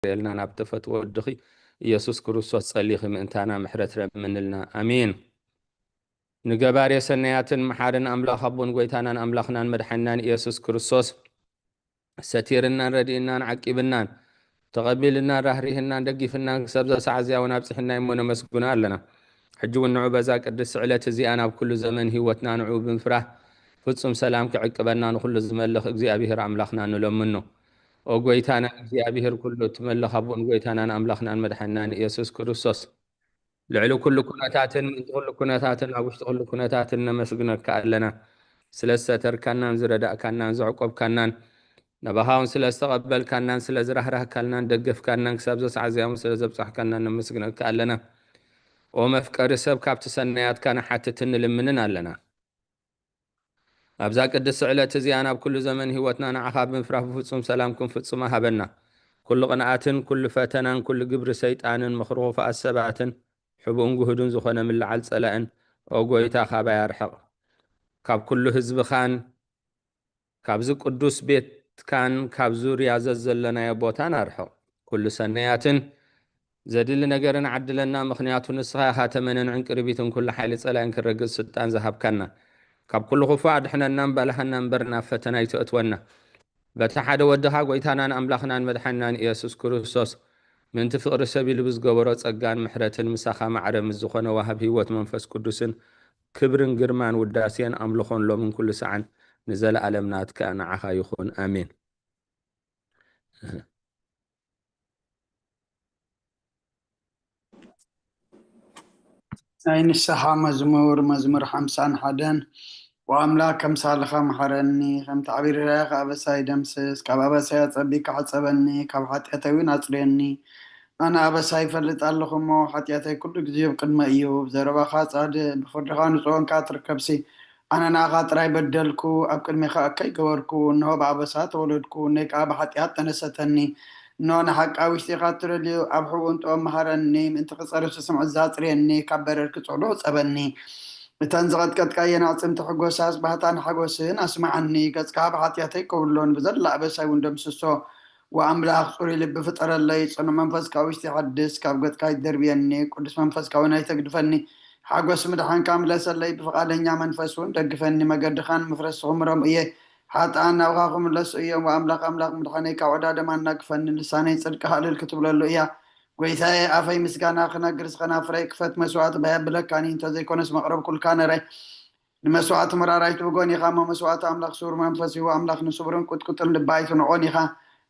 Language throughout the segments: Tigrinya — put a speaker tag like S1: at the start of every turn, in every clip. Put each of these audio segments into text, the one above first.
S1: لنا نبتفت ودخي يسوس كروسوس صليخ من انتانا محرت من لنا امين نجبار يسنيات محارن املاخ ابون قويتانا املاخنا مدحنا يسوس كروسوس ستيرنا ردينا عقبنا تقبلنا رهريهنا دقفنا سبزة سعزيا ونابسحنا يمونا مسكونا لنا حجو النعو بزاك قدس علة زيانا بكل زمن هيوتنا نعو بنفرح فتصم سلام كعقبنا نخل زملخ اجزي ابيهر املاخنا نلمنو وقويتانا እግዚአብሔር كل تملخ ابون قويتانا املاخنا مدحنا يسوس كروسوس لعلو كل كناتاتن من كل كناتاتن أبوش كل كناتاتن مسجنا كألنا سلسة تركنا زردا كنا زعقب كنا نبهاون سلسة قبل كنا سلسة رهره كنا دقف كنا كسبز عزيام سلسة بصح كنا مسجنا كألنا ومفكر سب كابت سنيات كان حتى تنلمننا لنا أبزاك قدس علة زيانا بكل زمن هوتنا نعخاب من فرح بفتصم سلامكم فتصم هبنا كل قناعات كل فتنا كل قبر سيطان مخروف السبعة حبون جهدون زخنا من العل سلان أو قويتا خابا يرحق كاب كل حزب خان كاب زق قدوس بيت كان كاب زور يعزز لنا يبوتان أرحق كل سنيات زدل نجرن عدلنا مخنيات نصها خاتمنا عن قربيتن كل حال سلان كرجل ستان ذهب كنا كاب كل خفاعد حنا ننبل حنا نبرنا فتنا يتأتونا بتحد ودها قويتانا أملاخنا مدحنا يسوس كروسوس من تفقر سبيل بز قبرات أجان محرة المساخة معرم الزخنة وهب هيوت منفس قدسن كبرن جرمان وداسين أملخون لو من كل سعن نزل ألمنات كأن عخا يخون آمين
S2: أين السحا مزمور حمسان حدن وأملاك كم سالخا محرني خم تعبير رايخ أبساي دمسس كاب أبساي أصبيك حسبني كاب حتيتوين أصريني أنا أبساي فلت ألخم وحتيتي كل جزيب قد ما إيوب زربا خاص عاد بفرخان صون كاتر كبسي أنا ناغات راي بدلكو أبكر ميخا أكي قوركو إنه بأبسات ولدكو نيك أب حتيات تنستني إنه أنا حق أوشتي خاطر اللي أبحو أنتو مهرني من تقصر سمع الزاتريني كبرر كتعلوص أبني بتنزغت قد كاين عصمت حقوساس بهتان حقوسين أسمعني قد كاب حتياتي كولون بزل أبساي وندمسسو وأملاخ صوري لب فطر الله يصنو منفس كاوشتي حدث كاب قد كاي دربيني قدس منفس كاوناي تقدفني حقوس مدحان كامل سلي بفقالنيا منفسون دقفني مقدخان مفرس غمرم إيه حتى أنا وغاكم لسو إيه وأملاخ مدحاني كاودا دمان نقفني لساني صدق هالي الكتب للو إيه ويثاي أفاي مسكانا خنا قرس خنا فريق فت مسوات بياب لك كان انت زي كونس مقرب كل كان ري المسوات مرا رايت بغوني خاما مسوات أملاخ سور منفسي وأملاخ نصبرن كنت كتل لبايت ونعوني خا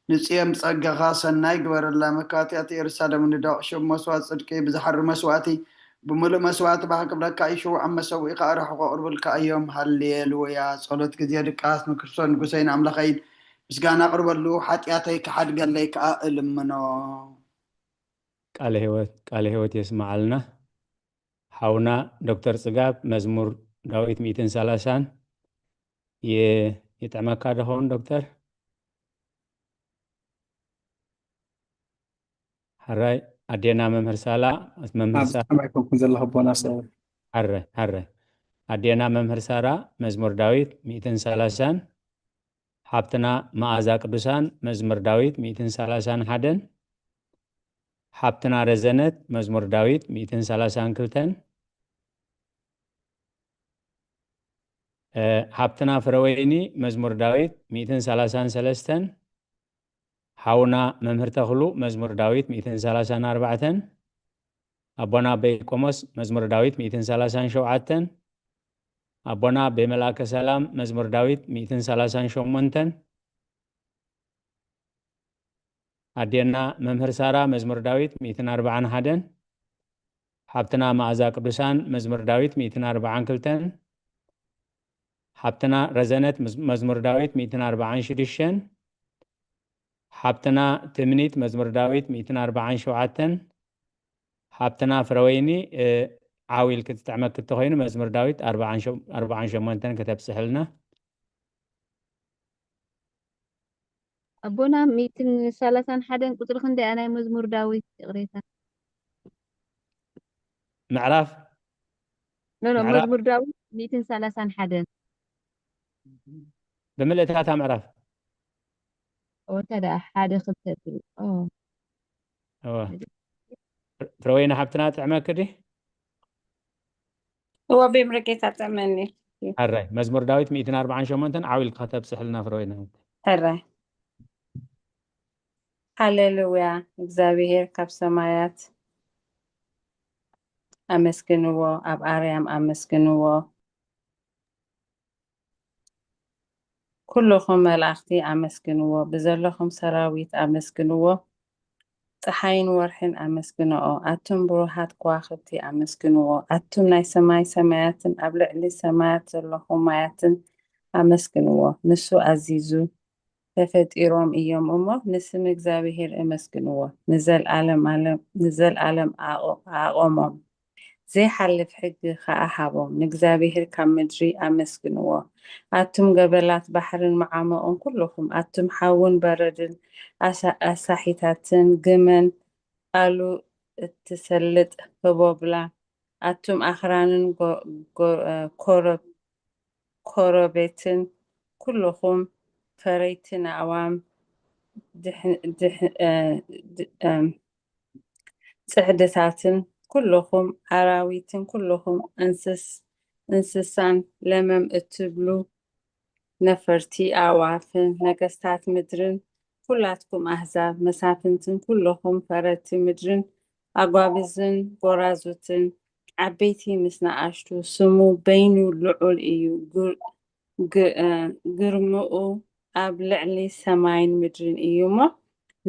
S2: نسيم صقا خاصا نايقبر الله مكاتياتي رسالة من داء شب مسوات صدقي بزحر مسواتي بملو مسوات بحق لك ايشو عم سوي قارح وقرب لك ايوم هالليلويا صلوت كزيادة كاس نكرسون قسين أملاخين مسكانا قرب له حتياتي كحد قال لك أقل منو
S3: ቃለ ሕይወት የስማዓልና ሐውና ዶክተር ጽጋብ መዝሙር ዳዊት 130 የጥዕመካ ደኸውን ዶክተር حراي أدينا ممهر سالا ممهر حره أدينا ممهر سارا مزمور داويت 130 حبتنا معازا قدسان مزمور داويت 130 حدن حبتنا رزنت مزمور داويت 130 كلتن حبتنا فرويني مزمور داويت 130 سلستن حاونا ممهر تخلو مزمور داويت 134 أبونا بيكوموس مزمور داويت 137 أبونا بملاك سلام مزمور داويت 138 أدينا ممهر سارا مزمور داويت 141 حبتنا معزا قدسان مزمور داويت 140 كلتن حبتنا رزنت مزمور داويت 146 حبتنا تمنيت مزمور داويت 147 حبتنا فرويني عاويل كتستعمل كتخين مزمور داويت 40 شمونتن كتب سحلنا
S4: أبونا 130 حدا قلت لكم دي أنا مزمور داويت قريتها
S3: معرف
S4: لا مزمور داويت 130 حدا
S3: بملئتها معرف
S4: وكذا حدا خبتت
S3: فروينا حبتنا تعمل كده
S5: هو بمركز تعملني
S3: هراي مزمور داويت 248 عاول كتب سحلنا فروينا
S5: هراي هللويا እግዚአብሔር ካብ ሰማያት አመስግንዎ ኣብ ኣርያም ኣመስግንዎ ኩልኹም መላእኽቲ ኣመስግንዎ ብዘለኹም ሰራዊት ኣመስግንዎ ፀሓይን ወርሕን ኣመስግንኦ ኣቱም ብሩሃት ከዋኽብቲ ኣመስግንዎ ኣቱም ናይ ሰማይ ሰማያትን ኣብ ልዕሊ ሰማያት ዘለኹም ማያትን ኣመስግንዎ ንሱ ኣዚዙ ተፈጢሮም እዮም እሞ ንስም እግዚአብሔር ኣመስግንዎ ንዘለዓለም ኣቆሞም ዘይሓልፍ ሕጊ ከዓ ሃቦም ንእግዚአብሔር ካብ ምድሪ ኣመስግንዎ ኣቱም ገበላት ባሕርን መዓሞኦም ኩልኹም ኣቱም ሓውን በረድን ኣሳሒታትን ግመን ቃሉ እትሰልጥ ህቦብላ ኣቱም ኣኽራንን ኮረቤትን ኩልኹም ፈረይትን ኣዕዋም ጽሕድታትን ኩልኹም ኣራዊትን ኩልኹም እንስሳን ለመም እትብሉ ነፈርቲ ኣዕዋፍን ነገስታት ምድርን ኩላትኩም ኣሕዛብ መሳፍንትን ኩልኹም ፈረቲ ምድርን ኣጓብዝን ጎራዙትን ዓበይቲ ምስ ንኣሽቱ ስሙ በይኑ ልዑል እዩ ግርምኡ ኣብ ልዕሊ ሰማይን ምድርን እዩ እሞ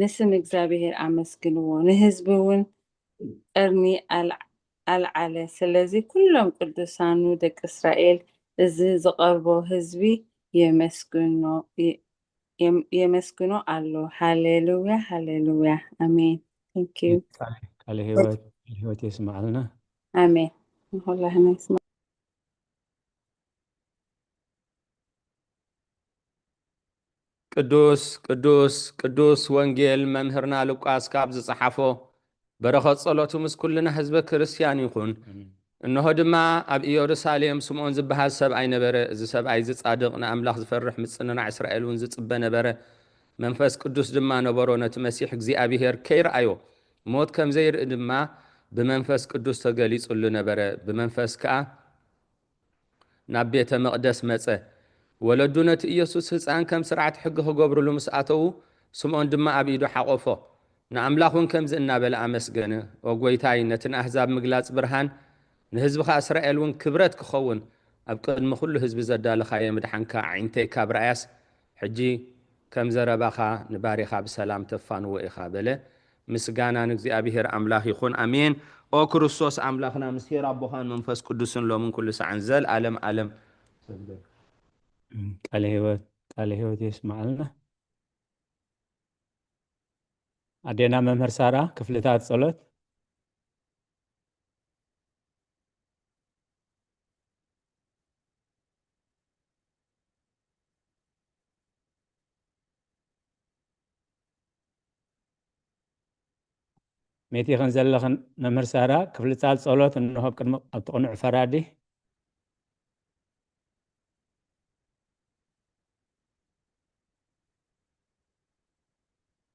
S5: ንስም እግዚአብሔር ኣመስግንዎ ንህዝቢ እውን ቀርኒ ኣልዓለ ስለዚ ኩሎም ቅዱሳኑ ደቂ እስራኤል እዚ ዝቐርቦ ህዝቢ የመስግኖ ኣሎ ሃሌሉያ ሃሌሉያ አሜን ቴንክ ዩ
S3: ቃል ህይወት ይስማዕልና
S5: አሜን ሁላህና ይስማ
S1: ቅዱስ ቅዱስ ቅዱስ ወንጌል መምህርና ሉቃስ ካብ ዝጸሓፎ በረኸት ጸሎቱ ምስ ኩልና ህዝበ ክርስቲያን ይኹን እነሆ ድማ ኣብ ኢየሩሳሌም ስምዖን ዝበሃል ሰብኣይ ነበረ እዚ ሰብኣይ ዝጻድቕ ንኣምላኽ ዝፈርሕ ምጽንናዕ እስራኤል እውን ዝጽበ ነበረ መንፈስ ቅዱስ ድማ ነበሮ ነቲ መሲሕ እግዚኣብሔር ከይረኣዮ ሞት ከም ዘይርኢ ድማ ብመንፈስ ቅዱስ ተገሊጹሉ ነበረ ብመንፈስ ከዓ ናብ ቤተ መቕደስ መጸ ወለዱ ነቲ ኢየሱስ ህፃን ከም ስርዓት ሕጊ ክገብርሉ ምስ ኣተዉ ስምዖን ድማ ኣብ ኢዱ ሓቆፎ ንኣምላኽ እውን ከምዚ እናበለ ኣመስገነ ወጎይታይ ነቲ ንኣሕዛብ ምግላፅ ብርሃን ንህዝብኻ እስራኤል እውን ክብረት ክኸውን ኣብ ቅድሚ ኩሉ ህዝቢ ዘዳለኻየ ምድሓንካ ዓይንተይ ካብ ረኣያስ ሕጂ ከም ዘረባኻ ንባሪኻ ብሰላም ተፋንዎ ኢኻ በለ ምስጋና ንእግዚኣብሔር ኣምላኽ ይኹን ኣሜን ኦ ክርስቶስ ኣምላኽና ምስሄር ኣቦኻን መንፈስ ቅዱስን ሎምን ኩሉ ሰዓን ዘለዓለም ዓለም
S3: ቃል ህይወት ይስማዕልና ኣዴና መምህር ሳራ ክፍልታት ጸሎት ميتي خنزل لخن ممر سارة كفل تعال صلوات إنه بكرم أتقنع فرادي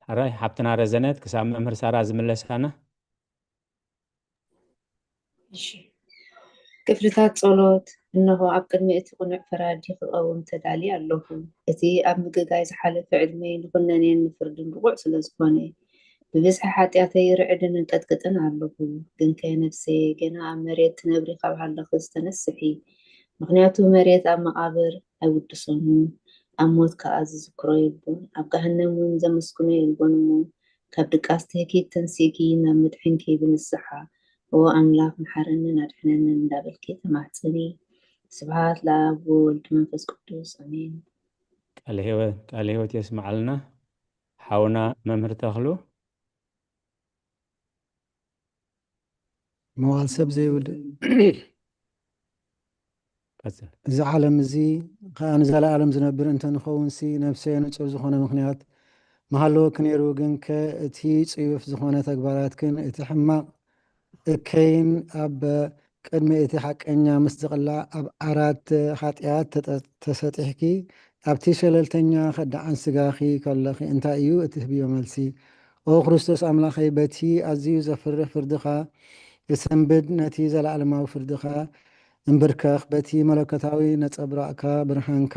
S3: هراي حبتنا رزنت كسام ممر سارة زميل سنة
S6: كفلتات صلوات إنه عبقدمي أتقنع فرادي خلقهم تدالي اللهم أتي أمك جايز حالة علمين غنانين نفرد ربع سلسفاني ببزح حاتياتي رعدن انقدقدن ኣለኹም ግን ከነፍሰይ ገና ኣብ መሬት ትነብሪ ካብ ሃለኹ ዝተነስሒ ምክንያቱ መሬት ኣብ መቃብር ኣይውድሶኑ ኣብ ሞት ከዓ ዝዝክሮ የልቦን ኣብ ገሃነም እውን ዘመስግኖ የልቦን እሞ ካብ ድቃስ ትህኪት ተንሲኪ ናብ ምድሕንኪ ብንስሓ ኦ ኣምላኽ መሓረንን ኣድሕነንን እንዳበልኪ ተማሕፀኒ ስብሃት ለኣብ ወወልድ መንፈስ ቅዱስ ኣሜን
S3: ቃል ህይወት የስማዓልና ሓውና መምህር ተኽሉ
S7: موال سب زي ود إذا عالم زي خان زال عالم زنبر أنت نخون سي نفسي نشوف زخانة مخنيات محلو كنيرو جن كتي صيف زخانة أكبرات كن اتحمق كين أب كدمة اتحق إنيا مستقلة أب عرات خاطئات تستحكي أب تشلل تنيا خد عن سجاخي كله أنت أيو اتهبي ملسي ክርስቶስ ኣምላኸይ በቲ ኣዝዩ ዘፍርህ ፍርድኻ የሰንብድ ነቲ ዘለዓለማዊ ፍርድኻ እምብርከኽ በቲ መለኮታዊ ነጸብራቕካ ብርሃንካ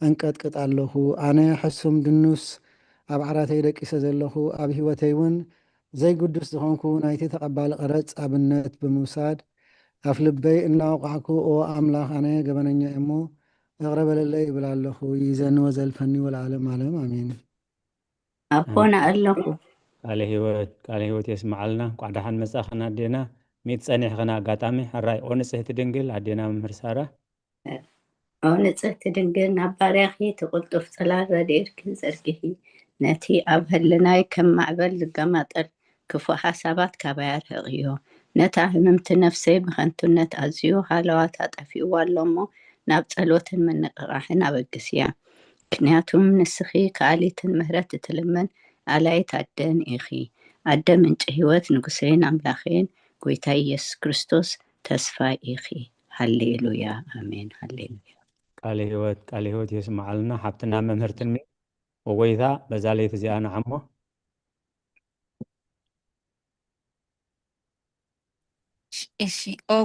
S7: እንቀጥቅጥ ኣለኹ። ኣነ ሕሱም ድኑስ ኣብ ዓራተይ ደቂሰ ዘለኹ ኣብ ሂወተይ እውን ዘይግዱስ ዝኾንኩ ናይቲ ተቐባሊ ቀረፅ ኣብነት ብምውሳድ ኣፍ ልበይ እናወቃዕኩ ኣምላኽ ኣነ ገበነኛ እሞ እቕረበለለይ ይብል ኣለኹ። ይዘኒ ወዘልፈኒ ወለዓለም ዓለም ኣሜን።
S6: ኣቦና ኣለኹ
S3: ቃለ ህይወት የስማዓልና ቋዕዳሓን መጻኽና ኣዴና ሚት ጸኒሕኽና ኣጋጣሚ ሕራይ ኦንጽሕቲ ድንግል ኣዴና መምህር ሳራ
S6: ንጽሕቲ ድንግል ናብ ባርያኺ ትቕልጡፍ ጽላል ረድኤትክን ዘርጊሒ ነቲ ኣብ ህልናይ ከም ማዕበል ዝገማጠል ክፉእ ሓሳባት ካባያ ርሕቕዮ ነታ ህምምቲ ነፍሰይ ብኸንቱነት ኣዝዩ ሃለዋት ኣጠፊእዋ ኣሎ እሞ ናብ ጸሎትን ምንቕቓሕን ኣበግስያ ምክንያቱም ንስኺ ከኣሊትን ምህረት እትልመን ኣላይት ኣደን ኢኺ ኣደ ምንጭ ህይወት ንጉሰይን ኣምላኸይን ጎይታ ኢየሱስ ክርስቶስ ተስፋ ኢኺ ሃሌሉያ ኣሜን ሃሌሉያ።
S3: ቃለ ህይወት የስማዓልና ሓብትና መምህርትን ወጎይታ በዛ ለይቲ እዚኣ ንዓሞ
S8: እሺ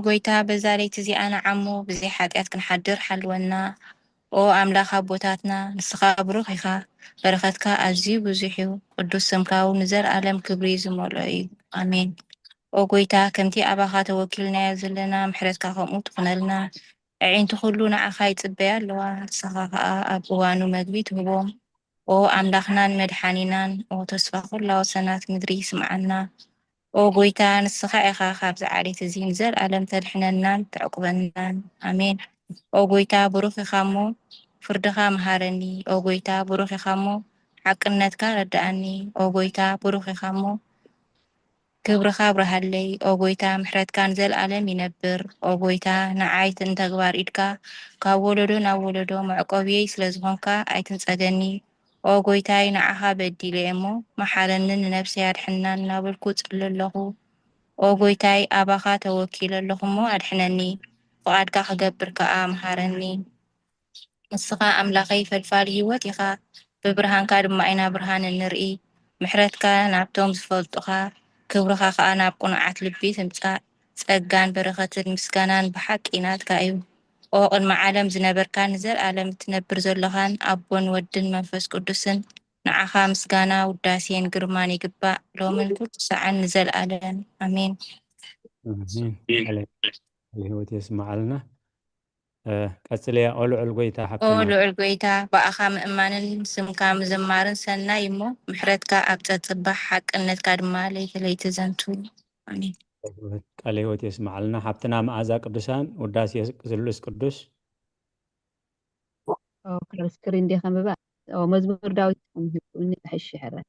S8: ጎይታ በዛ ለይቲ እዚኣ ንዓሞ ብዘይ ሓጢኣት ክንሓድር ሓልወና ኣምላኽ ኣቦታትና ንስኻ ብሩኽ ኢኻ በረኸትካ ኣዝዩ ብዙሕ እዩ ቅዱስ ስምካ ንዘለኣለም ክብሪ ዝመልኦ እዩ ኣሜን። ጎይታ ከምቲ ኣባኻ ተወኪልናዮ ዘለና ምሕረትካ ከምኡ ትኹነልና ዕዒንቲ ኩሉ ንዓኻ ይጽበያ ኣለዋ ንስኻ ከዓ ኣብ እዋኑ መግቢ ትህቦም ኣምላኽናን መድሓኒናን ተስፋ ኩላ ወሰናት ምድሪ ይስምዓና ጎይታ ንስኻ ኢኻ ካብዚ ዓሌት እዚ ንዘለኣለም ተድሕነናን ተዕቁበናን ኣሜን። ጎይታ ብሩኽ ኢኻ እሞ ፍርድኻ መሃረኒ ጎይታ ብሩኽ ኢኻ እሞ ሓቅነትካ ረዳእኒ ጎይታ ብሩኽ ኢኻ እሞ ክብርኻ ብርሃለይ ጎይታ ምሕረትካ ንዘለኣለም ይነብር ጎይታ ንዓይትን ተግባር ኢድካ ካብ ወለዶ ናብ ወለዶ መዕቆብየይ ስለ ዝኾንካ ኣይትንጸገኒ ጎይታይ ንዓኻ በዲለ እሞ መሓረንን ንነብሰይ ኣድሕናን እናበልኩ ጽሊ ኣለኹ ጎይታይ ኣባኻ ተወኪለ ኣለኹ እሞ ኣድሕነኒ ፍቓድካ ክገብር ከዓ መሃረኒ ንስኻ ኣምላኸይ ፈልፋሊ ህይወት ኢኻ ብብርሃንካ ድማ ኢና ብርሃን እንርኢ ምሕረትካ ናብቶም ዝፈልጡኻ ክብርኻ ከዓ ናብ ቁኑዓት ልቢ ትምጻእ ጸጋን በረኸትን ምስጋናን ብሓቂ ናትካ እዩ ቅድሚ ዓለም ዝነበርካ ንዘለኣለም እትነብር ዘለኻን ኣቦን ወድን መንፈስ ቅዱስን ንዓኻ ምስጋና ውዳሴን ግርማን ይግባእ ሎምን ኩሉ ሰዓን ንዘለኣለም ኣሜን።
S3: ቃለ ህይወት የስማዓልና ቀጽልያ ልዑል ጎይታ ሓብትና
S8: ልዑል ጎይታ በኣኻ ምእማንን ስምካ ምዝማርን ሰናይ እሞ ምሕረትካ ኣብ ፀጽባሕ ሓቅነትካ ድማ ለይቲ ዘንቱ ኣሜን።
S3: ቃለ ህይወት የስማዓልና ሓብትና መዓዛ ቅዱሳን ውዳሴ ስሉስ ቅዱስ
S4: ካብ ስክሪን ዲ ከንብባ መዝሙር ዳዊት ሕሽ ሕራይ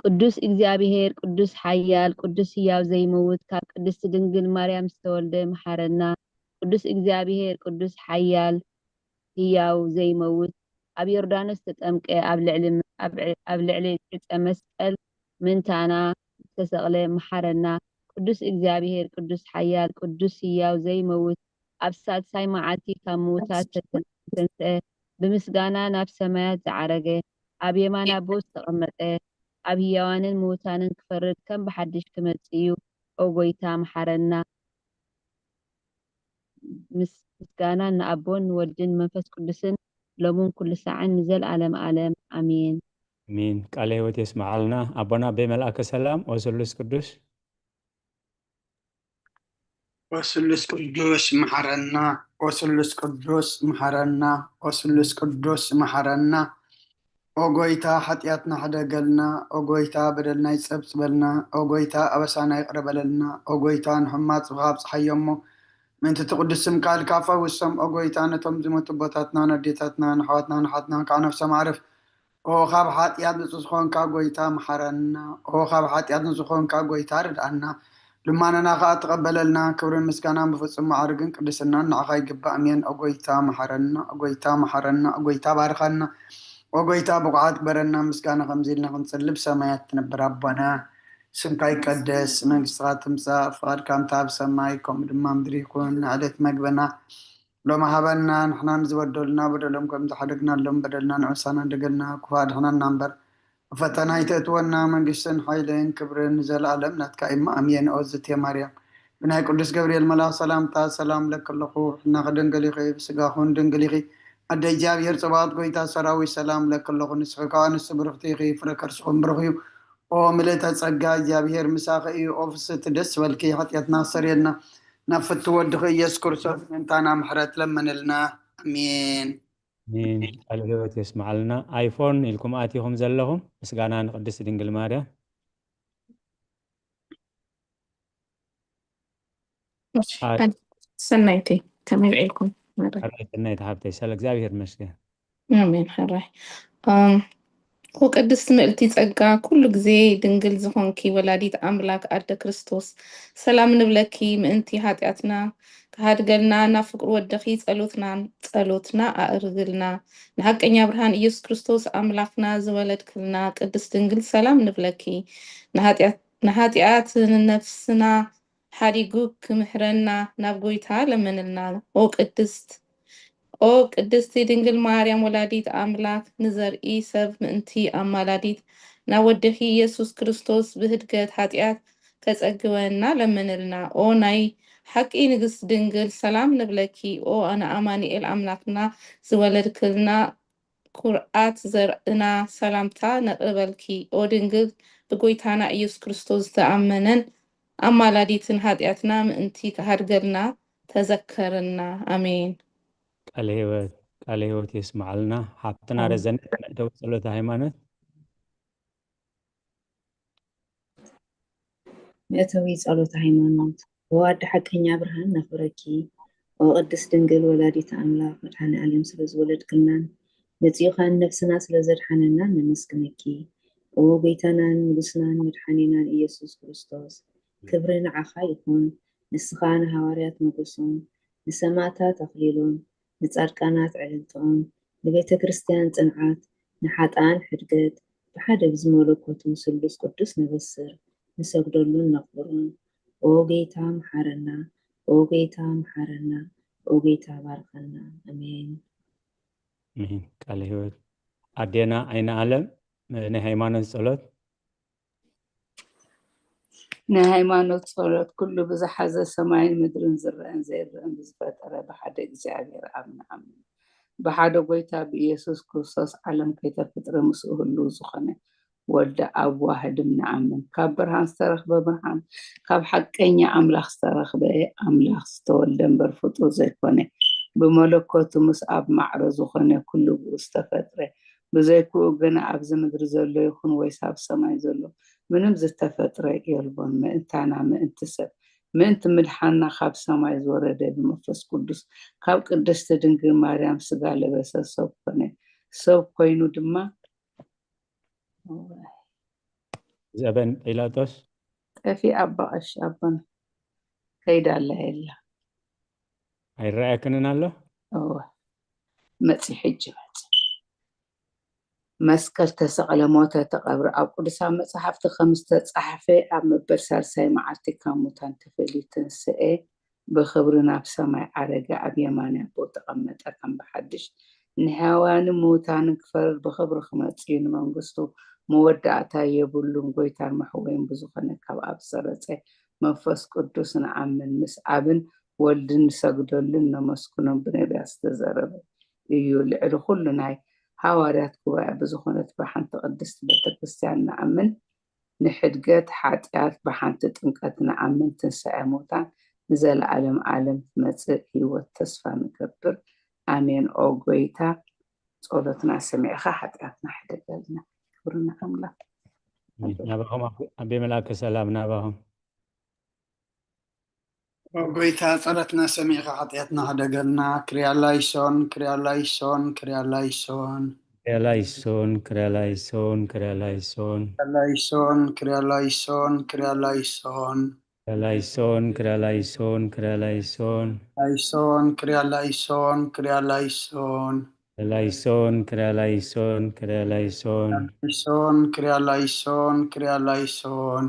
S4: ቅዱስ እግዚአብሔር ቅዱስ ሓያል ቅዱስ ህያው ዘይመውት ካብ ቅድስቲ ድንግል ማርያም ዝተወልደ መሓረና ቅዱስ እግዚአብሔር ቅዱስ ሓያል ህያው ዘይመውት ኣብ ዮርዳኖስ ተጠምቀ ኣብ ልዕሊ ዕፀ መስቀል ምንታና ዝተሰቕለ መሓረና ቅዱስ እግዚአብሔር ቅዱስ ሓያል ቅዱስ ህያው ዘይመውት ኣብ ሳልሳይ መዓልቲ ካብ ምውታት ተንስአ ብምስጋና ናብ ሰማያት ዝዓረገ ኣብ የማን ኣቦ ዝተቐመጠ ኣብ ህያዋንን ምውታንን ክፈርድ ከም ብሓድሽ ክመጽእ እዩ ጎይታ መሓረና ምስጋና ንኣቦን ወድን መንፈስ ቅዱስን ሎሙን ኩሉ ሰዓን ንዘለኣለም ዓለም ኣሜን
S3: አሜን። ቃለ ህይወት የስማዓልና ኣቦና በመልአከ ሰላም ወስሉስ ቅዱስ
S2: ወስሉስ ቅዱስ መሐረና ወስሉስ ቅዱስ መሐረና ወስሉስ ቅዱስ መሐረና ጎይታ ሓጢአትና ሕደገልና ጎይታ በደልና ይጸብጽበልና ጎይታ ኣበሳና ይቅረበለልና ጎይታ ንሕማት ዝኻብ ፀሓዮሞ ምንቲ ትቅዱስ ስምካ ልካፋ ውሶም ጎይታ ነቶም ዝሞቱ ቦታትና ነዴታትና ንሓዋትና ንሓትና ካብ ነፍሶም ዓርፍ ካብ ሓጢአት ንጹህ ዝኾንካ ጎይታ መሐረና ካብ ሓጢአት ንጹህ ዝኾንካ ጎይታ ርድኣና ልማንና ከዓ ተቀበለልና ክብርን ምስጋናን ብፍጹም ማዕርግን ቅድስናን ንዓኻ ይግባእ እሜን ጎይታ መሐረና ጎይታ መሐረና ጎይታ ባርኸና ጎይታ ብቁዓት በረና ምስጋና ከምዚ ኢልና ክንጽልብ ሰማያት ትነብር ኣቦና ስምካ ይቀደስ መንግስትኻ ትምጻእ ፍቃድካ ኣብ ሰማይ ከምኡ ድማ ምድሪ ይኩን ንዕለት መግበና لما هبنا نحنا نزودلنا بدلهم كم تحرقنا لهم بدلنا نعسنا دقلنا كفاد حنا نمبر فتنا يتأتونا من قسن حيلين كبرين نزل عالم نتكايم أمين أوزت يا مريم بناي قدس جبريل ملا سلام تا سلام لك اللخو حنا غدن قليغي بسقاخون دن قليغي أدي جاب يرتباط قويتا سراوي سلام لك اللخو نسخكا نسبرختيغي فركر سخون برغيو او مليتا تسقا جابير مساخي اوفس تدس والكي حتى ناصر يدنا نفت ودخي يذكر انتانا محرت لمن لنا امين
S3: مين الهوت يسمع لنا ايفون لكم اتيهم زلهم بس قانا نقدس دنجل ماريا
S9: سنيتي كمل لكم
S3: حريت النايت حابتي سالك زاوير مشكلة
S9: امين حراي وقدست ملتي ጸጋ ኩሉ ግዜ ድንግል ዝኾንኪ ወላዲት ኣምላክ ኣደ ክርስቶስ ሰላም ንብለኪ ምእንቲ ኃጢአትና ካሃድገልና ናብ ፍቅሪ ወደኺ ጸሎትና ኣእርግልና ንሐቀኛ ብርሃን ኢየሱስ ክርስቶስ ኣምላክና ዝወለድክልና ቅድስት ድንግል ሰላም ንብለኪ ንኃጢአት ነፍስና ሓዲጉ ክምሕረና ናብ ጎይታ ለመንልና ኦ ቅድስቲ ድንግል ማርያም ወላዲት ኣምላክ ንዘርኢ ሰብ ምእንቲ ኣማላዲት ናብ ወድኺ ኢየሱስ ክርስቶስ ብህድገት ኃጢአት ከጸግወና ለመንልና ኦ ናይ ሓቂ ንግስት ድንግል ሰላም ንብለኪ ኦ ኣነ ኣማኒኤል ኣምላክና ዝወለድክልና ኩርዓት ዘርእና ሰላምታ ነቕበልኪ ኦ ድንግል ብጎይታና ኢየሱስ ክርስቶስ ተኣመነን ኣማላዲትን ኃጢአትና ምእንቲ ከሃድገልና ተዘከርና አሜን
S3: ቃለ ሕይወት يسمع لنا حابتنا رزن دو ጸሎተ ሃይማኖት
S6: مئتوي ጸሎተ ሃይማኖት ወዋድ ሐቀኛ ብርሃን ነፍረኪ ወቅድስ ድንግል ወላዲት ኣምላክ መድኃኔ ዓለም ስለ ዝወለድክልናን መጺኻን ነፍስና ስለ ዘድሓነና ነመስግነኪ ኦ ጎይታናን ንጉስናን መድኃኒናን ኢየሱስ ክርስቶስ ክብሪ ንዓኻ ይኹን ንስኻ ንሃዋርያት ሞገሶም ንሰማዕታት ኣኽሊሎም ንጻድቃናት ዕልልቶም ንቤተ ክርስቲያን ጽንዓት ንሓጣን ሕድገት ብሓደ ብዝመለኮቱ ስሉስ ቅዱስ ንበስር ንሰግደሉን ነኽብሩን ኦ ጌታ መሓረና ኦ ጌታ መሓረና ኦ ጌታ ባርከና አሜን
S3: ቃለ ሕይወት ኣዴና ዓይነ ዓለም ናይ ሃይማኖት ጸሎት
S5: ናይ ሃይማኖት ጸሎት ኩሉ ብዝሓዘ ሰማይን ምድርን ዝረአን ዘይረአን ብዝፈጠረ ብሓደ እግዚኣብሔር ኣብ ንኣምን ብሓደ ጎይታ ብኢየሱስ ክርስቶስ ዓለም ከይተፈጥረ ምስኡ ህልው ዝኾነ ወልደ ኣብ ዋህድም ንኣምን ካብ ብርሃን ዝተረኽበ ብርሃን ካብ ሓቀኛ ኣምላኽ ዝተረኽበ ኣምላኽ ዝተወልደ እምበር ፍጡር ዘይኮነ ብመለኮቱ ምስ ኣብ ማዕረ ዝኾነ ኩሉ ብኡ ዝተፈጥረ ብዘይክኡ ግና ኣብዚ ምድሪ ዘሎ ይኹን ወይስ ኣብ ሰማይ ዘሎ ምንም ዝተፈጥረ የልቦን ምእንታና ምእንቲ ሰብ ምእንቲ ምድሓና ካብ ሰማይ ዝወረደ ብመንፈስ ቅዱስ ካብ ቅድስቲ ድንግል ማርያም ስጋ ለበሰ ሰብ ኮነ ሰብ ኮይኑ ድማ
S3: ዘበን ጲላጦስ
S5: ጠፊ ኣባቐሽ ኣባና ከይዳላ የላ
S3: ኣይረኣየክንን ኣሎ
S5: መፂ ሕጂ መፂ መስቀል ተሰቕለ ሞተ ተቐብረ ኣብ ቅዱሳን መጽሓፍቲ ከም ዝተጻሕፈ ኣብ መበል ሳልሳይ መዓልቲ ካብ ሙታን ተፈልዩ ትንስኤ ብክብሪ ናብ ሰማይ ዓረገ ኣብ የማናይ ኣቦ ተቐመጠ ከም ብሓድሽ ንሕያዋንን ምዉታንን ክፈርድ ብክብሪ ክመጽእ ንመንግስቱ መወዳእታ የብሉን ጎይታን መሕወይን ብዝኾነ ካብ ኣብ ሰረፀ መንፈስ ቅዱስ ንኣምን ምስ ኣብን ወልድን ንሰግደሉን ነመስግኖን ብነቢያት ዝተዘረበ እዩ ልዕሊ ኩሉ ናይ ሃዋርያት ጉባኤ ብዝኾነት ብሓንቲ ቅድስቲ ቤተክርስቲያን ንኣምን ንሕድገት ኃጢአት ብሓንቲ ጥምቀት ንኣምን ትንሣኤ ሙታን ንዘለዓለም ዓለም ትመጽእ ህይወት ተስፋ ንገብር ኣሜን ኦ ጎይታ ጸሎትና ሰሚዕኻ ኃጢአትና ሕድገልና ክብርና ኣምላክ
S3: ናባኹም ኣቤ መልአከ ሰላም ናባኹም
S2: ጎይታ ጸሎትና ሰሚዕኻ ኃጢአትና ሕደገልና ክርያላይሶን ክርያላይሶን ክርያላይሶን
S3: ክርያላይሶን ክርያላይሶን ክርያላይሶን
S2: ክርያላይሶን ክርያላይሶን
S3: ክርያላይሶን ክርያላይሶን ክርያላይሶን
S2: ክርያላይሶን ክርያላይሶን
S3: ክርያላይሶን ክርያላይሶን ክርያላይሶን
S2: ክርያላይሶን ክርያላይሶን ክርያላይሶን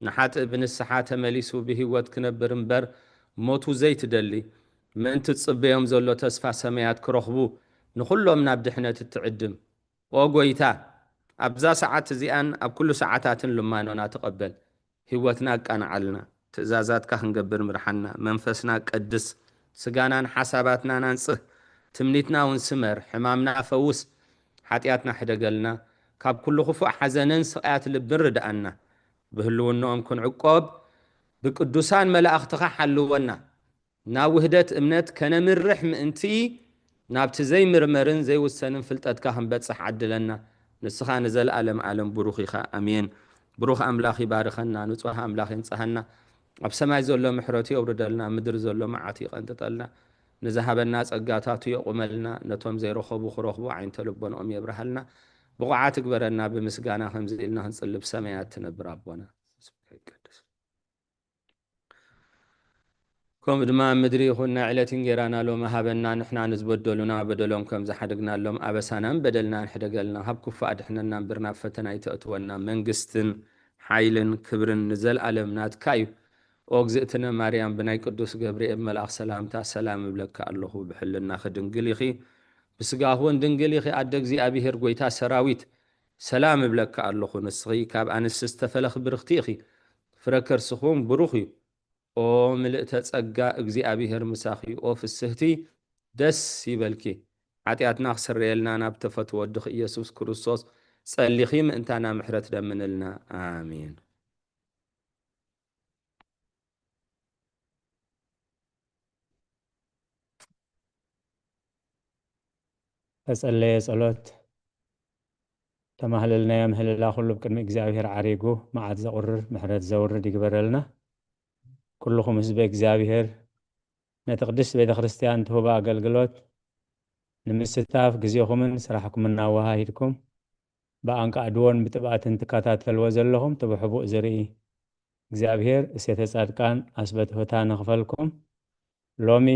S1: نحات ابن السحات مليسو بهوت كنبر مبر موتو زيت دلي ما انت تصبيهم زولو تسفى سميات كرخبو نخلو من abدحنة التعدم وقويتا أبزا ساعات زيان أب كل ساعاتات لما نونا تقبل هوتنا كان علنا تزازات كهن قبر مرحنا منفسنا قدس سقانا حساباتنا ننصه تمنيتنا ونسمر حمامنا فوس حاتياتنا حدقلنا كاب كل خفوع حزنين سقات لبرد أنا بهلونهم كن عقاب بقدوسان ملائكتك حلونا نا وحدة امنت كان مرح انتي نابت زي مرمرن زي والسنن فلتتك هم بتصح عدلنا نسخا نزل عالم بروخي خا امين بروخ املاخي بارخنا نصح املاخي نصحنا اب سماي زلو محرتي اوردلنا مدر زلو معاتيق انت طلنا نذهبنا صقاتاتو يقملنا نتوم زي رخبو خرخبو عين تلبون يبرحلنا بقعات كبرنا بمسغانا خمزيلنا نصلب سمايات تنبر ابونا كم دما مدري خنا علتين جيرانا لو ما هبنا نحنا نزبدلونا بدلهم كم زحدقنا لهم أبسانا بدلنا نحدقلنا هب كفاد احنا نبرنا فتنا يتأتونا منقستن حيلن كبرن نزل ألمنات كايو أوغزئتنا مريم بناي قدوس جبريل ملاك سلامتا سلام بلك الله بحلنا خدنقليخي بسقاهون دنقليخي أدق زي أبي هرقويتا سراويت سلام بلك الله نسغي كاب أنس استفلخ برختيخي فركر سخوم بروخي او ملئت ጸጋ እግዚአብሔር ምሳኺ ኦ ፍስህቲ ደስ ይበልኪ ኃጢአትና ክስረየልና ናብ ተፈትዎ ወድኽ ኢየሱስ ክርስቶስ ጸሊኺ ምእንታና ምሕረት ደምንልና አሜን
S3: ተጸለየ ጸሎት ተማህለልና የምህለላ ሁሉ ቅድሚ እግዚአብሔር ዓሪጉ መዓት ዘቁርር ምሕረት ዘውርድ ይግበረልና كلكم حزب እግዚአብሔር نتقدس بيت ክርስቲያን ትሁባ አገልግሎት ንምስታፍ ግዚኹምን ስራሕኩምን እናወሃሂድኩም በአንቃ ድወን ብጥባትን ትከታተልዎ ዘለኹም ትብሕቡእ ዝርኢ እግዚአብሔር እሴተ ጻድቃን አስበትሑታ ንኽፈልኩም ሎሚ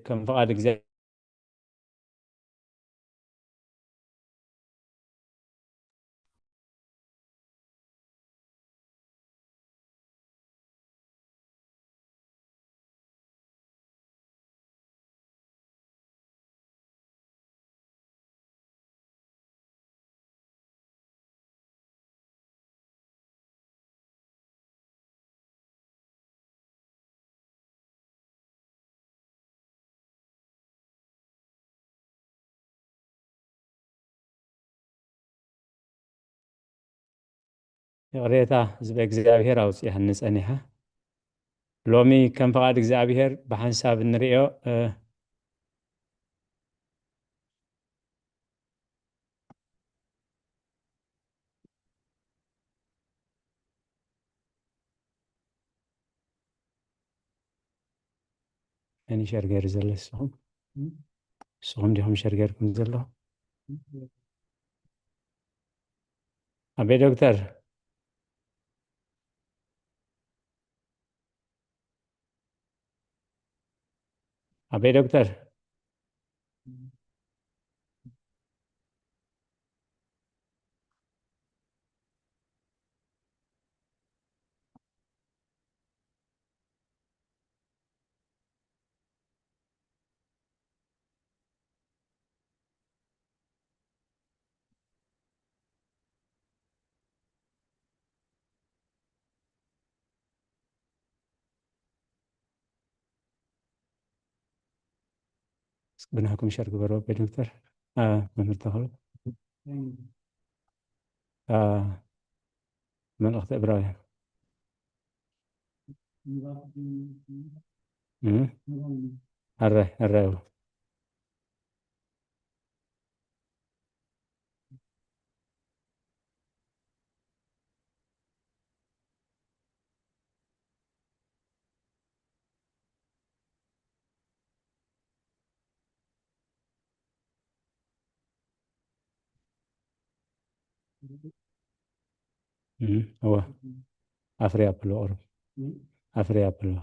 S3: ከም ፍቓድ እግዚአብሔር يغريتا زب እግዚአብሔር አውጽያህን ጸኒሐ ሎሚ ከም ፍቓድ እግዚአብሔር በሐንሳብ እንሪኦ أنا شرقير زل السهم ديهم شرقيركم زلهم أبي دكتور أبي دكتور بناكم شرق برو أبي دكتور ممر تخلق من أخت إبراهيم الرأي هو أفريا بلو أورب أفريا بلو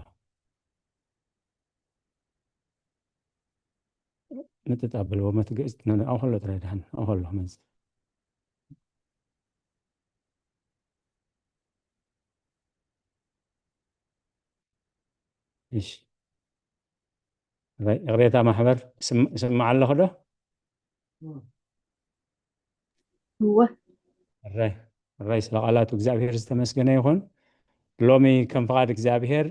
S3: نتتقبل وما تجلس أنا أخلو تريدهن أخلو منز إيش قريتها محبر سمع الله ده
S6: هو
S3: الرئيس لقالات እግዚአብሔር ዝተመስገነ ይሁን ሎሚ ከም ፍቃድ እግዚአብሔር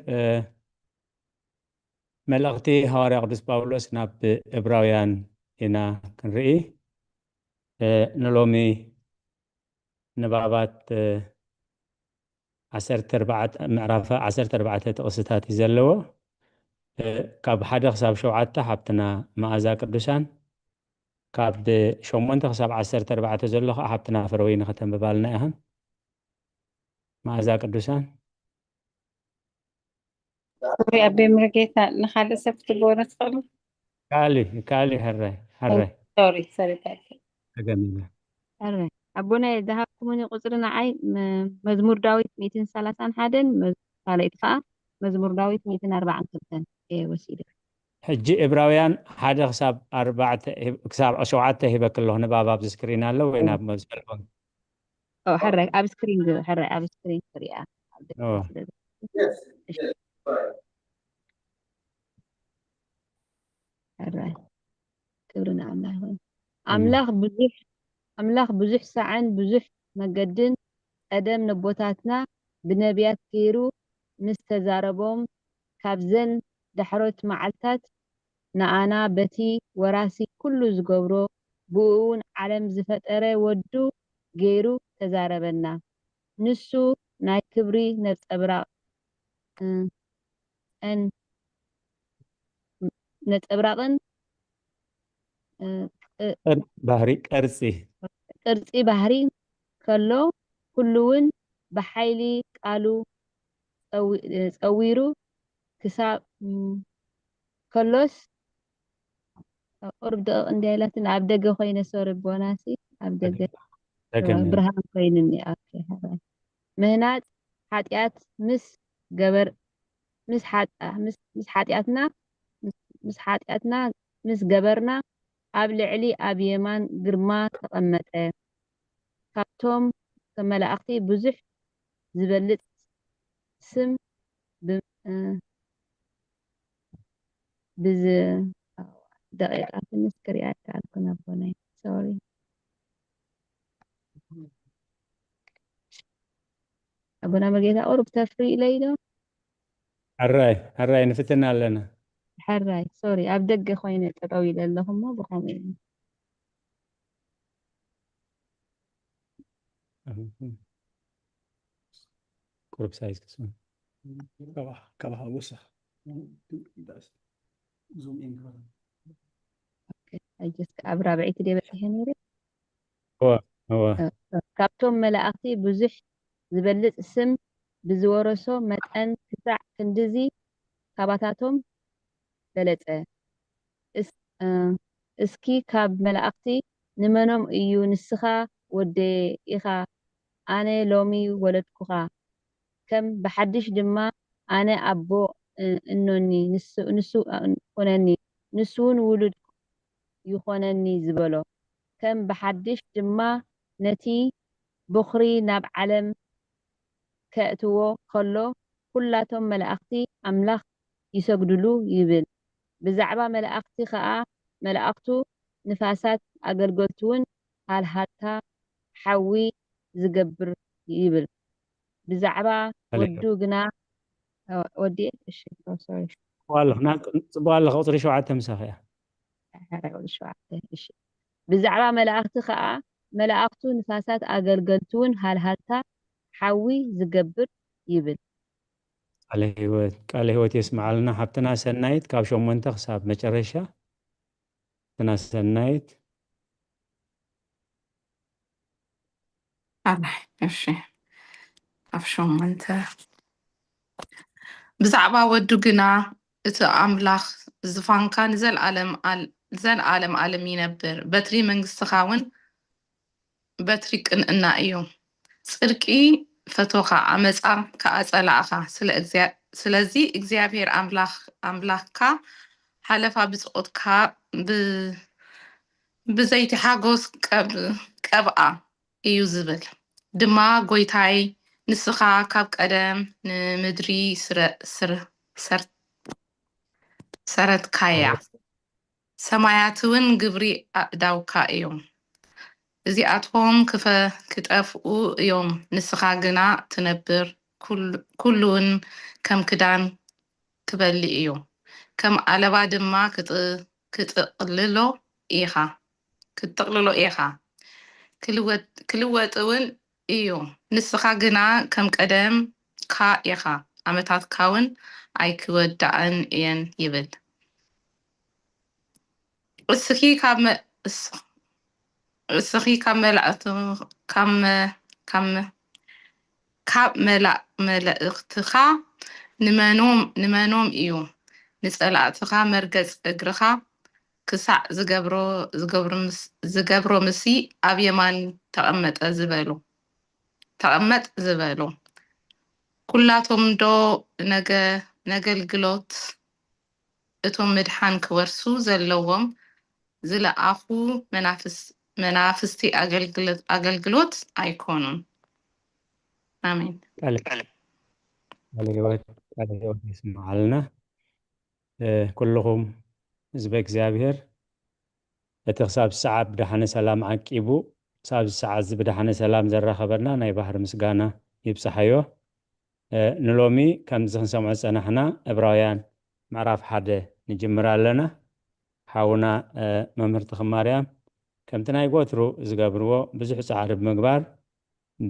S3: መልእክቲ ሐዋርያ ቅዱስ ጳውሎስ ናብ ዕብራውያን ኢና ክንርኢ ንሎሚ ንባባት 14 ምዕራፍ 14 ጥቅስታት እዩ ዘለዎ ካብ 1 ክሳብ 7 ሓብትና መዓዛ ቅዱሳን ካብ 8 ክሳብ 14 ዘሎ ሓብትና ፍረወይኒ ከተንብባልና ኢኸን መዓዛ ቅዱሳን
S5: أبي مرقيتا نخلي سبت بورة خلو
S3: كالي هري
S5: سوري
S3: جميلة
S4: حرة أبونا ذهبكم من قصرنا عي مزمور داوود 231 مزمور داوود 204 إيه وسيلة
S3: حجي إبراويان حدا حساب 4 كساب 7 هبك الله نباب سكرين الله وين اب مزبل
S4: أو حرة أب سكرين حرة أب سكرين فريقة حرة كبرنا أملاخ بزح ساعن بزح مجدن أدم نبوتاتنا بنبيات كيرو مستزاربهم كابزن دحروت معلتات نعنا بتي وراسي كله زجبرو بون علم زفترة ودو جيرو تزاربنا نسو ناي كبري نفس أبراق أن نتبراقن
S3: ባህሪ ቅርፂ
S4: ባህሪ ከሎ ኩሉውን ብሓይሊ ቃሉ ፀዊሩ ክሳብ ከሎስ ቁርብ ደቂቕ እንዲያይላትን ኣብ ደገ ኮይነ ሰርቦናሲ ኣብ ደገ ብርሃን ኮይኑኒ ምህናፅ ሓጢኣት ምስ ሓጢኣትና ምስ ገበርና ኣብ ልዕሊ ኣብ የማን ግርማ ተቐመጠ ካብቶም ከመላእኽቲ ብዙሕ ዝበልጥ ስም ብዝ ደቂቃት ንስክሪያት ካልኩና ቦናይ ሶሪ ኣቦና መርጌታ ቁርብ ተፍሪ ኢለይዶ
S3: حراي نفتنا لنا
S4: حراي سوري ኣብ ደገ ኮይነ ጠጠው ኢለ ኣለኹ እሞ ብኸምኡ እዩ
S3: قرب سايز كسون
S2: كبح وسخ زوم إن
S4: اوكي I just ኣብ ራብዒት ደበ ነይረ
S3: هو
S4: ካብቶም መላእኽቲ ብዙሕ ዝበልጥ ስም ብዝወረሶ መጠን ክሳዕ ክንድዚ ካባታቶም በለፀ እስኪ ካብ መላእኽቲ ንመኖም እዩ ንስኻ ወደ ኢኻ ኣነ ሎሚ ወለድኩኻ ከም ብሓድሽ ድማ ኣነ ኣቦ እኖኒ ንሱ ኮነኒ ንሱውን ውሉድ ይኾነኒ ዝበሎ ከም ብሓድሽ ድማ ነቲ ብኽሪ ናብ ዓለም ከእትዎ ከሎ ኩላቶም መላእኽቲ ኣምላኽ ይሰግድሉ ይብል ብዛዕባ መላእኽቲ ከዓ መላእኽቱ ንፋሳት ኣገልገልቱውን ሃልሃታ ሓዊ ዝገብር ይብል ብዛዕባ ወዱ ግና ወዲ እሺ ሶሪ
S3: والله والله قطري 7 مساخيا
S4: እሺ ብዛዕባ መላእኽቲ ከዓ መላእኽቱ ንፋሳት ኣገልገልቱውን ሃልሃታ ሓዊ ዝገብር ይብል
S3: ቃል ህይወት يسمع لنا حبتنا سنايت ካብ 8 ክሳብ መጨረሻ حبتنا سنايت
S9: እሺ ኣብ 8 ብዛዕባ ወዱ ግና እቲ ኣምላኽ ዝፋንካ ንዘለዓለም ዓለም ይነብር በትሪ መንግስትኻ እውን በትሪ ቅንዕና እዩ ጽድቂ ፈቶኻ ዓመፃ ከኣፀላእኻ ስለዚ እግዚአብሔር ኣምላኽካ ሓለፋ ብፅኦትካ ብዘይቲ ሓጎስ ቀብኣ እዩ ዝብል ድማ ጎይታይ ንስኻ ካብ ቀደም ንምድሪ ሰረትካያ ሰማያት እውን ግብሪ ኣእዳውካ እዮም እዚኣቶም ክጠፍኡ እዮም ንስኻ ግና ትነብር ኩሉውን ከም ክዳን ክበሊ እዩ ከም ኣለባ ድማ ክትጥቕልሎ ኢኻ ክልወጥ እውን እዩ ንስኻ ግና ከም ቀደም ካ ኢኻ ዓመታትካ እውን ኣይክወዳእን እየን ይብል እስኺ ካብ መላእኽትኻ ንመኖም እዩ ንጸላእትኻ መርገጽ እግርኻ ክሳዕ ዝገብሮ ምሲ ኣብ የማን ተቐመጥ ዝበሉ ኩላቶም ዶ ነገልግሎት እቶም ምድሓን ክወርሱ ዘለዎም ዝለኣኹ መናፍስቲ ኣገልግሎት ኣይኮኑን ኣሜን
S3: ቃል ሕይወት ይስማዓልና ኩልኹም ህዝበ እግዚአብሔር እቲ ክሳብ ሰዓት ብድሓነ ሰላም ዓቂቡ ሳብ ሰዓት ብድሓነ ሰላም ዘራኸበና ናይ ባህር ምስጋና ይብፅሓዮ ንሎሚ ከምዚ ክንሰምዖ ፀናሕና ዕብራውያን ምዕራፍ 1 ንጅምር ኣለና ሓውና መምህርቲ ማርያም ከምቲ ናይ ጎትሩ ዝገብርዎ ብዙሕ ፃዕሪ ብምግባር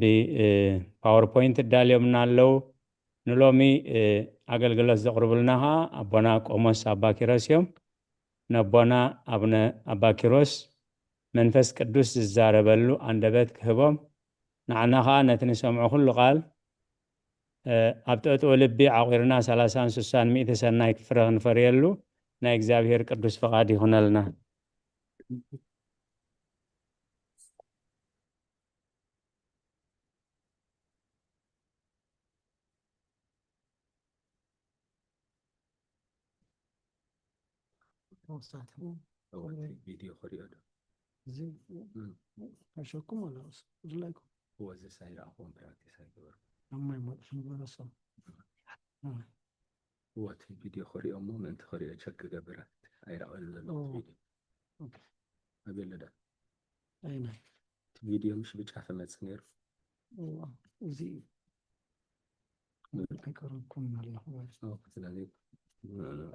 S3: ብፓወርፖይንት ዳልዮምና ኣለው ንሎሚ ኣገልግሎት ዘቕርቡልና ከዓ ኣቦና ቆሞስ ኣባ ኪሮስ እዮም ነቦና ኣቡነ ኣባ ኪሮስ መንፈስ ቅዱስ ዝዛረበሉ አንደበት ክህቦም ንዓና ከዓ ነቲ ንሰምዖ ኩሉ ቃል ኣብ ጥዕጥዑ ልቢ ዓቂርና 30 60 ሚእቲ ሰናይ ክፍረ ክንፈርየሉ ናይ እግዚአብሔር ቅዱስ ፈቃድ ይኹነልና
S1: فيديو خريطة
S7: زي أشوفكم ولا أشوفكم
S1: هو زي سهل أخوان براكتس هاي
S7: أما ما شنو بس
S1: هو فيديو خريطة مو أنت خريطة شك قبرت أي رأي فيديو
S7: أوكي
S1: أبي لده
S7: أي نعم
S1: فيديو مش بتشافه ما تصير
S7: والله زي أذكركم الله
S1: أو كذلك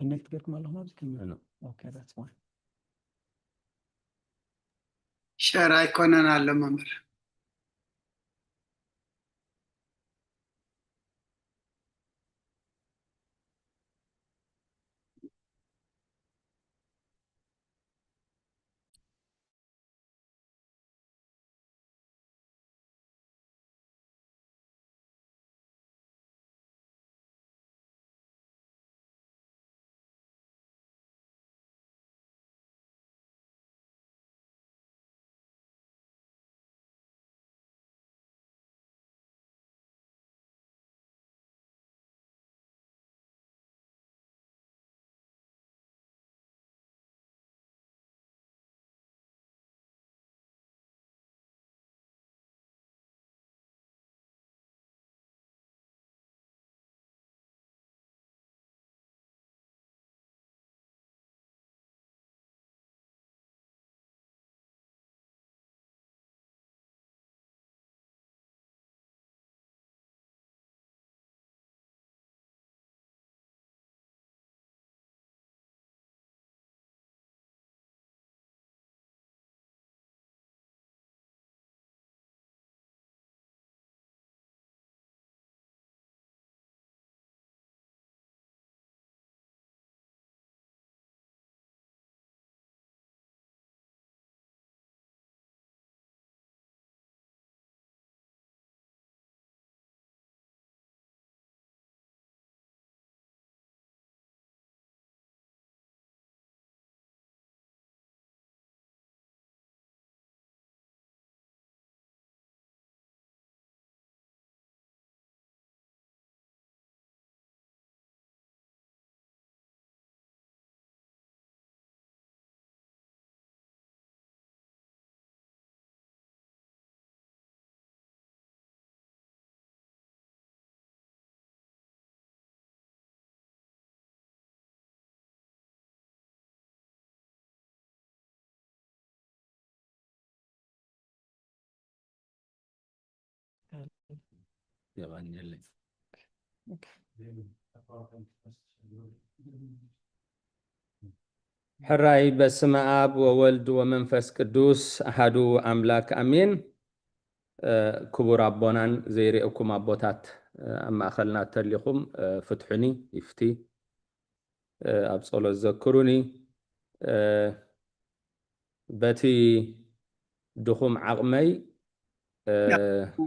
S7: إنك تذكركم الله ما بتكمل
S1: أنا
S7: Okay, that's fine.
S2: شعر ኣይኮነን ኣሎ መምህር
S1: يغني لي حراي بسم آب وولد ومنفس قدوس أحدو أملاك أمين كبر أبونان زيرئكم أبوتات أما أخلنا ترليكم فتحني يفتي أبصلوا الذكروني باتي دخوم عقمي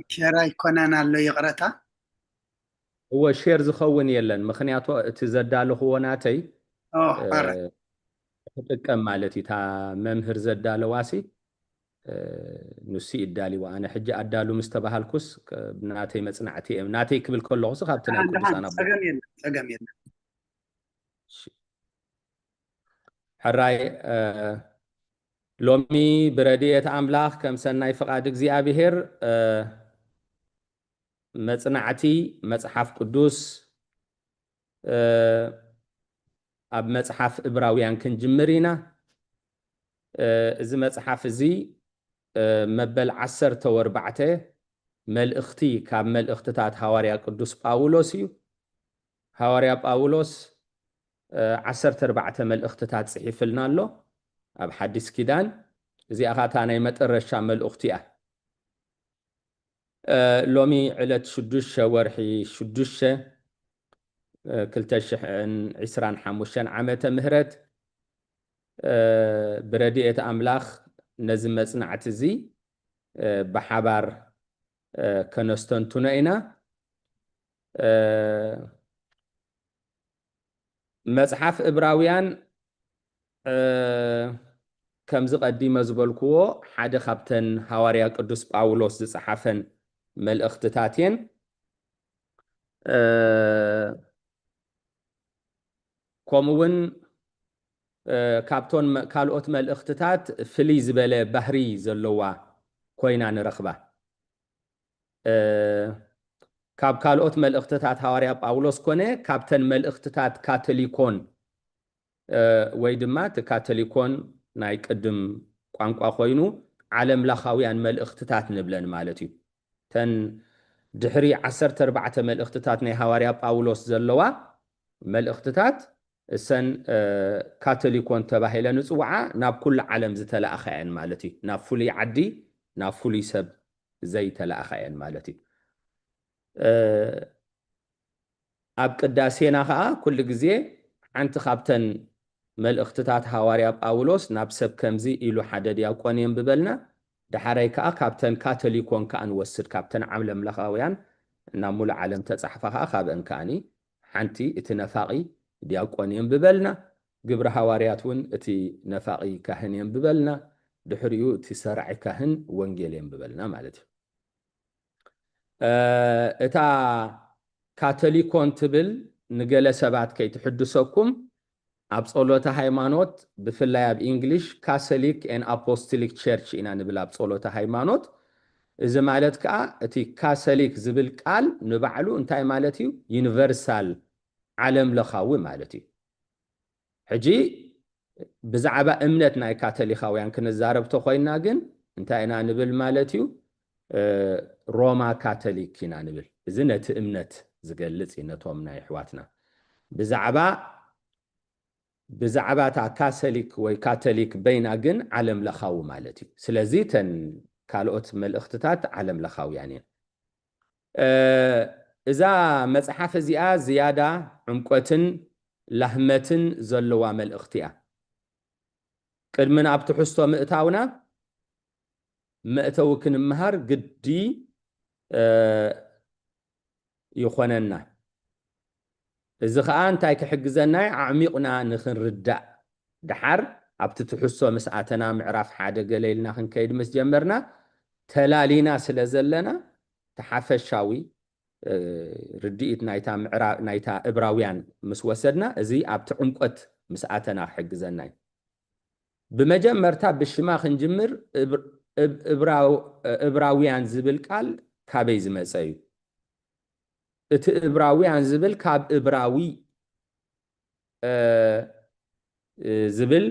S2: شراي كونان الله يقرأتا
S1: هو شير زخون يلن مخنياتو تزدالو خووناتي
S2: حرة
S1: تقم مالتي تا ممهر زدالو واسي نسي الدالي وانا حجة أدالو مستبهالكوس بناتي مصنعتي ناتي كبل كل غصة خابتنا يكون بسانا بو
S2: سقم يلا
S1: حراي لومي بردية أملاخ كم سنة فقادك زي أبيهر مصنعتي مصحف قدوس أب مصحف إبراويان كنجمرينا إذا مصحف زي مبل 14 ملእኽቲ ካብ መልእኽትታት ሃዋርያ ቅዱስ ጳውሎስ እዩ ሃዋርያ ጳውሎስ 14 መልእኽትታት ጽሒፍልና ኣሎ ኣብ ሓዲስ ኪዳን እዚኣ ኻታ ናይ መጨረሻ መልእኽቲ እያ ሎሚ ዕለት 6 ወርሒ 6 2025 ዓመተ ምህረት ብረድኤት ኣምላኽ ነዚ መጽናዕቲ እዚ بحبار كنستنتونينا مصحف إبراويان كم زقديم زبلكو حدا خبتن هواريا قدوس باولوس صحفن ملእኽትታትን ከምኡውን ካብቶን ካልኦት መልእኽትታት ፍልይ ዝበለ ባህሪ ዘለዋ ኮይና ንረኽባ ካብ ካልኦት መልእኽትታት ሃዋርያ ጳውሎስ ኮነ ካብተን መልእኽትታት ካቶሊኮን ወይ ድማ ካቶሊኮን ናይ ቅድም ቋንቋ ኮይኑ ዓለም ለኻውያን መልእኽትታት ንብለን ማለት እዩ ተን ድሕሪ 14 መልእኽትታት ናይ ሃዋርያ ጳውሎስ ዘለዋ መልእኽትታት እሰን ካቶሊኮን ተባሂለን ጽውዓ ናብ ኩሉ ዓለም ዝተለኣኸየን ማለት እዩ ናብ ፍሉይ ዓዲ ናብ ፍሉይ ሰብ ዘይተለኣኸየን ማለት እዩ ኣብ ቅዳሴና ከዓ ኩሉ ግዜ ሓንቲ ካብተን መልእኽትታት ሃዋርያ ጳውሎስ ናብ ሰብ ከምዚ ኢሉ ሓደ ዲያቆን የንብበልና ድሓረይ ከዓ ካብተን ካቶሊኮን ከዓ ንወስድ ካብተን ዓለም ለኻውያን ናብ ሙሉእ ዓለም ተጻሕፋ ከዓ ካብአን ከዓኒ ሓንቲ እቲ ነፋቂ ዲያቆን የንብበልና ግብረ ሃዋርያት እውን እቲ ነፋቂ ካህን የንብበልና ድሕሪኡ እቲ ሰርዒ ካህን ወንጌል የንብበልና ማለት እዩ እታ ካቶሊኮን ትብል ንገለ ሰባት ከይትሕድሰኩም ኣብ ጸሎተ ሃይማኖት ብፍላይ ኣብ እንግሊሽ ካቶሊክ ኤንድ አፖስቶሊክ ቸርች ኢና ንብል ኣብ ጸሎተ ሃይማኖት እዚ ማለት ከዓ እቲ ካቶሊክ ዝብል ቃል ንባዕሉ እንታይ ማለት እዩ ዩኒቨርሳል ዓለም ለኻዊ ማለት እዩ ሕጂ ብዛዕባ እምነት ናይ ካቶሊካውያን ክንዛረብ ተኾይና ግን እንታይ ኢና ንብል ማለት እዩ ሮማ ካቶሊክ ኢና ንብል እዚ ነቲ እምነት ዝገልጽ ነቶም ናይ ኣሕዋትና ብዛዕባ ታ ካቶሊክ ወይ ካቶሊክ በይና ግን ዓለም ለኻዊ ማለት እዩ ስለዚ ተን ካልኦት መልእኽትታት ዓለም ለኻውያን እየን እዛ መጽሓፍ እዚኣ ዝያዳ ዕምቆትን ላህመትን ዘለዋ መልእኽቲ እያ ቅድምን ኣብ ትሕዝቶ ምእታውና መእተው ክንምሃር ግዲ ይኾነና እዚ ከዓ እንታይ ክሕግዘና ዓሚቕና ንኽንርዳእ ድሓር ኣብቲ ትሕዝቶ ምስኣተና ምዕራፍ ሓደ ገለይልና ክንከይድ ምስ ጀመርና ተላሊና ስለ ዘለና ተሓፈሻዊ ርድኢት ናይታ ዕብራውያን ምስ ወሰድና እዚ ኣብቲ ዕምቆት ምስኣተና ክሕግዘና እዩ بمجمرتا بالشما خنجمر إبراويان زبل قال كابي زمسايو ات إبراويان زبل كاب إبراوي زبل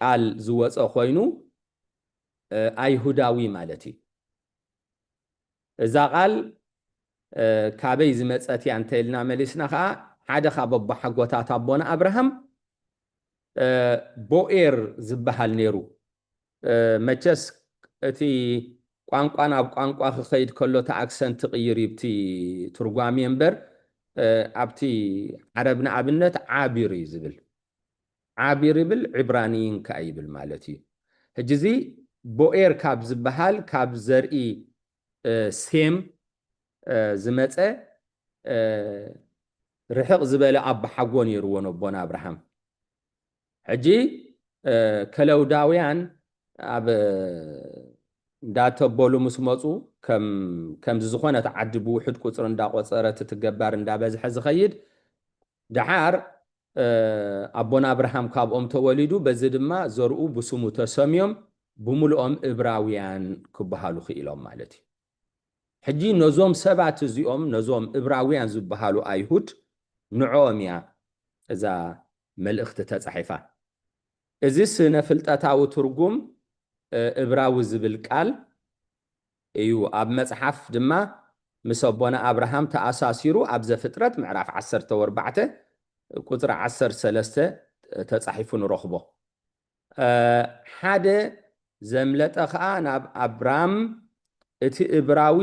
S1: قال زوص خوينو ኣይሁዳዊ ማለት እዩ እዛ ቃል ካበይ ዝመፀት እያ እንተኢልና መሊስና ከዓ ሓደ ካብ ኣቦሓጎታት ኣቦና ኣብርሃም ቦኤር ዝበሃል ነይሩ መቸስ እቲ ቋንቋ ናብ ቋንቋ ክኸይድ ከሎ ተኣክሰንት ቅይር ይብቲ ትርጓሜ እምበር ኣብቲ ዓረብና ኣብነት ዓቢር እዩ ዝብል ዓቢር ይብል ዕብራኒይን ከዓ ይብል ማለት እዩ ሕጂ እዚ ቦኤር ካብ ዝበሃል ካብ ዘርኢ ሴም ዝመፀ ርሕቕ ዝበለ ኣቦሓጎ ነይርዎ ነቦና ኣብርሃም ሕጂ ከለውዳውያን ኣብ እንዳተበሉ ምስ መፁ ከምዚ ዝኾነት ዓዲ ብውሕድ ቁፅር እንዳቆፀረት ትገባር እንዳበዝሐ ዝኸይድ ድሓር ኣቦና ኣብርሃም ካብኦም ተወሊዱ በዚ ድማ ዘርኡ ብስሙ ተሰሚዮም ብምልኦም ዕብራውያን ክበሃሉ ክኢሎም ማለት እዩ ሕጂ ነዞም ሰባት እዚኦም ነዞም ዕብራውያን ዝበሃሉ ኣይሁድ ንዖም እያ እዛ መልእኽቲ ተፃሒፋ እዚ ስነ ፍልጠታዊ ትርጉም ዕብራዊ ዝብል ቃል እዩ ኣብ መጽሓፍ ድማ ምስ ኣቦና ኣብርሃም ተኣሳሲሩ ኣብ ዘፍጥረት ምዕራፍ 14 ቁፅሪ 13 ተፃሒፉ ንረኽቦ ሓደ ዘምለጠ ከዓ ናብ ኣብራም እቲ ዕብራዊ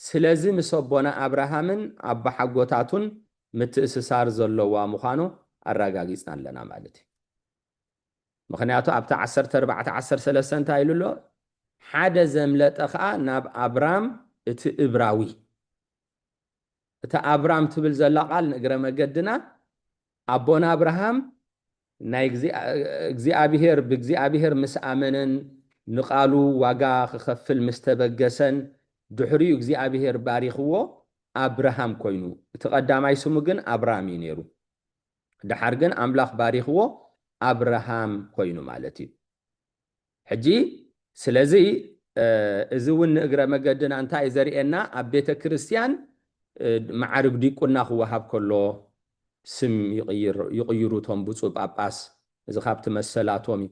S1: ስለዚ ምስ ኣቦና ኣብርሃምን ኣቦሓጎታቱን ምትእስሳር ዘለዋ ምዃኑ ኣረጋጊፅና ኣለና ማለት እዩ ምክንያቱ ኣብቲ 14:13 እንታይ ኢሉ ኣሎ ሓደ ዘምለጠ ከዓ ናብ ኣብራም እቲ ዕብራዊ እቲ ኣብራም ትብል ዘላ ቃል ንእግረ መገድና ኣቦና ኣብርሃም ናይ እግዚኣብሔር ብእግዚኣብሔር ምስ ኣመነን ንቃሉ ዋጋ ክኸፍል ምስ ተበገሰን ድሕሪኡ እግዚኣብሔር ባሪኽዎ ኣብርሃም ኮይኑ እቲ ቀዳማይ ስሙ ግን ኣብራም እዩ ነይሩ ድሓር ግን ኣምላኽ ባሪኽዎ ኣብርሃም ኮይኑ ማለት እዩ ሕጂ ስለዚ እዚ እውን ንእግረ መገድና እንታይ እዩ ዘርእየና ኣብ ቤተ ክርስቲያን ማዕርግ ዲቁና ክወሃብ ከሎ ስም ይቕይሩ እቶም ብፁዕ ጳጳስ እዚ ካብቲ መሰላቶም እዩ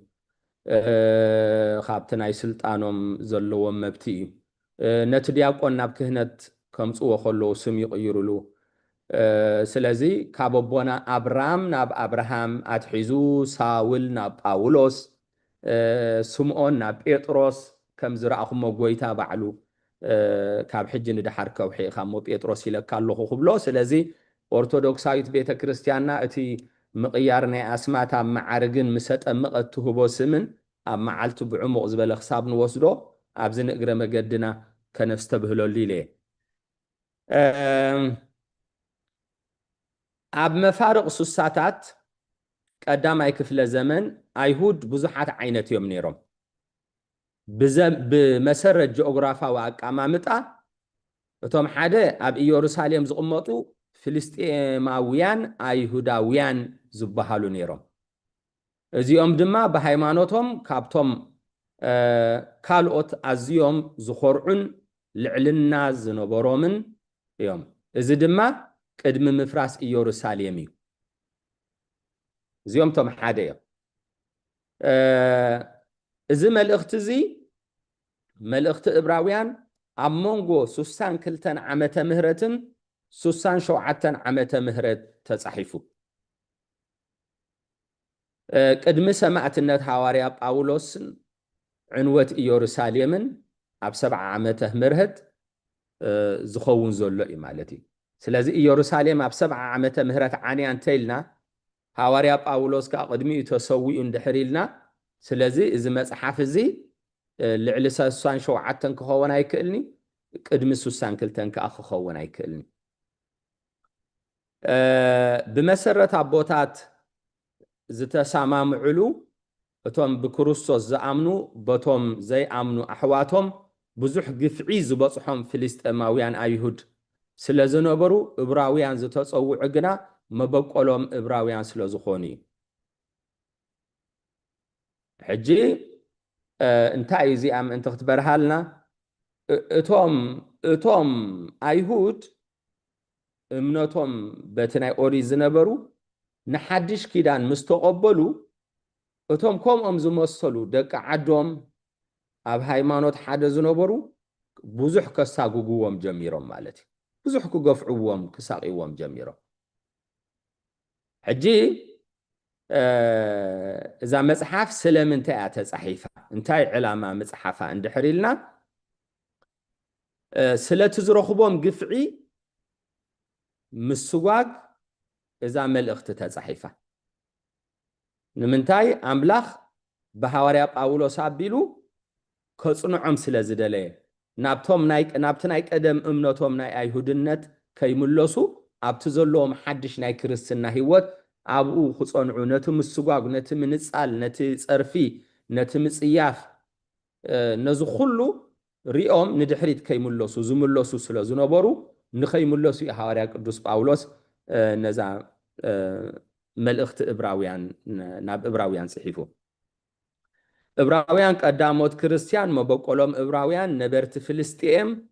S1: ካብቲ ናይ ስልጣኖም ዘለዎም መብቲ እዩ ነቲ ዲያቆን ናብ ክህነት ከምፅዎ ከለዉ ስም ይቕይሩሉ ስለዚ ካብ ኣቦና ኣብራም ናብ ኣብርሃም ኣትሒዙ ሳውል ናብ ጳውሎስ ስምዖን ናብ ጴጥሮስ ከም ዝረኣኹሞ ጎይታ ባዕሉ ካብ ሕጂ ንድሓር ከውሒኻ እሞ ጴጥሮስ ኢለካ ኣለኹ ክብሎ ስለዚ ኦርቶዶክሳዊት ቤተ ክርስቲያንና እቲ ምቕያር ናይ ኣስማት ኣብ ማዕርግን ምሰጠመቐት ትህቦ ስምን ኣብ መዓልቲ ብዕሙቕ ዝበለ ክሳብ ንወስዶ ኣብዚ ንእግረ መገድና ከነስተብህለሉ ኢለ ኣብ መፋርቕ ሱሳታት ቀዳማይ ክፍለ ዘመን ኣይሁድ ብዙሓት ዓይነት እዮም ነይሮም ብመሰረት ጂኦግራፋዊ ኣቀማምጣ እቶም ሓደ ኣብ ኢየሩሳሌም ዝቕመጡ ፍልስጤማውያን ኣይሁዳውያን ዝበሃሉ ነይሮም እዚኦም ድማ ብሃይማኖቶም ካብቶም ካልኦት ኣዝዮም ዝኮርዑን ልዕልና ዝነበሮምን እዮም እዚ ድማ ቅድሚ ምፍራስ ኢየሩሳሌም እዩ እዚኦም ቶም ሓደ እዮም እዚ መልእኽቲ እዚ መልእኽቲ ዕብራውያን ኣብ መንጎ 62 ዓመተ ምህረትን 67 ዓመተ ምህረት ተጻሒፉ ቅድሚ ሰማዕትነት ሐዋርያ ጳውሎስን ዕንወት ኢየሩሳሌምን ኣብ 7 ዓመተ ምህረት ዝኸውን ዘሎ እዩ ማለት እዩ ስለዚ ኢየሩሳሌም ኣብ 7 ዓመተ ምህረት ዓንያ እንተኢልና ሐዋርያ ጳውሎስ ከዓ ቅድሚኡ ተሰዊኡ እንድሕሪልና ስለዚ እዚ መጽሓፍ እዚ ልዕሊ 67 ክኸውን ኣይክእልኒ ቅድሚ 62 ከዓ ክኸውን ኣይክእልኒ ብመሰረት ኣቦታት ዝተሰማምዕሉ እቶም ብክርስቶስ ዝኣምኑ በቶም ዘይኣምኑ ኣሕዋቶም ብዙሕ ግፍዒ ዝበፅሖም ፍልስጤማውያን ኣይሁድ ስለ ዝነበሩ ዕብራውያን ዝተፀውዑ ግና መበቆሎም ዕብራውያን ስለ ዝኾኑ እዩ ሕጂ እንታይ እዩ እዚኣ ምእንቲ ክትበርሃልና እቶም ኣይሁድ እምነቶም በቲ ናይ ኦሪት ዝነበሩ ንሓድሽ ኪዳን ምስ ተቐበሉ እቶም ከምኦም ዝመሰሉ ደቂ ዓዶም أب هايمانوت حدا زنبرو بوزح كساقوقوهم جميرهم مالتي بوزح كقفعوهم كساقيوهم جميرهم حجي إذا مصحف سلم انتهى تصحيفة انتهى علامة مصحفة عند حريلنا سلا تزرخبهم قفعي مسواق إذا ملأخت تصحيفة نمنتاي أملاخ بحواري باولوس أبيلو كصنعهم سلا زدلية نابتنايك أدم أمناتهم ناي أيهودنت كي ملوسو أبتزلهم حدش ناي كريستنا هيوت أبو خصنعو نتو مسواق نتو منسال نتو صرفي نتو مسياف نزو خلو ريوم ندحريت كي ملوسو زملوسو سلا زنبرو نخي ملوسو يحواري قدوس باولوس نزا ملأخت إبراويان ناب إبراويان صحيفو إبراويان قداموت كريستيان ما بقولهم إبراويان نبرت فلسطين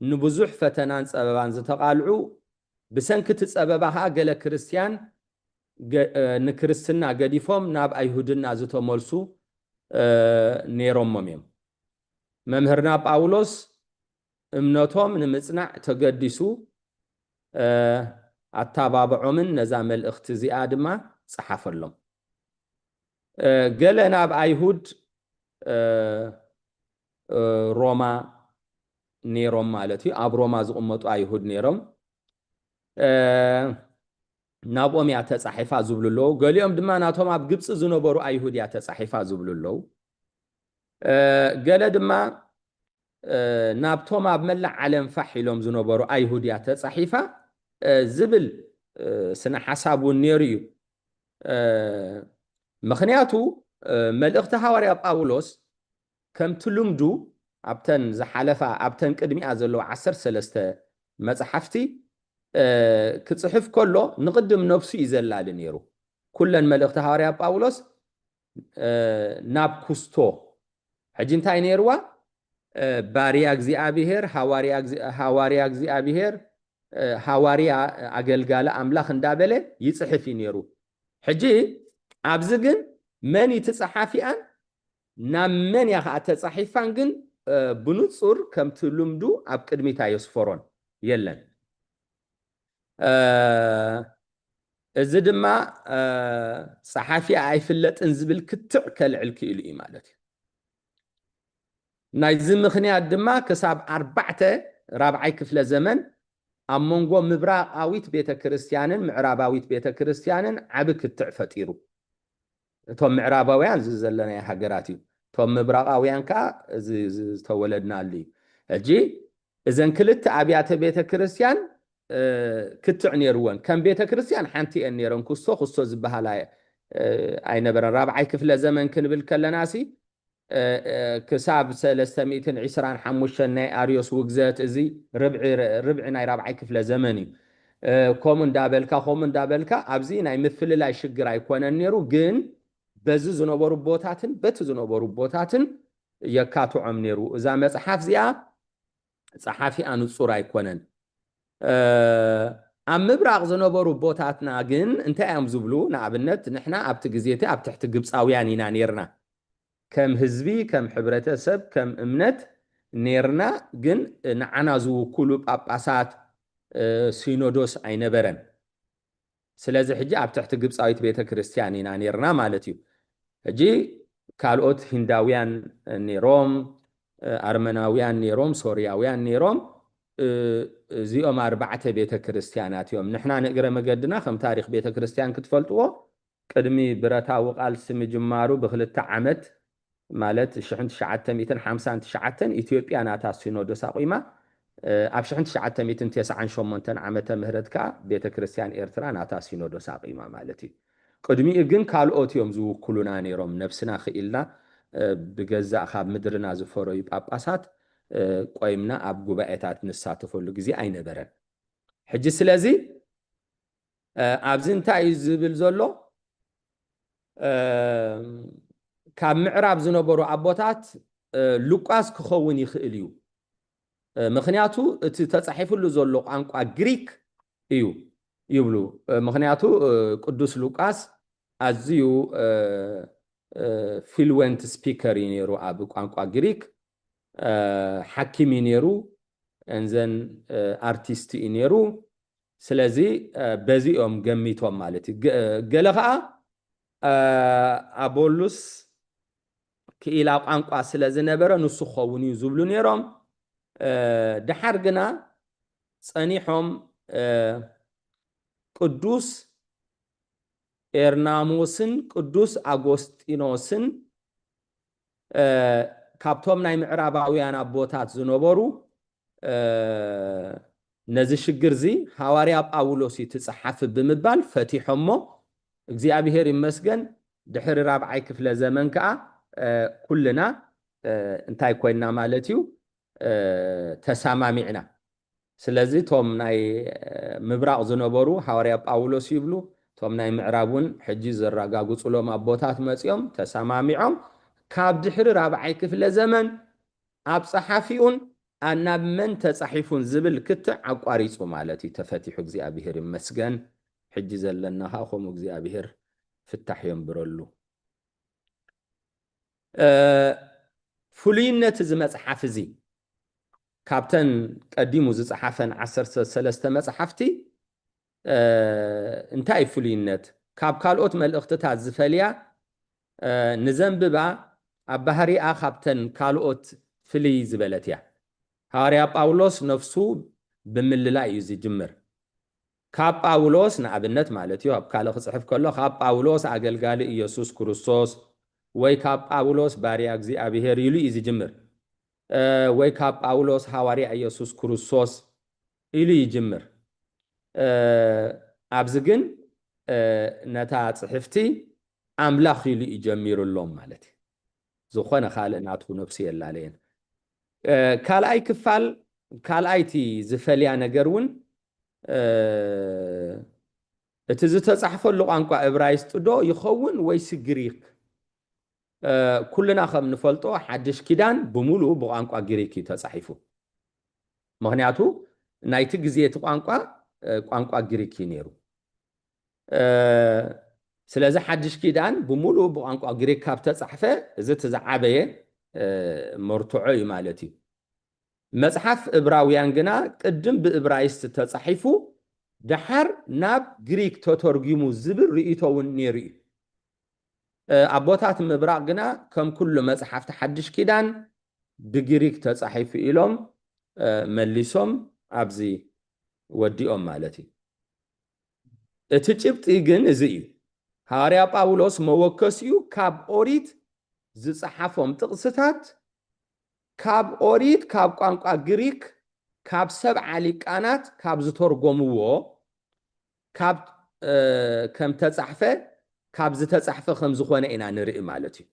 S1: نبزح فتنان سببان زتقالعو بسنك تسببها قال كريستيان نكريستنا قديفهم ناب أيهودنا زتو ملسو نيروم مميم ممهرنا باولوس امناتهم نمصنع تقدسو التابع من نزام الاختزاء دما صحف لهم قال ناب أيهود روما نيروم مالتي أب روما زقمتو أيهود نيروم نابهم يتصحفا زبللو قال يوم دما ناتهم أب قبص زنبرو أيهود يتصحفا زبللو قال دما نابتهم أب ملع علم فحيلهم زنبرو أيهود يتصحفا زبل سنة حسابو نيريو مخنياتو ملأخت حواري باولوس كم تلمدو أبتن زحالفا أبتن قدمي أزلو 10 مصحفتي كتصحف كله نقدم نفسي يزلال نيرو كلن ملأخت حواري باولوس ناب كوستو حجي انتاي نيروا باريا اغزيابيهر حواريا اغزيابيهر حواريا أجلجال أملاخ ندابله يتصحفي نيرو حجي أبزجن من يتصحفيان نمن يخ تصحفان جن بنصور كم تلمدو أب قدميتا يصفرون يلن الزدما صحافي عيفلت انزبل كتع كالعلك إلي مالتي نايزم مخنيات دما كساب 4 رابعي كفل زمن أمونغو مبراقاويت بيتا كريستيانن معراباويت بيتا كريستيانن عبك التعفتيرو توم معراباويان زلنا يا حقراتي توم مبراقاويان كا تولدنا لي اجي اذن كلت ابيات بيتا كريستيان كتعني روان كان بيتا كريستيان حنتي انيرن كوستو خصو زبهالا اي نبر رابعي كفل زمن كنبل كلناسي كساب 320 حموشنا اريوس وغزات ازي ربع ناي رابعي كفل زمني كومن دابلكا ابزي ناي مثل لا شجر ايكون نيرو جن بز زنبرو بوتاتن بت زنبرو بوتاتن يكاتو عمنيرو اذا مصحف زيا صحافي انو صور ايكونن ام مبراق زنبرو بوتاتنا جن انت ام زبلو نابنت نحنا ابت غزيتي اب تحت غبصاويان ينا نيرنا كم حزبي كم حبرتسب كم امنت نيرنا جن نعنا زو كلو باباسات سينودوس اينبرن سلازي حجي اب تحت غبصاويت بيت كريستيان ينا نيرنا مالتي حجي كالوت هنداويان نيروم ارمناويان نيروم سورياويان نيروم زيوم 4 بيت كريستيانات يوم نحنا نقرا مقدنا خم تاريخ بيت كريستيان كتفلطو قدمي برتا وقال سم جمارو بخلت عمت مالت شحنت شعتم 259 إثيوبيا ناتا سينودوس أقيمة أب شحنت شعتم 298 عامة مهردكا بيت كريستيان إيرترا ناتا سينودوس أقيمة مالتي قدمي إجن كالوت يوم زو كلنا نيروم نفسنا خيلنا بجزاء خاب مدرنا زفورو يبقى باسات قيمنا أب جبائتات نساتفو لجزي أين برن حج سلازي أبزين تايز بالزلو كاب معراب زنبرو عبوتات لوقاس كخون يخيليو مخنياتو تتصحيفو له زلو قانقا غريك ايو يبلو مخنياتو قدوس لوقاس ازيو فلوينت سبيكر ينيرو اب قانقا غريك حكيمي نيرو انزن ارتستي نيرو سلازي بزيهم جميتهم مالتي قالها أبولوس كإلى قانقوا سلازي نبرا نسو خووني يزبلو نيرهم دحرقنا صنيحهم قدوس إرناموسن قدوس أغوستينوسن كابتوم ناي معراباويان أبوتات زنوبورو نزي شجرزي حواري ጳውሎስ تتصحف بمبال فتيحمو እግዚአብሔር ይመስገን ድሕሪ ራብዓይ ክፍለ ዘመን ከዓ ኩልና እንታይ ኮይና ማለትዩ ተሳማሚዕና ስለዚ ቶም ናይ ምብራቕ ዝነበሩ ሐዋርያ ጳውሎስ ይብሉ ቶም ናይ ምዕራቡን ሕጂ ዘረጋግጹሎም ኣቦታት መጽዮም ተሳማሚዖም ካብ ድሕሪ ራብዓይ ክፍለ ዘመን ኣብ ጸሓፊኡን أنا من تصحيفون زبل كت عقاريص ومالتي تفتح እግዚአብሔር ይመስገን حجز لنا هاخم እግዚአብሔር فتح ينبرلو فلينة زمصحف زي كابتن قديمو زصحفن 13 مصحفتي انتاي فلينة كاب كالوت ملእኽትታት ዝፈልያ ንዘንብባ ኣብ ባህሪኣ ካብተን ካልኦት ፍልይ ዝበለት እያ حواريا ጳውሎስ ነፍሱ ብምልላይ እዩ ዝጅምር ካብ ጳውሎስ ንኣብነት ማለት እዩ ኣብ ካለ ክጽሕፍ ከሎ ካብ ጳውሎስ ኣገልጋሊ ኢየሱስ ክርስቶስ ወይ ካብ ጳውሎስ ባሪያ እግዚአብሔር ኢሉ እዩ ዝጅምር ወይ ካብ ጳውሎስ ሐዋርያ ኢየሱስ ክርስቶስ ኢሉ ይጅምር ኣብዚ ግን ነታ ጽሕፍቲ ኣምላኽ ኢሉ ይጀምሩሎም ማለት እዩ ዝኾነ ካልእ ናቱ ነፍሲ የላለየን ካልኣይ ክፋል ካልኣይቲ ዝፈልያ ነገርውን እቲ ዝተጻሕፈሉ ቋንቋ ዕብራይስጥ ዶ ይኸውን ወይስ ግሪክ ኩልና ከም ንፈልጦ ሓድሽ ኪዳን ብሙሉእ ብቋንቋ ግሪክ እዩ ተጻሒፉ ምክንያቱ ናይቲ ግዜ እቲ ቋንቋ ግሪክ እዩ ነይሩ ስለዚ ሓድሽ ኪዳን ብሙሉእ ብቋንቋ ግሪክ ካብ ተጻሕፈ እዚ ተዛዓበየ مرتوع مالتي مصحف عبراويان جنا قدم بعبرايست تصحيفو دحر ناب غريك تترجمو زبر رئيتون نيري ابوتات مبراق جنا كم كل مصحف تحدش كيدان بغريك تصحيف إلهم مليسهم ابزي وديهم مالتي اتجبت يجن زي حواريا ጳውሎስ موكسيو كاب اوريت ዝጽሐፎም ጥቅስታት ካብ ኦሪት ካብ ቋንቋ ግሪክ ካብ ሰብዓ ሊቃናት ካብ ዝተርጎምዎ ካብ ከም ተጻሕፈ ካብ ዝተጻሕፈ ከም ዝኾነ ኢና ንርኢ ማለት እዩ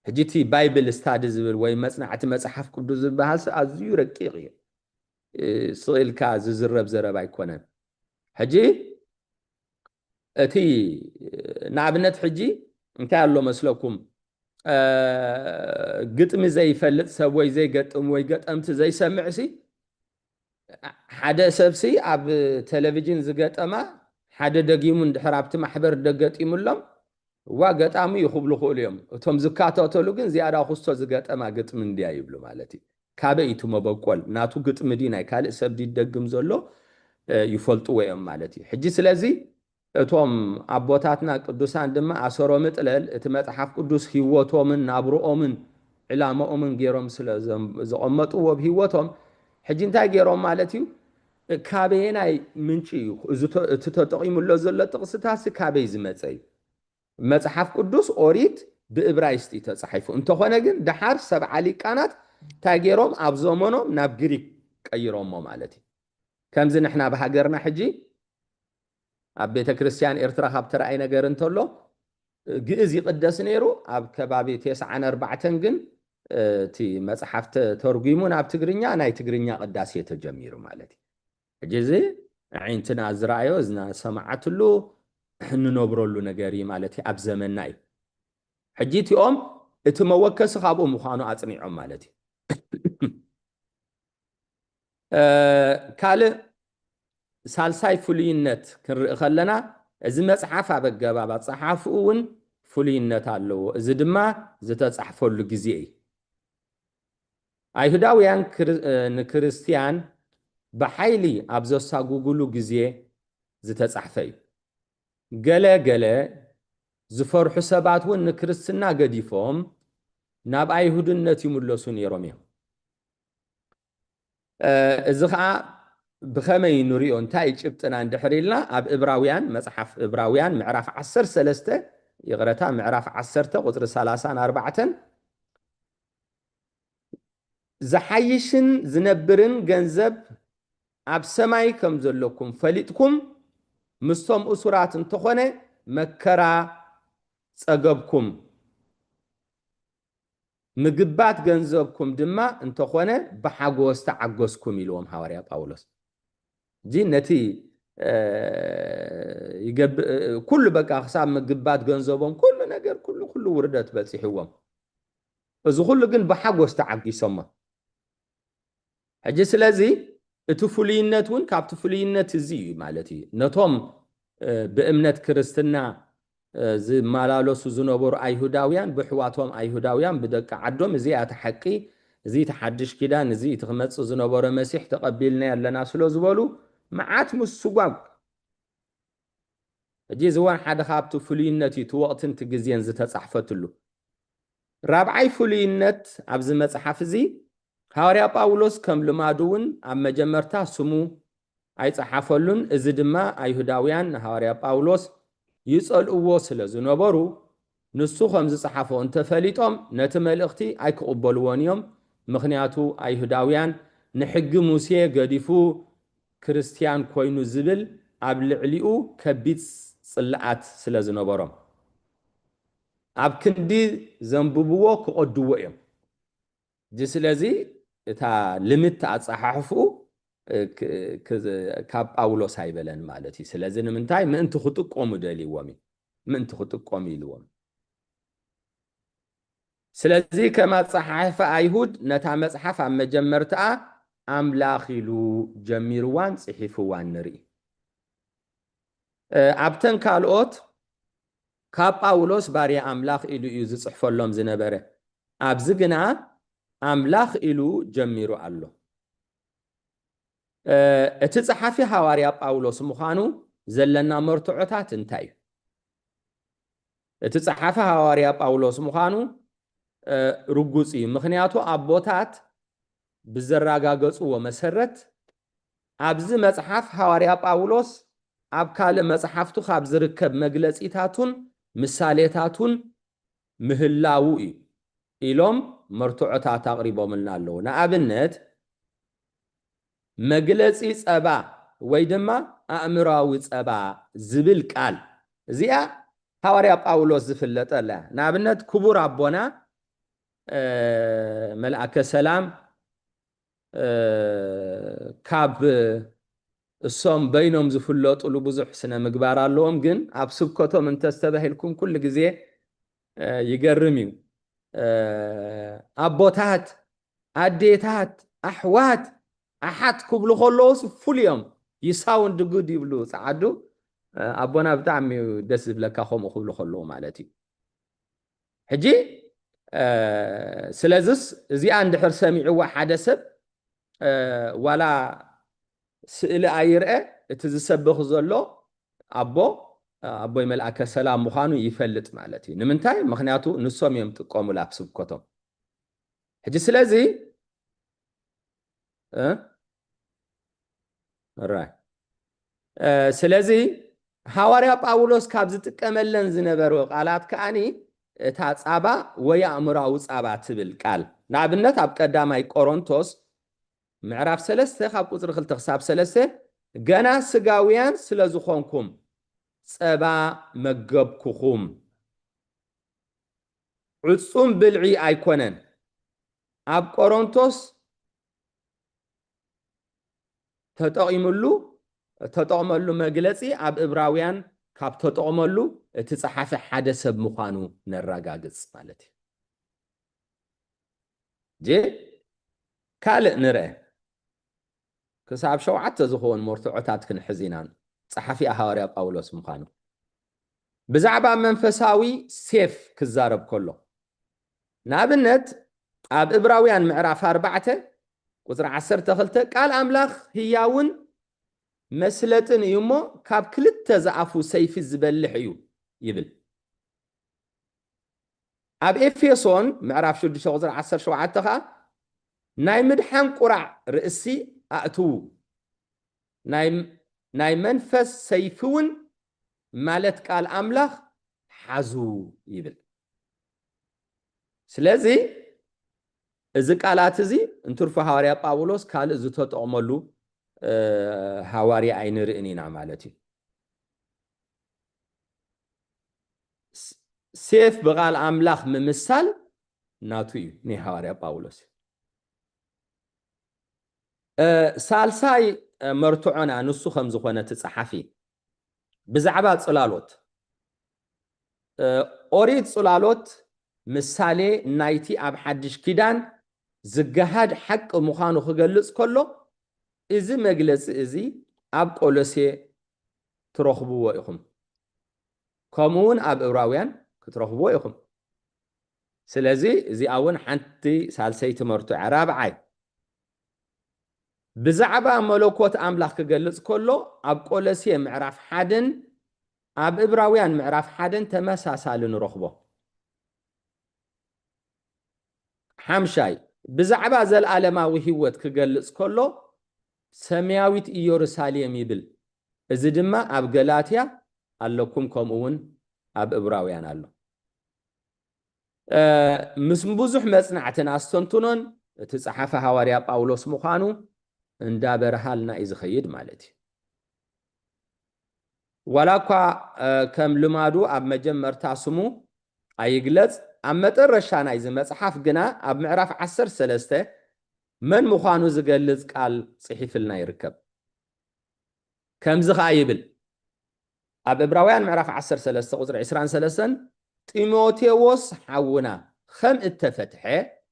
S1: ሕጂቲ ባይብል ስታዲ ዝብል ወይ መጽናዕቲ መጽሓፍ ቅዱስ ዝበሃል ኣዝዩ ረቂቕ እዩ ስኢልካ ዝዝረብ ዘረብ ኣይኮነን ሕጂ እቲ ንኣብነት ሕጂ እንታይ ኣሎ መስለኩም قطم زي فلت سوي زي قطم وي قطمت زي سمعسي حدا سبسي اب تلفزيون زقطما حدا دقيمون دحرابت محبر دقطيم لهم وا قطامي يخبلو خوليوم توم زكاتاتلو كن زياده خوستو زقطما قطم انديا يبلو مالتي كابيتو مبقول ناتو قطم ديناي كال سبدي دقم زلو يفلطو ويم مالتي حجي سلازي እቶም አቦታትና ቅዱሳን ድማ አሰሮም ጥለል እቲ መጽሐፍ ቅዱስ ህይወቶምን ናብሮኦምን ዕላማኦምን ገይሮም ስለ ዘቀመጥዎ በህይወቶም ሕጂ እንታይ ገይሮም ማለት እዩ ካበየናይ ምንጪ እቲ ተጠቂሙሎ ዘሎ ጥቅስታስ ካበይ ዝመፀይ መጽሐፍ ቅዱስ ኦሪት ብዕብራይስጥ ተጻሒፉ እንተኾነ ግን ድሓር ሰብዓ ሊቃናት እንታይ ገይሮም ኣብ ዘመኖም ናብ ግሪክ ቀይሮሞ ማለት እዩ ከምዚ ንሕና ብሃገርና ሕጂ ኣብ ቤተ ክርስቲያን ኤርትራ ካብ ተራእይ ነገር እንተሎ ግእዝ ይቅደስ ነይሩ ኣብ ከባቢ 94 ግን እቲ መጽሐፍ ተርጉሙ ናብ ትግርኛ ናይ ትግርኛ ቅዳሴ ተጀሚሩ ማለት እዩ ሕጂ ዓይንትና ዝራእዮ ዝና ሰማዓትሉ ንነብረሉ ነገር ማለት እዩ ኣብ ዘመንና እዩ ሕጂ እቲኦም እቲ መወከሲ ካብኡ ምዃኑ ኣጽኒዖም ማለት እዩ ካልእ ሳልሳይ ፍሉይነት ክንርኢ ከለና እዚ መጽሓፍ ኣበገባብ ኣጻሓፍኡ እውን ፍሉይነት ኣለዎ እዚ ድማ ዝተጻሕፈሉ ግዜ እዩ ኣይሁዳውያን ንክርስቲያን ብሓይሊ ኣብ ዘሳጉግሉ ግዜ ዝተጻሕፈ እዩ ገለ ዝፈርሑ ሰባት እውን ንክርስትና ገዲፎም ናብ ኣይሁድነት ይምለሱ ነይሮም እዮም እዚ ከዓ ብኸመይ ንሪኦ እንታይ ጭብጥና እንድሕር ኢልና ኣብ ዕብራውያን መጽሓፍ ዕብራውያን ምዕራፍ 13 ይቕረታ ምዕራፍ 10 ቁፅሪ 34 ዝሓይሽን ዝነብርን ገንዘብ ኣብ ሰማይ ከም ዘለኩም ፈሊጥኩም ምስቶም እሱራት እንተኾነ መከራ ጸገብኩም ምግባት ገንዘብኩም ድማ እንተኾነ ብሓጎስ ተዓገስኩም ኢልዎም ሐዋርያ ጳውሎስ ጂ ነቲ ኩሉ በቃ ክሳብ ምግባት ገንዘቦም ኩሉ ነገር ኩሉ ውርደት በፂሕዎም እዚ ኩሉ ግን ብሓጎስ ተዓጊሶም ሕጂ ስለዚ እቲ ፍሉይነት እውን ካብቲ ፍሉይነት እዚ እዩ ማለት እዩ ነቶም ብእምነት ክርስትና ዝመላለሱ ዝነበሩ ኣይሁዳውያን ብሕዋቶም ኣይሁዳውያን ብደቂ ዓዶም እዚኣ ተሓቂ እዚ ተሓድሽ ኪዳን እዚ ትኽመጽእ ዝነበረ መሲሕ ተቐቢልና ያለና ስለ ዝበሉ መዓት ምስጓም ሕጂ ዝዋን ሓደ ካብቲ ፍሉይነት እዩ እቲ ወቕትን እቲ ግዜን ዝተጻሕፈትሉ ራብዓይ ፍሉይነት ኣብዚ መጽሓፍ እዚ ሐዋርያ ጳውሎስ ከም ልማዱ እውን ኣብ መጀመርታ ስሙ ኣይጸሓፈሉን እዚ ድማ ኣይሁዳውያን ሐዋርያ ጳውሎስ ይጸልእዎ ስለ ዝነበሩ ንሱ ከም ዝጸሓፎ እንተፈሊጦም ነቲ መልእኽቲ ኣይክቕበልዎን እዮም ምኽንያቱ ኣይሁዳውያን ንሕጊ ሙሴ ገዲፉ ክርስቲያን ኮይኑ ዝብል ኣብ ልዕሊኡ ከቢድ ጽልዓት ስለ ዝነበሮም ኣብ ክንዲ ዘንብብዎ ክቐድዎ እዮም ጂ ስለዚ እታ ልምት ኣጸሓሕፉ ካብ ጳውሎስ ኣይበለን ማለት እዩ ስለዚ ንምንታይ ምእንቲ ክጥቆሙ ደልይዎም ምእንቲ ክጥቆሙ ኢልዎም ስለዚ ከም ኣጸሓሕፈ ኣይሁድ ነታ መጽሓፍ ኣብ መጀመርትኣ ኣምላኽ ኢሉ ጀሚርዋን ጽሒፍዋን ንርኢ ኣብተን ካልኦት ካብ ጳውሎስ ባርያ ኣምላኽ ኢሉ እዩ ዝጽሕፈሎም ዝነበረ ኣብዚ ግና ኣምላኽ ኢሉ ጀሚሩ ኣሎ እቲ ጸሓፊ ሐዋርያ ጳውሎስ ምዃኑ ዘለና መርትዖታት እንታይ እዩ እቲ ጸሓፊ ሐዋርያ ጳውሎስ ምዃኑ ርጉጽ እዩ ምኽንያቱ ኣቦታት ብዘረጋገጽዎ መሰረት ኣብዚ መጽሓፍ ሐዋርያ ጳውሎስ ኣብ ካልእ መጽሓፍቱ ካብ ዝርከብ መግለጺታቱን ምሳሌታቱን ምህላው እዩ ኢሎም መርትዖታት ኣቕሪቦምልና ኣለዉ ንኣብነት መግለጺ ጸባ ወይ ድማ ኣእምራዊ ጸባ ዝብል ቃል እዚኣ ሐዋርያ ጳውሎስ ዝፍለጠላ ንኣብነት ክቡር ኣቦና መልአከ ሰላም ካብ እሶም በይኖም ዝፍለጡሉ ብዙሕ ስነ ምግባር ኣለዎም ግን ኣብ ስብከቶም እንተስተባሂልኩም ኩሉ ግዜ ይገርም እዩ ኣቦታት ኣዴታት ኣሕዋት ኣሓት ክብሉ ከለውስ ፉል እዮም ይሳውንድ ጉድ ይብሉ ፃዓዱ ኣቦና ብጣዕሚ ደስ ዝብለካ ከምኡ ክብሉ ከለዉ ማለት እዩ ሕጂ ስለዚስ እዚኣ እንድሕር ሰሚዕዋ ሓደ ሰብ ዋላ ስእሊ ኣይርአ እቲ ዝሰብኽ ዘሎ ኣቦይ መልአከ ሰላም ምዃኑ ይፈልጥ ማለት እዩ ንምንታይ ምክንያቱ ንሶም እዮም ጥቀሙላ ኣብ ስብከቶም ሕጂ ስለዚ ስለዚ ሐዋርያ ጳውሎስ ካብ ዝጥቀመለን ዝነበሩ ቃላት ከኣኒ እታ ጻባ ወይ ኣእምራዊ ጻባ ትብል ቃል ንኣብነት ኣብ ቀዳማይ ቆሮንቶስ ምዕራፍ 3 ካብ ቁፅሪ 2 ክሳብ 3 ገና ስጋውያን ስለ ዝኾንኩም ጸባ መገብኩኹም ዕጹም ብልዒ ኣይኮነን ኣብ ቆሮንቶስ ተጠቕመሉ መግለጺ ኣብ ዕብራውያን ካብ ተጠቕመሉ እቲ ጸሓፊ ሓደ ሰብ ምዃኑ ነረጋግጽ ማለት እዩ ጂ ካልእ ንርአ ክሳብ 7 ዝኾኑ መርትዖታት ክንሕዝ ኢና ጸሓፊ ሐዋርያ ጳውሎስ ምዃኑ ብዛዕባ መንፈሳዊ ሴፍ ክዛረብ ከሎ ንኣብነት أب إبراويان معرف 4 قصر 12 قال أملاخ هياون مسلتن يمو كاب كلت زعفو سيف الزبلح يبل أب إفيسون معرف شو دشو قصر 10 شوعتها ناي مدحان قرع رئسي أأتو ناي منفس سيفون مالت قال أملاخ حزو يبل سلازي إذا قالات زي انترفو حواريا باولوس قال إذا تتعملوا حواريا عين رئنينا مالتي سيف بغال أملاخ ممثال ناتوي ني حواريا باولوس سالساي مرتعونا نسو خمزو خونة تصحفي بزعبات صلالوت أريد صلالوت مثالي نايتي أب حدش كيدان زجهاد حق مخانو خجلس كله إذا مجلس إذا أب قولسي ترخبوا ويخم كمون أب إبراويان كترخبوا ويخم سلازي إذا أون حنتي سالسي تمرتو عرب عاي بزعبا ملوكوت أملاخ كجلس كله أب قولسي معرف حدن أب إبراويان معرف حدن تمساسال نرخبه حمشاي بزعبا زل عالماوي هوت كجلس كله سماويت يورساليم يبل إذا دما أب غلاتيا اللكم كمون أب إبراويان الله مسمبوزح مصنعتنا استنتنون تصحف حواريا باولوس مخانو اندابر حالنا إذا خيد مالتي ولاكا كم لمادو أب مجمر تاسمو أيقلت أما ترشانا إذا مصحف قنا أب معرف 10 من مخانو زقلز قال صحيف لنا يركب كم زخايبل أب إبراويان معرف 10 قصر 23 تيموتيوس حونا خم التفتحة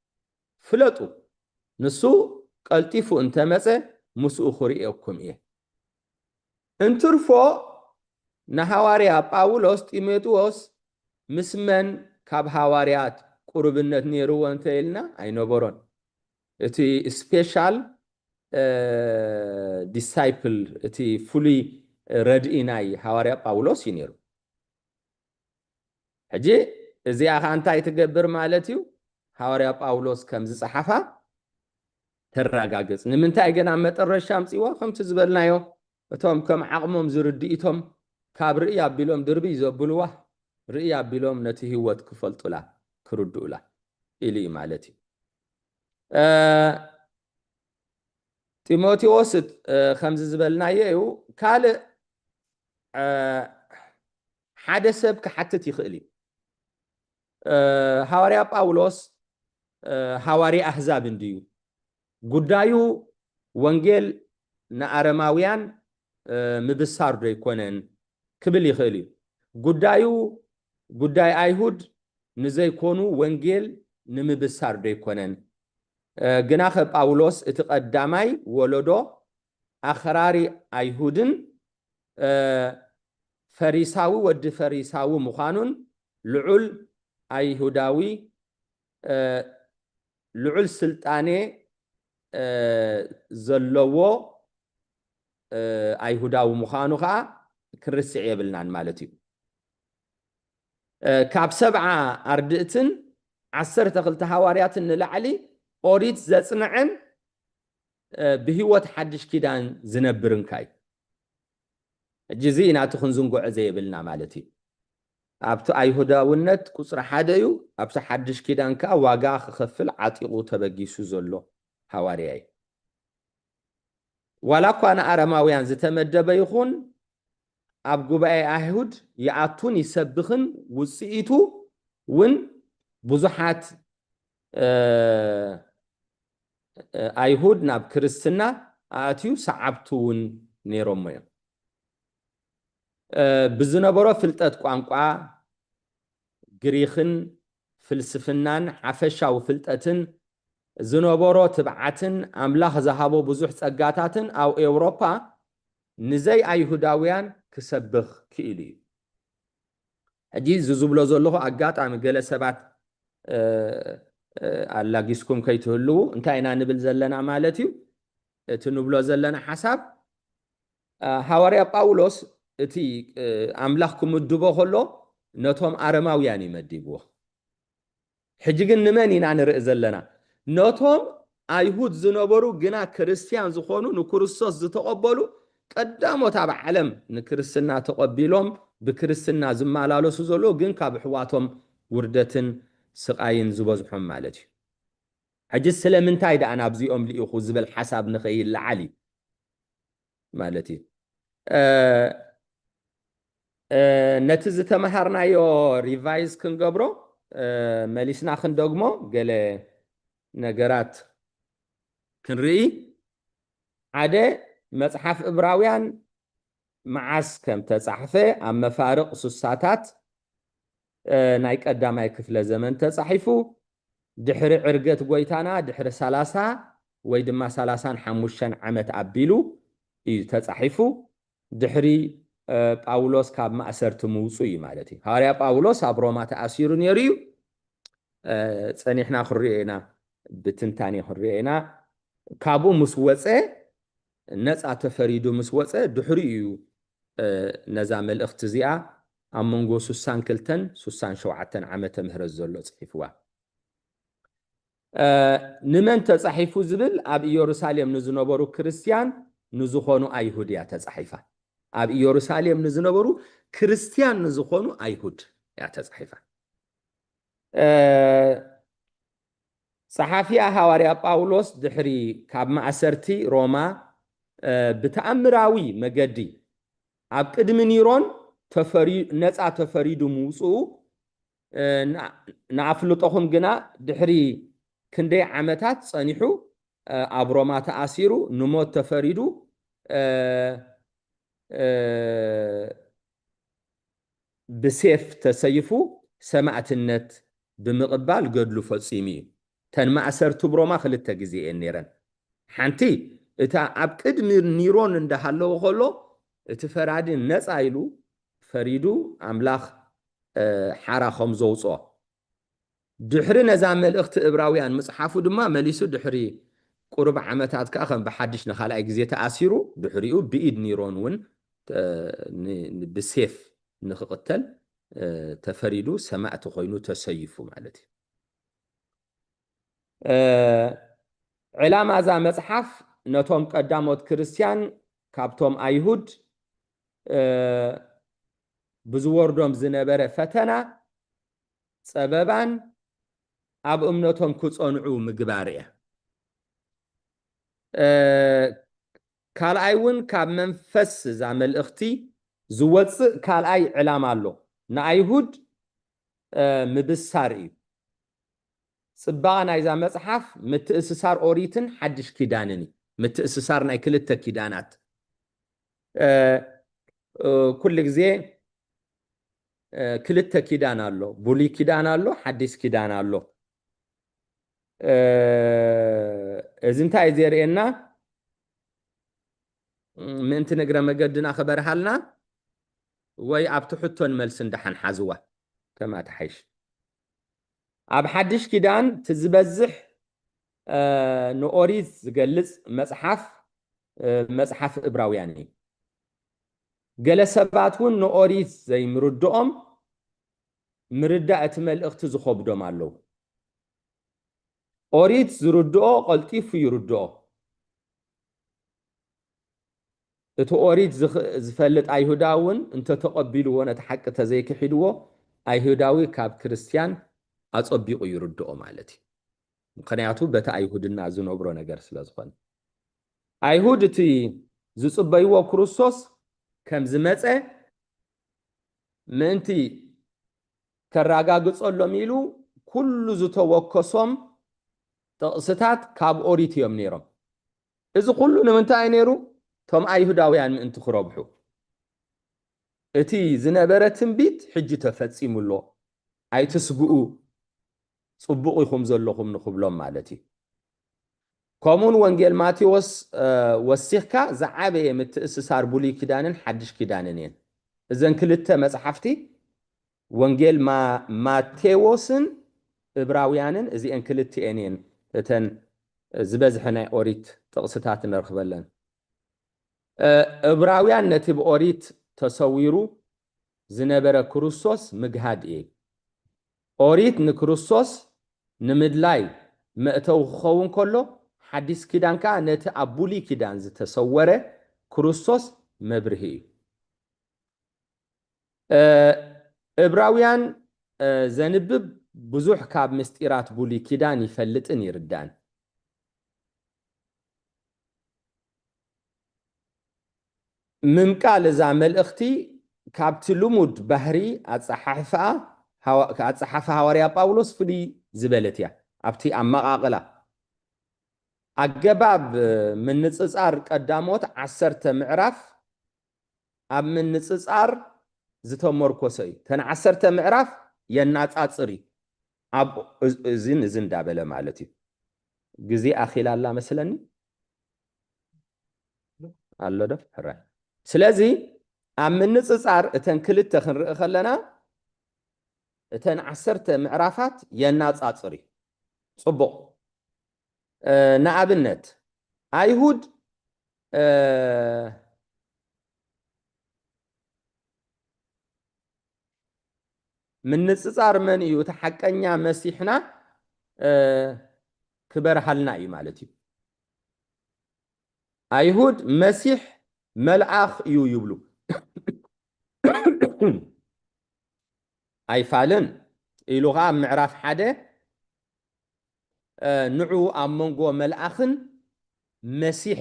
S1: فلتو نسو قلتيفو انتمسه مسو خريئكم إيه انترفو نهواريا باولوس تيموتيوس مسمن كاب هواريات قربنت نيرو انتيلنا أي نبرون اتي سبيشال disciple اتي fully read إناي هواريا باولوس ينيرو هجي إذا أخانتا يتقبر مالتيو هواريا باولوس كم زي صحفة ترقاقز نمنتا يقنا متر الشامس إيوا خمس زبلنا يو اتهم كم عقمهم زردئتهم كاب رئيا بلوم دربي زبلوه رئيا بلوم نتي هوت كفلتو لا كردو لا إلي مالتي تيموتيوس خمس زبلنا يو كال حدث كحتى يخلي حواري باولوس حواري أحزاب انديو قدايو وانجيل نأرماويان مبسار ريكونن كبل يخلي قداي أيهود نزي كونو وانجيل نمبسار ريكونن جناخ باولوس اتقدامي ولدو أخراري أيهودن فريساوي ود فريساوي مخانون لعل أيهوداوي لعل سلطاني زلوو أيهوداوي مخانو خا كرسي يبلنان مالتي كاب 7 أردئتن 10 تقلت حواريات لعلي أوريت زصنعن بهوت حدش كيدان زنبرن كاي جزينا تخن زنقع زي بلنا مالتي أبتو أيهوداونت قصر حديو أبتو حدش كيدان كا واقع خفل عطيقو تبقيسو زلو حوارياي ولكو أنا أرماويان زتمدب يخون أبقو بأي أيهود يعطون يسبخن وسئيتو ون بزحات أيهود ناب كريستنا آتيو سعبتون نيروميا بزنبرو فلتات قوانقوا غريخن فلسفنان حفشا وفلتاتن زنبرو تبعاتن أملاخ زهابو بزوح تسقاتاتن أو أوروبا نزي أيهوداويان كسبخ كيلي هجي زوزبلو زلوه أقات عم قال سبات ኣላጊስኩም ከይትህልው እንታይ ኢና ንብል ዘለና ማለት እዩ እቲ ንብሎ ዘለና ሓሳብ ሐዋርያ ጳውሎስ እቲ ኣምላኽ ክምድቦ ከሎ ነቶም ኣረማውያን ይመዲብዎ ሕጂ ግን ንመን ኢና ንርኢ ዘለና ነቶም ኣይሁድ ዝነበሩ ግና ክርስቲያን ዝኾኑ ንክርስቶስ ዝተቐበሉ ቀዳሞት ኣብ ዓለም ንክርስትና ተቐቢሎም ብክርስትና ዝመላለሱ ዘሎ ግን ካብ ሕዋቶም ውርደትን ስቃይን ዝበዝሖም ማለት እዩ ሕጂ ስለምንታይ ደኣ ናብዚኦም ልኢኹ ዝብል ሓሳብ ንኸይለዓል ማለት እዩ ነቲ ዝተመሃርናዮ ሪቫይዝ ክንገብሮ መሊስና ክንደግሞ ገለ ነገራት ክንርኢ ሓደ መጽሓፍ ዕብራውያን መዓስ ከም ተጻሕፈ ኣብ መፋርቕ ሱሳታት ናይ ቀዳማይ ክፍለ ዘመን ተጻሒፉ ድሕሪ ዕርገት ጎይታና ድሕሪ 30 ወይ ድማ 35 ዓመት ኣቢሉ እዩ ተጻሒፉ ድሕሪ ጳውሎስ ካብ ማእሰርቲ ምውፁ እዩ ማለት እዩ ሐዋርያ ጳውሎስ ኣብ ሮማ ተኣሲሩ ነይሩ እዩ ጸኒሕና ክንሪኦ ኢና ብትንታኔ ክንሪኦ ኢና ካብኡ ምስ ወፀ ነፃ ተፈሪዱ ምስ ወፀ ድሕሪ እዩ ነዛ መልእኽቲ እዚኣ ኣብ መንጎ 62 67 ዓመተ ምህረት ዘሎ ጽሒፍዋ ንመን ተጻሒፉ ዝብል ኣብ ኢየሩሳሌም ንዝነበሩ ክርስቲያን ንዝኾኑ ኣይሁድ እያ ተጻሒፋ ኣብ ኢየሩሳሌም ንዝነበሩ ክርስቲያን ንዝኾኑ ኣይሁድ እያ ተጻሒፋ ጸሓፊያ ሐዋርያ ጳውሎስ ድሕሪ ካብ ማእሰርቲ ሮማ ብተኣምራዊ መገዲ ኣብ ቅድሚ ኒሮን ነፃ ተፈሪዱ ምውፅኡ ንኣፍልጦኹም ግና ድሕሪ ክንደይ ዓመታት ጸኒሑ ኣብ ሮማ ተኣሲሩ ንሞት ተፈሪዱ ብሴፍ ተሰይፉ ሰማዕትነት ብምቕባል ገድሉ ፈጺሙ እዩ ተን ማእሰርቲ ብሮማ ክልተ ግዜ እየን ነይረን ሓንቲ እታ ኣብ ቅድሚ ኒሮን እንዳሃለዎ ከሎ እቲ ፈራዲ ነፃ ኢሉ ፈሪዱ ኣምላኽ ሓራ ከም ዘውፅኦ ድሕሪ ነዛ መልእኽቲ ዕብራውያን ምፅሓፉ ድማ መሊሱ ድሕሪ ቁርብ ዓመታት ከዓ ከም ብሓድሽ ንኻልኣይ ግዜ ተኣሲሩ ድሕሪኡ ብኢድ ኒሮን እውን ብሴፍ ንክቕተል ተፈሪዱ ሰማዕቲ ኮይኑ ተሰይፉ ማለት እዩ ዕላማ እዛ መፅሓፍ ነቶም ቀዳሞት ክርስቲያን ካብቶም ኣይሁድ ብዝወርዶም ዝነበረ ፈተና ፀበባን ኣብ እምነቶም ክፀንዑ ምግባር እያ ካልኣይ እውን ካብ መንፈስ እዛ መልእኽቲ ዝወፅእ ካልኣይ ዕላማ ኣሎ ንኣይሁድ ምብሳር እዩ ጽባቐ ናይዛ መጽሓፍ ምትእስሳር ኦሪትን ሓድሽ ኪዳንን እዩ ምትእስሳር ናይ ክልተ ኪዳናት ኩሉ ግዜ ክልተ ኪዳን ኣሎ ብሉይ ኪዳን ኣሎ ሓድሽ ኪዳን ኣሎ እዚ እንታይ ዘርእየና ምእንቲ ንግረ መገድና ክበርሃልና ወይ ኣብ ትሕቶን መልሲ እንዳሓንሓዝዋ ከማ ተሓይሽ ኣብ ሓድሽ ኪዳን ትዝበዝሕ ንኦሪት ዝገልጽ መጽሓፍ ዕብራውያን እዩ ገለ ሰባት እውን ንኦሪት ዘይምርድኦም ምርዳእ እቲ መልእኽቲ ዝኸብዶም ኣለዉ ኦሪት ዝርድኦ ቀልጢፉ ይርድኦ እቲ ኦሪት ዝፈልጥ ኣይሁዳዊ እውን እንተተቐቢልዎ ነቲ ሓቂ ተዘይክሒድዎ ኣይሁዳዊ ካብ ክርስቲያን ኣጸቢቑ ይርድኦ ማለት እዩ ምክንያቱ በቲ ኣይሁድና ዝነብሮ ነገር ስለ ዝኾነ ኣይሁድ እቲ ዝጽበይዎ ክርስቶስ ከም ዝመፀ ምእንቲ ከረጋግጸሎም ኢሉ ኩሉ ዝተወከሶም ጥቕስታት ካብ ኦሪት እዮም ነይሮም እዚ ኩሉ ንምንታይ ነይሩ ቶም ኣይሁዳውያን ምእንቲ ክረብሑ እቲ ዝነበረ ትንቢት ሕጂ ተፈጺሙሎ ኣይትስግኡ ጽቡቕ ኢኹም ዘለኹም ንኽብሎም ማለት እዩ ከምኡን ወንጌል ማቴዎስ ወሲኽካ ዝዓበየ ምትእስሳር ብሉይ ኪዳንን ሓድሽ ኪዳንን እየን እዘን ክልተ መጽሓፍቲ ወንጌል ማቴዎስን ዕብራውያንን እዚአን ክልቲአን እየን እተን ዝበዝሐ ናይ ኦሪት ጥቕስታት ንረኽበለን ዕብራውያን ነቲ ብኦሪት ተሰዊሩ ዝነበረ ክርስቶስ ምግሃድ እየ ኦሪት ንክርስቶስ ንምድላይ መእተው ክኸውን ከሎ ሓዲስ ኪዳን ከዓ ነቲ ኣብ ብሉይ ኪዳን ዝተሰወረ ክርስቶስ መብርሂ እዩ ዕብራውያን ዘንብብ ብዙሕ ካብ ምስጢራት ብሉይ ኪዳን ይፈልጥን ይርዳእን ምምቃል እዛ መልእኽቲ ካብቲ ልሙድ ባህሪ ኣፀሓፈ ሃዋርያ ጳውሎስ ፍሉይ ዝበለት እያ ኣብቲ ኣመቓቕላ ኣገባብ ምንፅፃር ቀዳሞት 10 ምዕራፍ ኣብ ምንፅፃር ዝተመርኮሰ እዩ ተን 10 ምዕራፍ የናፃፅር እዩ ኣብ እዝን እንዳበለ ማለት እዩ ግዜ ኣኺላ ኣላ መስለኒ ኣሎ ዶ ሕራይ ስለዚ ኣብ ምንፅፃር እተን ክልተ ክንርኢ ከለና እተን 10 ምዕራፋት የናፃፅር እዩ ጽቡቕ ንኣብነት ኣይሁድ ምንፅፃር መን እዩ እቲ ሓቀኛ መሲሕና ክበርሃልና እዩ ማለት እዩ ኣይሁድ መሲሕ መልኣኽ እዩ ይብሉ ኣይፋልን ኢሉ ከዓ ምዕራፍ 1 ንዑ ኣብ መንጎ መልኣኽን መሲሕ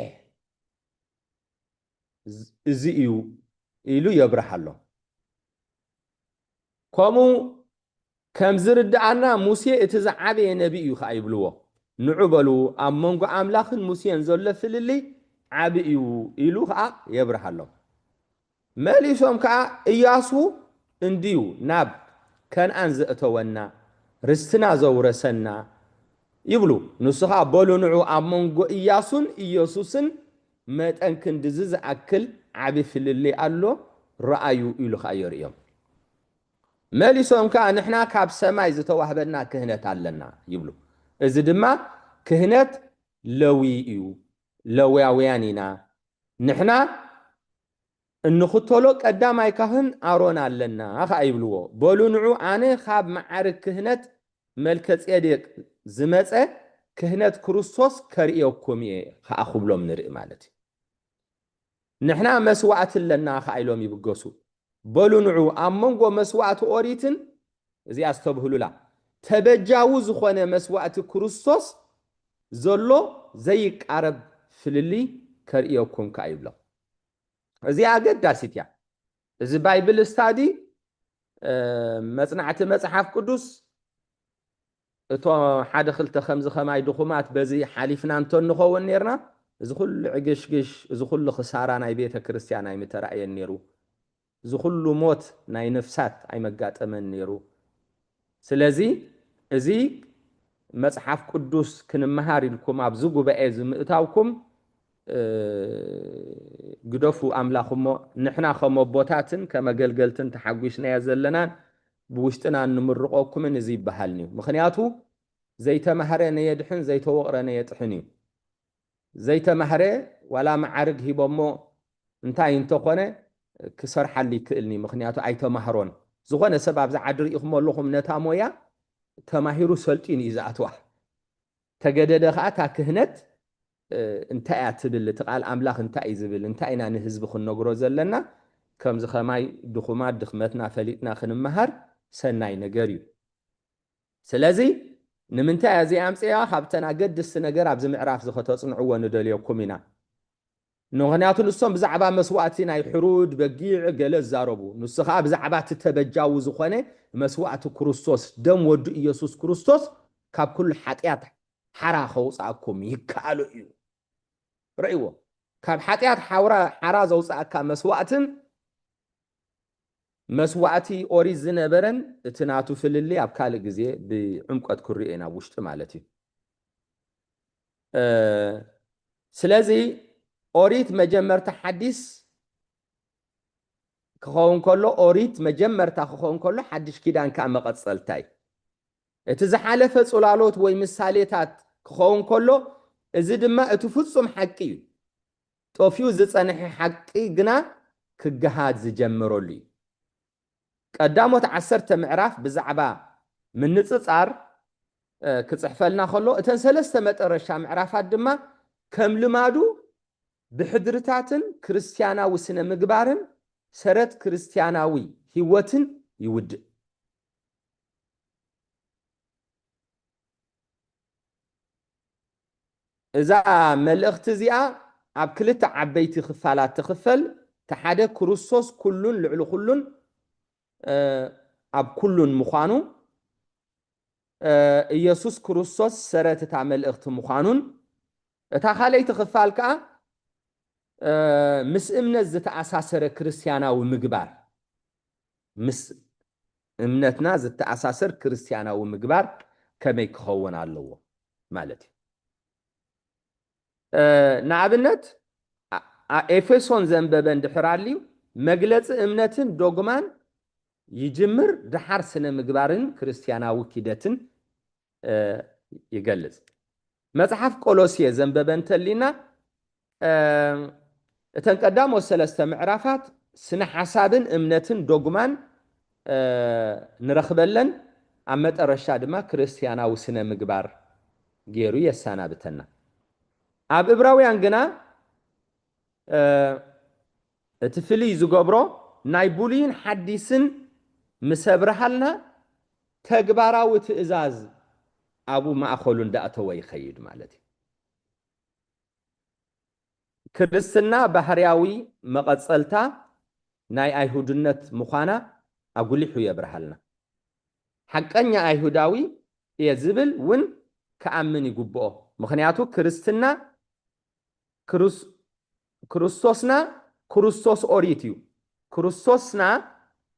S1: እዚ እዩ ኢሉ የብርህ ኣሎ ከምኡ ከም ዝርዳእና ሙሴ እቲ ዝዓበየ ነቢ እዩ ከዓ ይብልዎ ንዑ በሉ ኣብ መንጎ ኣምላኽን ሙሴን ዘሎ ፍልሊ ዓብ እዩ ኢሉ ከዓ የብርህ ኣሎ መሊሶም ከዓ ኢያሱ እንድዩ ናብ ከነኣን ዘእተወና ርስትና ዘውረሰና ይብሉ ንሱ ከዓ በሉ ንዑ ኣብ መንጎ ኢያሱን ኢየሱስን መጠን ክንዲ ዝኣክል ዓብ ፍልሊ ኣሎ ረኣዩ ኢሉ ከዓ የርእዮም መሊሶም ከዓ ንሕና ካብ ሰማይ ዝተዋህበና ክህነት ኣለና ይብሉ እዚ ድማ ክህነት ለዊ እዩ ለውያውያን ኢና ንሕና እንኽተሎ ቀዳማይ ካህን ኣሮን ኣለና ከዓ ይብልዎ በሉ ንዑ ኣነ ካብ መዓርግ ክህነት መልከ ጼዴቅ ዝመፀ ክህነት ክርስቶስ ከርእየኩም እየ ከዓ ክብሎም ንርኢ ማለት እዩ ንሕና መስዋዕት ኣለና ከዓ ኢሎም ይብገሱ በሉ ንዑ ኣብ መንጎ መስዋዕቲ ኦሪትን እዚኣ ዝተብህሉላ ተበጃዊ ዝኾነ መስዋዕቲ ክርስቶስ ዘሎ ዘይቃረብ ፍልሊ ከርእየኩም ከዓ ይብሎም እዚኣ ኣገዳሲት እያ እዚ ባይብል ስታዲ መጽናዕቲ መጽሓፍ ቅዱስ እቶ ሓደ ክልተ ከምዚ ከማይ ድኹማት በዚ ሓሊፍና እንተንኸውን ነርና እዚ ኩሉ ዕግሽግሽ እዚ ኩሉ ክሳራ ናይ ቤተ ክርስቲያን ኣይምተራእየን ነይሩ እዚ ኩሉ ሞት ናይ ነፍሳት ኣይመጋጠመን ነይሩ ስለዚ እዚ መጽሓፍ ቅዱስ ክንመሃር ኢልኩም ኣብዚ ጉባኤ ዝምእታውኩም ግደፉ ኣምላኽሞ ንሕና ከም ኣቦታትን ከም ኣገልገልትን ተሓጒስናዮ ዘለናን ብውሽጥና ንምርቆኩምን እዚ ይበሃልኒ እዩ ምክንያቱ ዘይተማህረ ነየድሕን ዘይተወቕረ ነየጥሕን እዩ ዘይተማህረ ዋላ መዓርግ ሂቦሞ እንታይ እንተኾነ ክሰርሓሉ ይክእልኒ ምክንያቱ ኣይተማህሮን ዝኾነ ሰብ ኣብዚ ዓዲ ርኢኹም ኣለኹም ነታ ሞያ ተማሂሩ ሰልጢኑ እዩ ዝኣትዋ ተገደደ ከዓ እታ ክህነት እንታይ እያ ትብል እቲ ቃል ኣምላኽ እንታይ እዩ ዝብል እንታይ ኢና ንህዝቢ ክንነግሮ ዘለና ከምዚ ከማይ ድኹማት ድኽመትና ፈሊጥና ክንመሃር ሰናይ ነገር እዩ ስለዚ ንምንታይ እዚኣ ኣምፅያ ካብተን ኣገድስቲ ነገር ኣብዚ ምዕራፍ ዝኸተፅንዕዎ ንደልየኩም ኢና ምክንያቱ ንሶም ብዛዕባ መስዋዕቲ ናይ ሕሩድ በጊዕ ገለ ዛረቡ ንሱ ከዓ ብዛዕባ እቲ ተበጃዊ ዝኾነ መስዋዕቲ ክርስቶስ ደም ወዱ ኢየሱስ ክርስቶስ ካብ ኩሉ ሓጢኣት ሓራ ከውፃእኩም ይከኣሉ እዩ ርእይዎ ካብ ሓጢኣት ሓራ ዘውፃእካ መስዋዕትን መስዋዕቲ ኦሪት ዝነበረን እቲ ናቱ ፍልሊ ኣብ ካልእ ግዜ ብዕምቀት ክሪኦ ኢና ውሽጢ ማለት እዩ ስለዚ ኦሪት መጀመርታ ሓዲስ ክኸውን ከሎ ኦሪት መጀመርታ ክኸውን ከሎ ሓድሽ ኪዳን ከዓ መቐፀልታ እዩ اتزحالف صلالوت وي مساليتات كخون كله ازي دما اتفصم حقي طوفيو زصنحي حقي غنا كجهاد زجمرولي قداموت 10 معراف بزعبا من نصصار كصحفلنا خلو اتن سلسته مطرشا معرافات دما كم لمادو بحضرتاتن كريستياناوي سنه مغبارن سرت كريستياناوي هيوتن يود إذا ملأخت زيا أب كلتا عبيتي خفالات تخفل تحدى كروسوس كلون لعلو كلون أب كلون مخانو إيسوس كروسوس سرت تعمل اخت مخانون تخالي تخفال كا مس امنة زت أساسر كريستيانا ومقبار مس امنتنا زت أساسر كريستيانا ومقبار كما يكخون على الله مالتي نعبنت ኤፌሶን ዘንበበ እንድሕራልዩ መግለጽ እምነትን ዶግማን ይጅምር ድሓር ስነ ምግባርን ክርስቲያናዊ ኪደትን ይገልጽ መጽሐፍ ቆሎስየ ዘንበበ እንተሊና እተን ቀዳሞ ሰለስተ ምዕራፋት ስነ ሐሳብን እምነትን ዶግማን ንረኽበለን ኣብ መጨረሻ ድማ ክርስቲያናዊ ስነ ምግባር ገይሩ የሳናብተና ኣብ ዕብራውያን ግና اتفلي زغبرو نايبولين حديثن مسبرحلنا تغباراو تئزاز ابو ماخولون داتو يخيد مالتي كريستنا بحرياوي مقصلتا ناي ايهودنت مخانا اغوليحو يبرحلنا حقنيا ايهوداوي يزبل ون كامن يغبو مخنياتو كريستنا كروستوسنا كروستوس اوريتيو كروستوسنا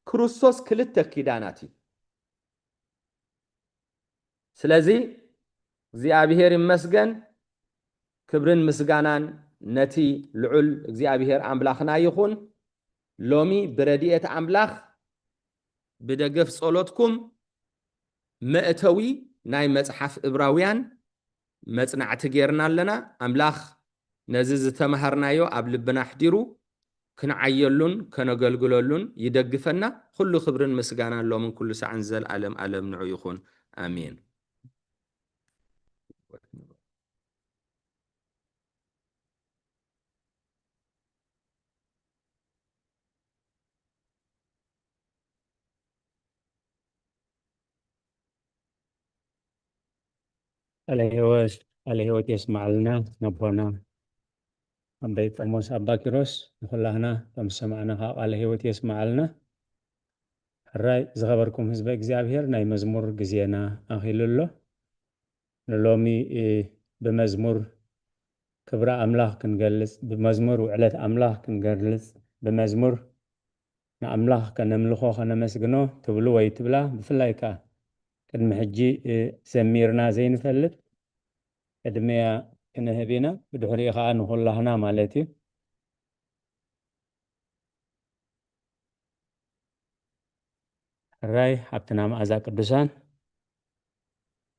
S1: كروستوس كلتا كيداناتي سلازي እግዚአብሔር ይመስገን ክብርን ምስጋናን ነቲ ልዑል እግዚአብሔር አምላኽና ይኹን ሎሚ ብረድኤት አምላኽ ብደገፍ ጸሎትኩም መእተዊ ናይ መጽሐፍ ዕብራውያን መጽናዕቲ ጌርና ኣለና አምላኽ ነዚ ዝተማሃርናዮ ኣብ ልብና ሕዲሩ ክንዓየሉን ከነገልግለሉን ይደግፈና ኩሉ ክብርን ምስጋናን ሎምን ኩሉ ሰዓን ዘለዓለም ዓለም ንዑ ይኹን አሜን
S3: على هوت يسمع لنا نبونا أبي فموس أبا كيروس نخلهنا فمسمعنا على هوت يسمع لنا الرأي زغبركم حزب እግዚአብሔር ናይ መዝሙር ግዚያና ኣኺሉሎ ንሎሚ በመዝሙር ክብራ ኣምላኽ ክንገልጽ በመዝሙር ውዕለት ኣምላኽ ክንገልጽ በመዝሙር ንኣምላኽ ከነምልኾ ከነመስግኖ ትብሉ ወይ ትብላ ብፍላይ ከዓ ቅድሚ ሕጂ ዘሚርና ዘይንፈልጥ ቅድሚያ ክንህቢና ብድሕሪኡ ከዓ ንኹላህና ማለት እዩ ራይ ሃብትና መዓዛ ቅዱሳን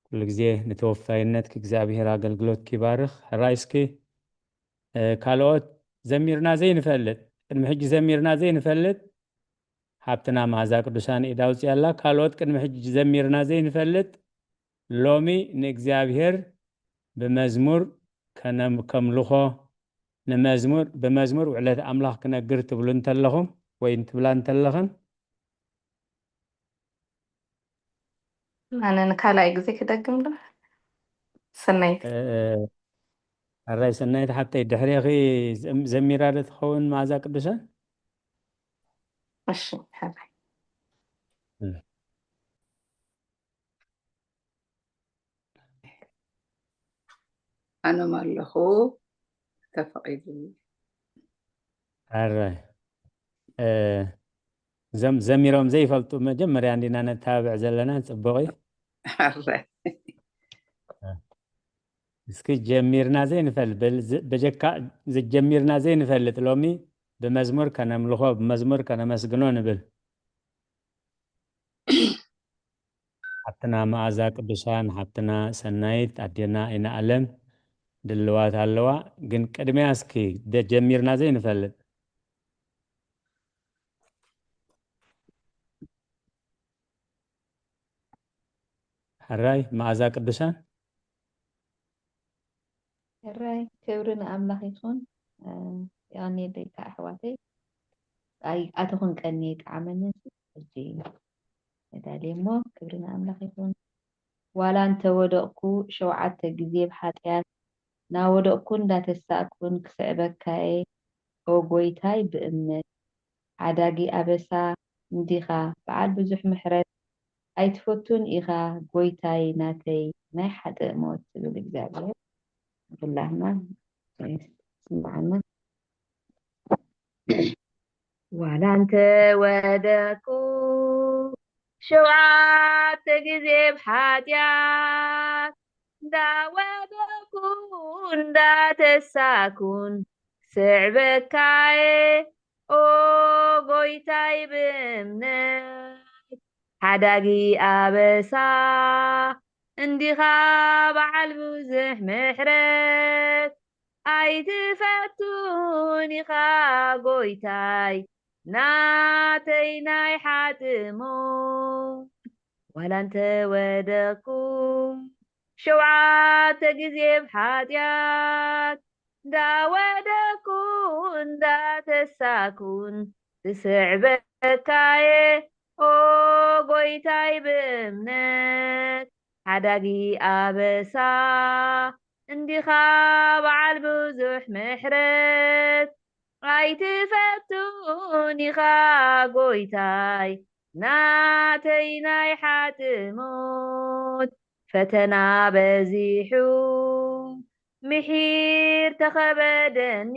S3: ኩሉ ግዜ ንተወፋይነት ከእግዚአብሔር ኣገልግሎት ክባርኽ ራይ እስኪ ካልኦት ዘሚርና ዘይንፈልጥ ቅድሚ ሕጂ ዘሚርና ዘይንፈልጥ ሃብትና መዓዛ ቅዱሳን ኢዳ ውፅእ ኣላ ካልኦት ቅድሚ ሕጂ ዘሚርና ዘይንፈልጥ ሎሚ ንእግዚአብሔር بمزمور كم لخو نمزمور بمزمور وعلى أملاك كنا قرت بلون تلهم وين تبلان تلهم
S9: أنا نكالا إجزي كده جملة سنيت
S3: الرئيس سنيت حتى يدحري أخي زميرة تخون مع ذاك الدشان
S9: ماشي حبي
S6: أنا مالخو تفقدي
S3: الرئيس زميرهم زي فلتو مجمري عندنا نتابع زلنا نصبغي اسكي جميرنا زي نفل بجكا زي جميرنا زي نفلت لومي بمزمور كان ملخو بمزمور كان مسجنون بل ሓፍትና መዓዛ ቅዱሳን ሓፍትና ሰናይት ኣዴና ኢና ኣለም ድልዋት ኣለዋ ግን ቅድሚያ እስኪ ጀሚርና ዘይንፈልጥ ሕራይ መዓዛ ቅዱሳን
S4: ሕራይ ክብሪ ንኣምላኽ ይኹን ያኔ ደይካ ኣሕዋተይ ኣተኹን ቀኒ ጣዕመኒ ሕጂ መዳልየ እሞ ክብሪ ንኣምላኽ ይኹን ዋላ እንተወደቕኩ 7 ግዜ ብሓጢያት ናወደቕኩ እንዳተሳእኩን ክስዕበካየ ኦ ጎይታይ ብእምነት ሓዳጊ ኣበሳ እንዲኻ በዓል ብዙሕ ምሕረት ኣይትፈቱን ኢኻ ጎይታይ ናተይ ናይ ሓጥእ ሞት ዝብል እግዚኣብሔር ብላህና ስምዓና ዋላ እንተወደቅኩ 7 ግዜ ብሓጢያት እንዳወደቅኩ እንዳተሳኩን ስዕበካየ ኦ ጎይታይ ብእምነት ሓዳጊ ኣበሳ እንዲኻ በዓል ብዙሕ ምሕረት ኣይትፈቱን ኢኻ ጎይታይ ናተይ ናይ ሓጥእ ሞት ዋላ እንተወደቅኩ 7 ግዜ ብሓጢያት እንዳወደቅኩ እንዳተሳኩን ትስዕበካየ ኦ ጎይታይ ብእምነት ሓዳጊ ኣበሳ እንዲኻ በዓል ብዙሕ ምሕረት ኣይትፈቱን ኢኻ ጎይታይ ናተይ ናይ ሓጥእ ሞት ፈተና በዚሑ ምሒር ተኸበደኒ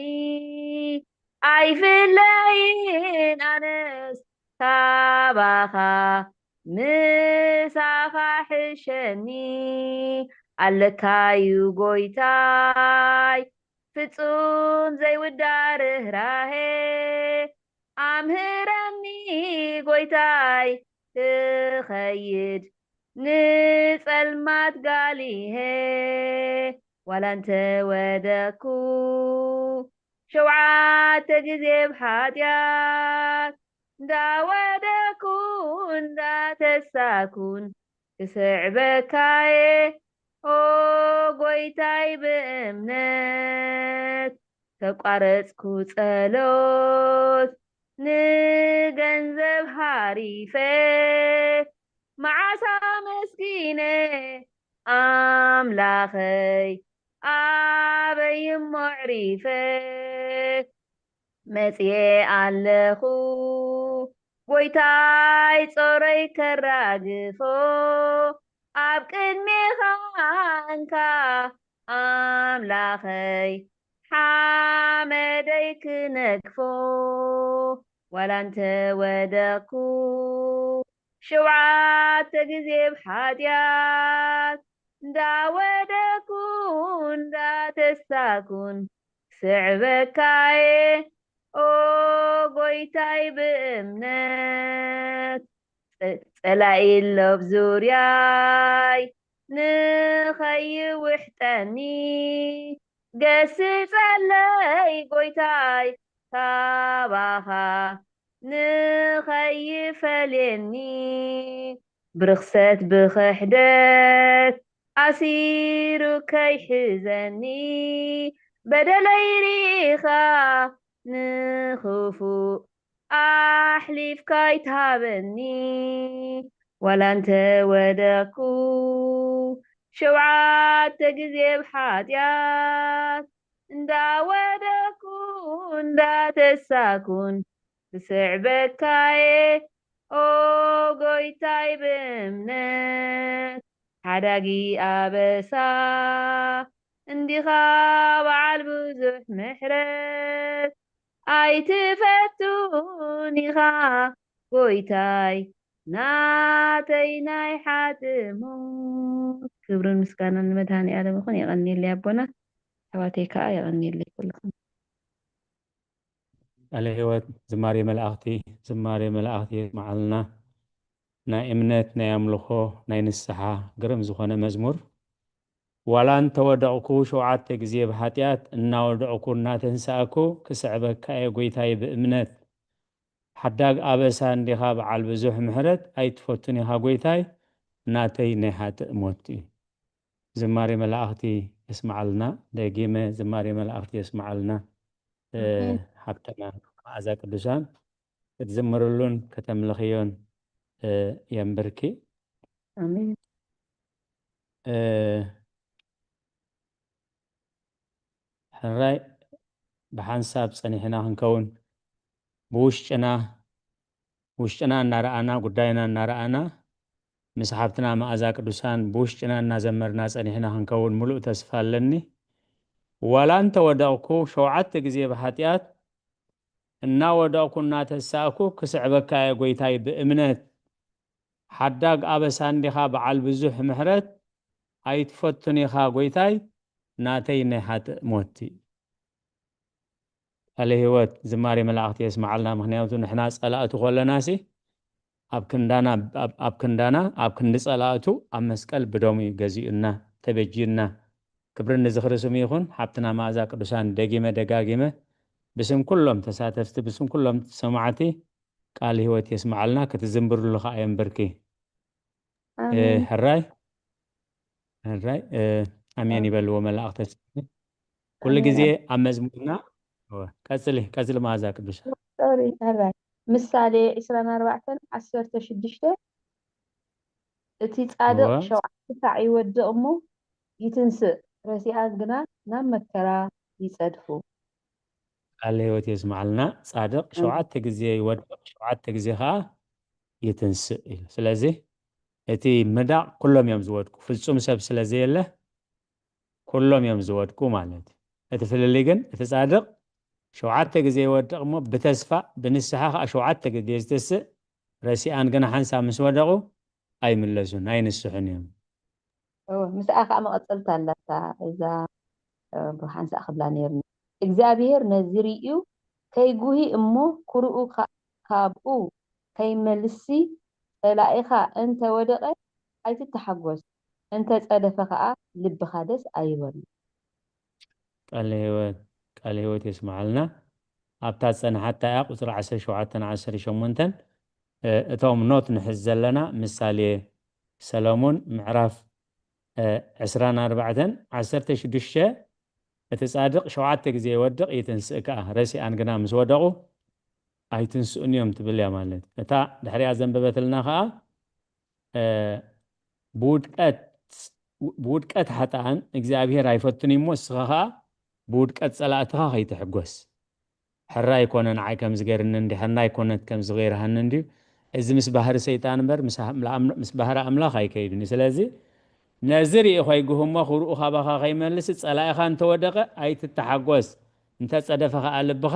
S4: ኣይፍለይን ኣነስ ካባኻ ምሳኻ ሕሸኒ ኣለካዩ ጎይታይ ፍጹም ዘይውዳእ ርህራሄ ኣምህረኒ ጎይታይ ክኸይድ ንጸልማት ጋሊሄ ዋላ እንተወደቅኩ 7 ግዜ ብሓጢያት እንዳወደቅኩ እንዳተሳኩን ክስዕበካየ ኦ ጎይታይ ብእምነት ተቋረጽኩ ጸሎት ንገንዘብ ሃሪፈ መዓሳ መስኪነ ኣምላኸይ ኣበይ ሞዕሪፈ መጽየ ኣለኹ ጎይታይ ጾረይ ከራግፎ ኣብ ቅድሜኻ እንካ ኣምላኸይ ሓመደይ ክነግፎ ዋላ እንተወደቅኩ 7 ግዜ ብሓጢያት እንዳወደቅኩ እንዳተሳኩን ስዕበካየ ኦ ጎይታይ ብእምነት ጸላኢ ሎብ ዙርያይ ንኸይውሕጠኒ ገስጸለይ ጎይታይ ካባኻ ንኸይፈልየኒ ብርክሰት ብክሕደት ኣሲሩ ከይሕዘኒ በደለይ ሪኢኻ ንኽፉእ ኣሕሊፍካ ይትሃበኒ ዋላ እንተወደቅኩ 7 ግዜ ብሓጢያት እንዳወደቅኩ እንዳተሳኩን ትስዕበካየ ኦ ጎይታይ ብእምነት ሓዳጊ ኣበሳ እንዲኻ በዓል ብዙሕ ምሕረት ኣይትፈቱን ኢኻ ጎይታይ ናተይ ናይ ሓጥእ ሞት ክብርን ምስጋናን ንመድሃኒዓለም ይኹን ይቐኒየለይ ኣቦና ኣሕዋተይ ከዓ ይቐኒየለይ ኩልኩም
S3: ቃለ ሕይወት ዝማሬ መላእኽቲ የስማዓልና ናይ እምነት ናይ ኣምልኾ ናይ ንስሓ ግርም ዝኾነ መዝሙር ዋላ እንተወደቕኩ 7 ግዜ ብኃጢአት እናወደቕኩ እናተንሳእኩ ክስዕበካ እየ ጎይታዬ ብእምነት ሓዳግ ኣበሳ እንዲኻ በዓል ብዙሕ ምሕረት ኣይትፈቱን ኢኻ ጎይታይ ናተይ ናይ ሓጥእ ሞት እዩ ዝማሬ መላእኽቲ የስማዓልና ደጊመ ዝማሬ መላእኽቲ የስማዓልና ሓብተና መዓዛ ቅዱሳን ክትዝምርሉን ከተምልኽዮን የንብርኪ
S4: አሜን
S3: ሕራይ ብሓንሳብ ፀኒሕና ክንከውን ብውሽጥና እናረኣና ጉዳይና እናረኣና ምስ ሓብትና መዓዛ ቅዱሳን ብውሽጥና እናዘመርና ፀኒሕና ክንከውን ሙሉእ ተስፋ ኣለኒ ዋላ እንተወደቕኩ 7 ግዜ ብኃጢአት እናወደቕኩ እናተሳእኩ ክስዕበካ እየ ጎይታይ ብእምነት ሓዳግ ኣበሳ እንዲኻ በዓል ብዙሕ ምሕረት ኣይትፈቱን ኢኻ ጎይታይ ናተይ ናይ ሓጥእ ሞት ቃል ህይወት ዝማሬ መላእኽቲ የስማዓልና ምክንያቱ ንሕና ጸላእቱ ኮለናሲ ኣብ ክንዳና ኣብ ክንዲ ጸላእቱ ኣብ መስቀል ብደሙ ገዚኡና ተበጂና ክብሪ ንዝኽርስም ይኹን ሓብትና መዓዛ ቅዱሳን ደጊመ ደጋጊመ ብስም ኩሎም ተሳተፍቲ ብስም ኩሎም ሰማዕቲ ቃል ህይወት የስማዓልና ክትዝምብርሉ ኸ የንብርኪ ሕራይ ኣሜን ይበልዎ መላእኽቲ ኩሉ ግዜ ኣብ መዝሙርና ቀጽሊ መዓዛ ቅዱሳን
S4: ሕራይ ምሳሌ 24:16 እቲ ጻድቕ 7 ሰዓት ይወድቕ እሞ ይትንስእ ረሲዓን ግና ናብ መከራ ይጸድፉ
S3: ቃል ህይወት የስማዓልና ጻድቕ 7 ግዜ ይወድቕ 7 ግዜ ከዓ ይትንስእ እዩ ስለዚ እቲ ምዳቕ ኩሎም እዮም ዝወድቁ ፍጹም ሰብ ስለዘየለ ኩሎም እዮም ዝወድቁ ማለት እቲ ፍልልይ ግን እቲ ጻድቕ 7 ግዜ ይወድቕ እሞ ብተስፋ ብንስሓ ከዓ 7 ግዜ ዝተስእ ረሲዓን ግና ሓንሳብ ምስ ወደቑ ኣይምለሱን ኣይንስሑን እዮም
S4: ምስኣ ከዓ መቐፀልታ ኣላታ እዛ ብሓንሳእ ክብላ ነርኒ እግዚኣብሔር ነዚ ርዩ ከይጉሂ እሞ ኩርኡ ካብኡ ከይመልሲ ጸላኢኻ እንተ ወደቐ ኣይትተሓጐስ እንተ ጸደፈ ከዓ ልብኻ ደስ ኣይበሉ
S3: ቃል ህይወት የስማዓልና ኣብታ ፀናሓታ እያ ቁፅሪ 17-18 እቶም ኖት ንሕዝ ዘለና ምሳሌ ሰሎሞን ምዕራፍ 24:16 እቲ ጻድቕ 7 ግዜ ይወድቕ ይትንስእ ከዓ ረሲዓን ግና ምስ ወደቑ ኣይትንስኡን እዮም ትብል እያ ማለት እታ ድሕሪያ ዘንበበትልና ከዓ ብውድቀት ሓጥኣን እግዚኣብሔር ኣይፈቱን እሞ እስኻ ከዓ ብውድቀት ጸላእትኻ ከይትሕጐስ ሕራ ይኮነ ንዓይ ከም ዝገርኒ እንዲ ሕና ይኮነት ከም ዝገይርሃኒ እንዲ እዚ ምስ ባህሪ ሰይጣን እምበር ምስ ባህሪ ኣምላኽ ኣይከይድን ስለዚ ነዚ ርኢኻ ይግህሞ ክርኡ ካባኻ ከይመልስ ጸላኢኻ እንተወደቐ ኣይትተሓጐስ እንተጸደፈ ከዓ ልብኻ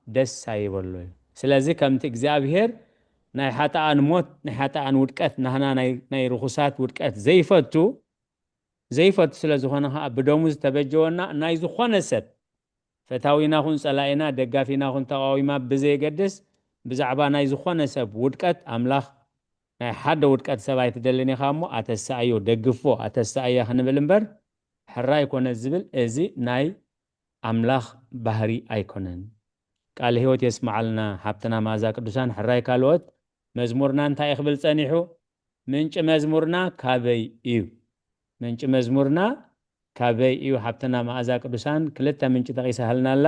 S3: ደስ ኣይበሎ እዩ ስለዚ ከምቲ እግዚኣብሔር ናይ ሓጥኣን ሞት ናይ ሓጥኣን ውድቀት ናህና ናይ ርኹሳት ውድቀት ዘይፈቱ ስለ ዝኾነ ከዓ ብደሙ ዝተበጀወና ናይ ዝኾነ ሰብ ፈታዊናኹን ጸላኢና ደጋፊናኹን ተቃዊማ ብዘይገድስ ብዛዕባ ናይ ዝኾነ ሰብ ውድቀት ኣምላኽ ናይ ሓደ ውድቀት ሰብ ኣይትደልን ኢኻ እሞ ኣተሳእዮ ደግፎ ኣተሳእያ ክንብል እምበር ሕራ ይኮነ ዝብል እዚ ናይ ኣምላኽ ባህሪ ኣይኮነን ቃል ህይወት የስማዓልና ሓብትና መዓዛ ቅዱሳን ሕራይ ካልኦት መዝሙርና እንታይ ክብል ጸኒሑ ምንጭ መዝሙርና ካበይ እዩ ምንጭ መዝሙርና ካበይ እዩ ሓብትና መዓዛ ቅዱሳን ክልተ ምንጭ ጠቂሳሃልና ኣላ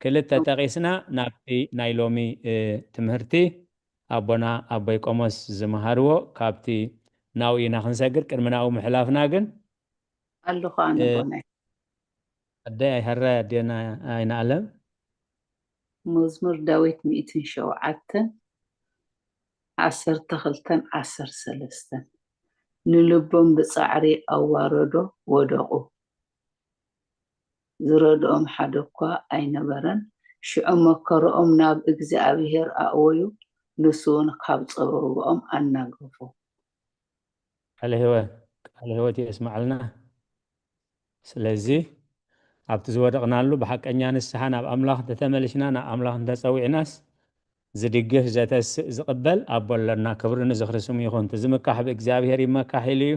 S3: ክልተ ጠቂስና ናብቲ ናይ ሎሚ ትምህርቲ ኣቦና ኣቦይ ቆሞስ ዝመሃርዎ ካብቲ ናብኡ ኢና ክንሰግር ቅድሚ ናብኡ ምሕላፍና ግን
S5: ኣለኹ ኣነ ቦናይ
S3: ኣደይ ሕራይ ኣዴና ኣይንኣለም
S5: መዝሙር ዳዊት 107 12-13 ንልቦም ብጻዕሪ ኣዋረዶ ወደቑ ዝረድኦም ሓደ እኳ ኣይነበረን ሽዑም መከሮኦም ናብ እግዚኣብሔር ኣእወዩ ንሱውን ካብ ፀበብኦም ኣናገፉ
S3: ቃል ህይወት የስማዓልና ስለዚ ኣብቲ ዝወደቕናሉ ብሓቀኛ ንስሓ ናብ ኣምላኽ እንተተመሊስና ናብ ኣምላኽ እንተፀዊዕናስ ዝድግህ ዘተስእ ዝቕበል ኣቦለና ክብሪ ንዝኽርስሙ ይኹን ትዝምካሕ ብእግዚአብሔር ይመካሕ ኢሉ እዩ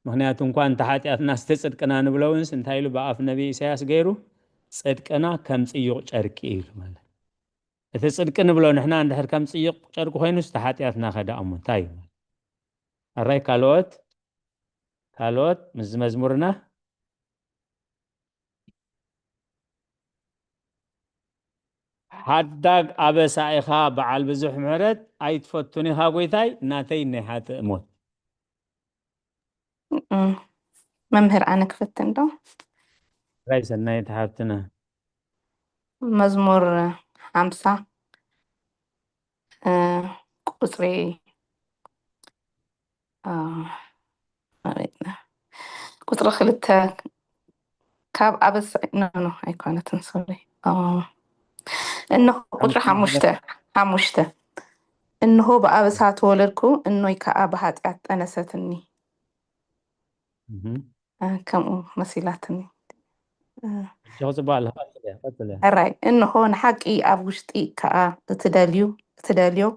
S3: ምክንያቱ እንኳን እንተ ሓጢኣትና ዝተጽድቅና ንብለውንስ እንታይ ኢሉ ብኣፍ ነቢ ኢሳያስ ገይሩ ጽድቅና ከም ጽዩቕ ጨርቂ ኢሉ ማለት እቲ ጽድቂ ንብሎ ንሕና እንድሕር ከም ጽዩቕ ጨርቂ ኮይኑስ እቲ ሓጢኣትና ኸዳእሞ እንታይ እዩ ኣራይ ካልኦት ምስ መዝሙርና ሓዳግ ኣበሳ ኢኻ በዓል ብዙሕ ምሕረት ኣይትፈቱን ኢኻ ጎይታይ ናተይ ናይ ሓጥእ ሞት
S9: መምህር ኣነ ክፍትን ዶ
S3: ራይ ሰናይ ተሓብትና
S9: መዝሙር 50 ቁጽሪ ቁጽሪ 2 ካብ ኣበሳ ኣይኮነትን ሶሪ እነሆ ቁጥሪ 5 እነሆ በአበሳ ተወለድኩ እኖይ ከዓ በኃጢአት ጠነሰትኒ ከምኡ መሲላትኒ ኣራይ እነሆ ንሓቂ ኣብ ውሽጢ ከዓ እትደልዮ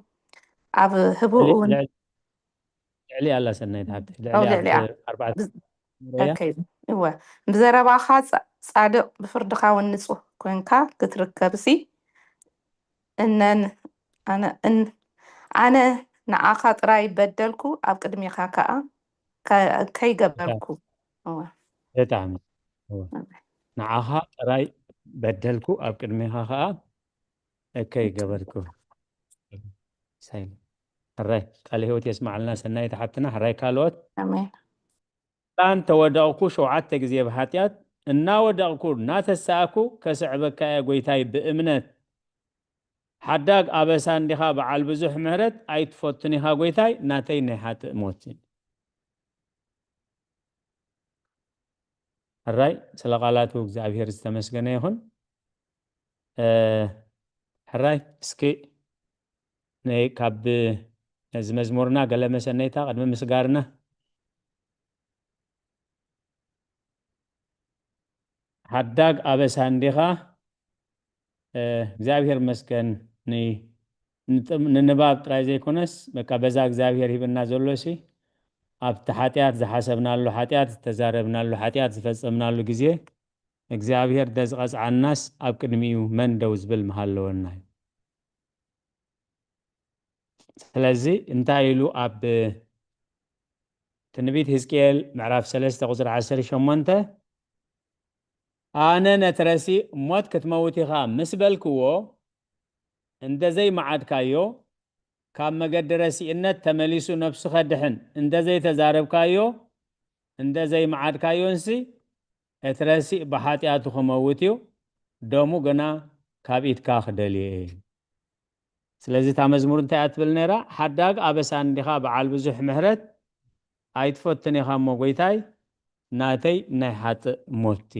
S9: ኣብ ህቡእ እውን
S3: ልዕሊ ኣላ ሰናይ ተሓብቲ
S9: እወ ብዘረባኻ ጻድቕ ብፍርድኻ እውን ንጹህ ኮንካ ክትርከብሲ ኣነ ንዓኻ ጥራይ በደልኩ ኣብ ቅድሚኻ ከዓ ከይገበርኩ
S3: በጣዕሚ ንዓኻ ጥራይ በደልኩ ኣብ ቅድሚኻ ከዓ ከይገበርኩ ሳይ ሕራይ ቃል ህይወት የስማዓልና ሰናይ ተሓብትና ሕራይ ካልኦት
S9: ኣሜን
S3: ጣን ተወደቕኩ 7 ግዜ ብሓጢአት እናወደቕኩ እናተሳእኩ ከስዕበካ እየ ጎይታይ ብእምነት ሓዳግ ኣበሳ እንዲኻ በዓል ብዙሕ ምሕረት ኣይትፈቱን ኢኻ ጎይታይ ናተይ ናይ ሓጥእ ሞት ሕራይ ስለ ቃላቱ እግዚአብሔር ዝተመስገነ ይኹን ሕራይ እስኪ ናይ ካብ ነዚ መዝሙርና ገለ መሰነይታ ቅድሚ ምስጋርና ሓዳግ ኣበሳ እንዲኻ እግዚአብሔር መስገን ንንባብ ጥራይ ዘይኮነስ በቃ በዛ እግዚአብሔር ሂብና ዘሎሲ ኣብቲ ሓጢአት ዝሓሰብናሉ ሓጢአት ዝተዛረብናሉ ሓጢአት ዝፈጸምናሉ ግዜ እግዚአብሔር ደዝቐጽዓናስ ኣብ ቅድሚኡ መን ደው ዝብል መሃለወና እዩ ስለዚ እንታይ ኢሉ ኣብ ትንቢት ሕዝቅኤል ምዕራፍ 3 ቁጽሪ 18 ኣነ ነትረሲ ሞት ክትመውት ኢኻ ምስ በልክዎ እንደዘይ መዓድካዮ ካብ መገዲ ረሲእነት ተመሊሱ ነፍሱ ኸድሕን እንደዘይ ተዛረብካዮ እንደዘይ መዓድካዮንሲ እትረሲእ ብሓጢአቱ ክመውት እዩ ደሙ ገና ካብ ኢትካ ክደልየ ስለዚ እታ መዝሙር እንታይ እትብል ነይራ ሓዳግ ኣበሳ እንዲኻ በዓል ብዙሕ ምሕረት ኣይትፈቱን ኢኻ እሞ ጎይታይ ናተይ ናይ ሓጥእ ሞት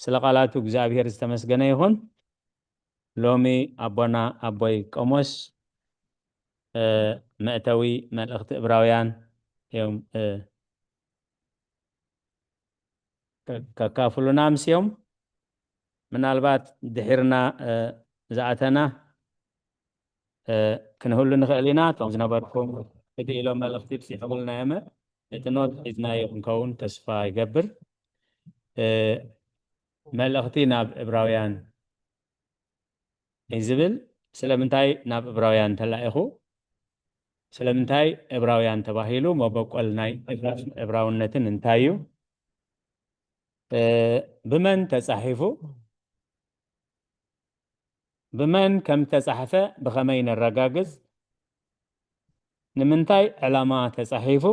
S3: ስለ ቃላቱ እግዚአብሔር ዝተመስገነ ይኹን ሎሚ ኣቦና ኣቦይ ቆሞስ መእተዊ መልእኽቲ ዕብራውያን እዮም ከካፍሉና ምስዮም ምናልባት ድሒርና ዝኣተና ክንህሉ ንኽእል ኢና እቶም ዝነበርኩም እቲ ኢሎም መልእኽቲ ብፅሕፉልና የመ እቲ ኖት ሒዝናዮ ክንከውን ተስፋ ይገብር መልእኽቲ ናብ ዕብራውያን ይዝብል ስለምንታይ ናብ ዕብራውያን ተላኢኹ ስለምንታይ ዕብራውያን ተባሂሉ መበቆል ናይ ዕብራውነትን እንታይ እዩ ብመን ተጻሒፉ ብመን ከም ተጻሕፈ ብኸመይ ነረጋግጽ ንምንታይ ዕላማ ተጻሒፉ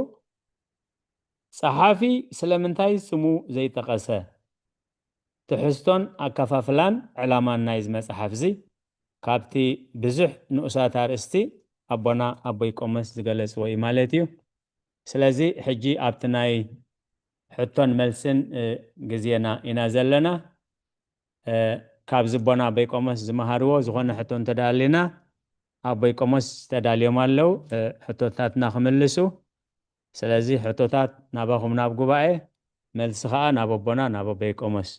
S3: ጸሓፊ ስለምንታይ ስሙ ዘይጠቐሰ ትሕዝቶን ኣከፋፍላን ዕላማን ናይ መጽሓፍ እዚ ካብቲ ብዙሕ ንኡሳት ኣርእስቲ ኣቦና ኣቦይ ቆመስ ዝገለጽዎ እዩ ማለት እዩ ስለዚ ሕጂ ኣብቲ ናይ ሕቶን መልስን ግዜና ኢና ዘለና ካብዚ ቦና ኣቦይ ቆመስ ዝመሃርዎ ዝኾነ ሕቶ እንተዳሊና ኣቦይ ቆመስ ተዳልዮም ኣለው ሕቶታትና ክምልሱ ስለዚ ሕቶታት ናባኹም ናብ ጉባኤ መልሲ ከዓ ናብ ኣቦና ናብ ኣቦይ ቆመስ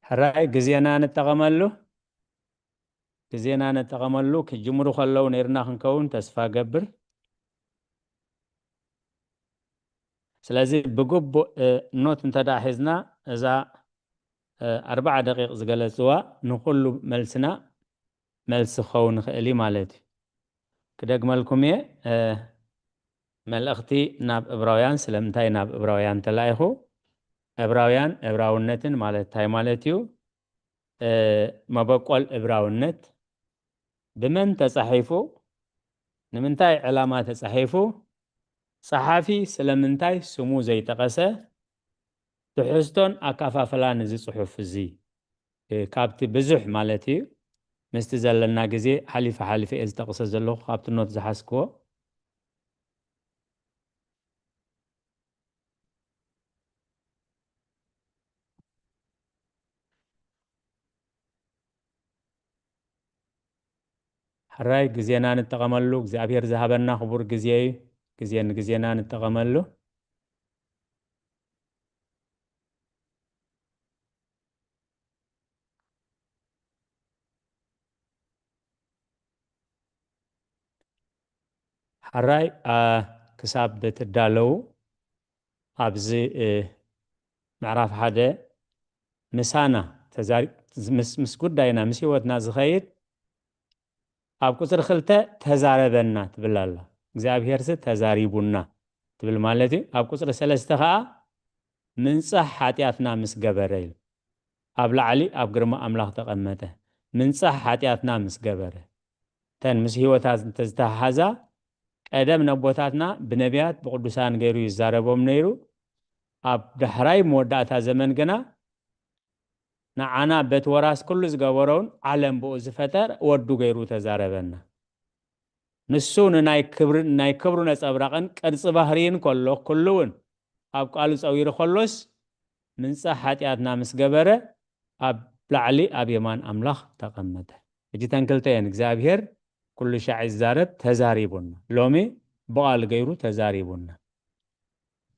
S3: ሕራይ ግዜና ንጠቐመሉ ክጅምሩ ከለዉ ነይርና ክንከውን ተስፋ ገብር ስለዚ ብግቡእ ኖት እንተዳ ሒዝና እዛ 4 ደቂቕ ዝገለጽዋ ንኩሉ መልስና መልሲ ክኸውን ይኽእል ማለት እዩ ክደግመልኩም እየ መልእኽቲ ናብ ዕብራውያን ስለምንታይ ናብ ዕብራውያን ተላኢኹ ዕብራውያን ዕብራውነትን ማለት እንታይ ማለት እዩ መበቆል ዕብራውነት ብመን ተጻሒፉ ንምንታይ ዕላማ ተጻሒፉ ጸሓፊ ስለምንታይ ስሙ ዘይጠቐሰ ትሕዝቶን ኣካፋፈላን እዚ ጽሑፍ እዚ ካብቲ ብዙሕ ማለት እዩ ምስቲ ዘለና ግዜ ሓሊፈ እየ ዝጠቕሰ ዘለኹ ካብቲ ኖት ዝሓስክዎ ሕራይ ግዜና ንጠቐመሉ እግዚኣብሔር ዝሃበና ክቡር ግዜ እዩ ግዜ ንግዜና ንጠቐመሉ ሕራይ ክሳብ ትዳለዉ ኣብዚ ምዕራፍ 1 ምሳና ምስ ጉዳይና ምስ ሂወትና ዝኸይድ ኣብ ቁፅሪ 2 ተዛረበና ትብል ኣላ እግዚኣብሔርሲ ተዛሪቡና ትብል ማለት እዩ ኣብ ቁፅሪ 3 ከዓ ምንጻሕ ሓጢኣትና ምስ ገበረ ኢሉ ኣብ ላዕሊ ኣብ ግርማ ኣምላኽ ተቐመጠ ምንጻሕ ሓጢኣትና ምስ ገበረ ተን ምስ ሂወታት እንተዝተሓሓዛ ቀደም ነቦታትና ብነቢያት ብቅዱሳን ገይሩ ይዛረቦም ነይሩ ኣብ ዳሕራይ መወዳእታ ዘመን ግና ንዓና በቲ ወራስ ኩሉ ዝገበረውን ዓለም ብኡ ዝፈጠር ወዱ ገይሩ ተዛረበና ንሱ ንናይ ክብሩ ነፀብራቕን ቅርፂ ባህርይን ከሎ ኩሉ እውን ኣብ ቃሉ ፀዊሩ ከሎስ ምንጻሕ ሓጢኣትና ምስ ገበረ ኣብ ላዕሊ ኣብ የማን ኣምላኽ ተቐመጠ እጂ ተንክልተ እየን እግዚኣብሔር ኩሉ ሻዕ ይዛረብ ተዛሪቡና ሎሚ ብቓል ገይሩ ተዛሪቡና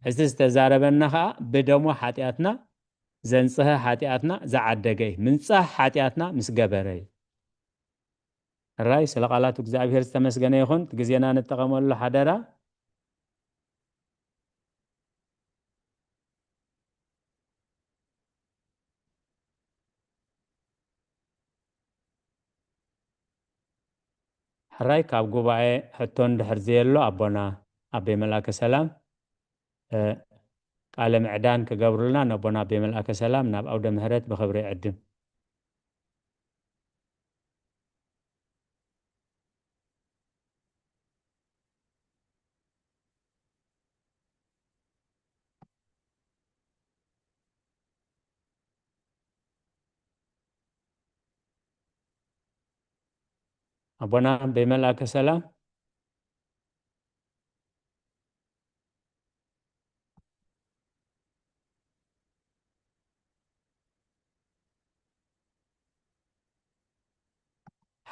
S3: እዚ ዝተዛረበና ከዓ ብደሞ ሓጢኣትና ዘንጽሐ ሓጢኣትና ዝዓደገ ምንጻሕ ሓጢኣትና ምስ ገበረ ራይ ስለ ቃላቱ እግዚኣብሔር ዝተመስገነ ይኹን ግዜና ንጠቐመሉ ሓደራ ሕራይ ካብ ጉባኤ ሕቶ እንድሕር ዘየሎ ኣቦና ኣበይ መላከ ሰላም ቃለ ምዕዳን ክገብሩልና ነቦና ኣበይ መላከ ሰላም ናብ ኣውደ ምህረት ብክብሪ ይዕድም ኣቦና ኣበይ መላከ ሰላም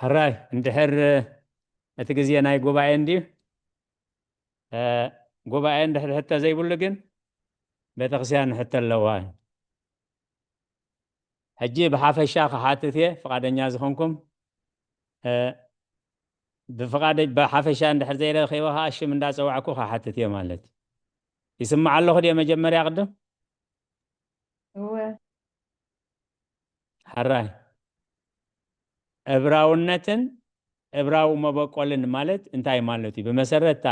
S3: ሕራይ እንድሕር እቲ ግዜ ናይ ጉባኤ እንድዩ ጉባኤ እንድሕር ሕቶ ዘይብሉ ግን ቤተክርስትያን ንሕቶ ኣለዋ ሕጂ ብሓፈሻ ክሓትት እየ ፍቃደኛ ዝኾንኩም ብሓፈሻ እንድሕር ዘይረኺበ ከዓ ሽም እንዳፀዋዕኩ ክሓትት እየ ማለት ይስማዕ ኣለኹ ድየ መጀመርያ ቅድም ሕራይ ዕብራውነትን ዕብራዊ መበቆልን ማለት እንታይ ማለት እዩ ብመሰረት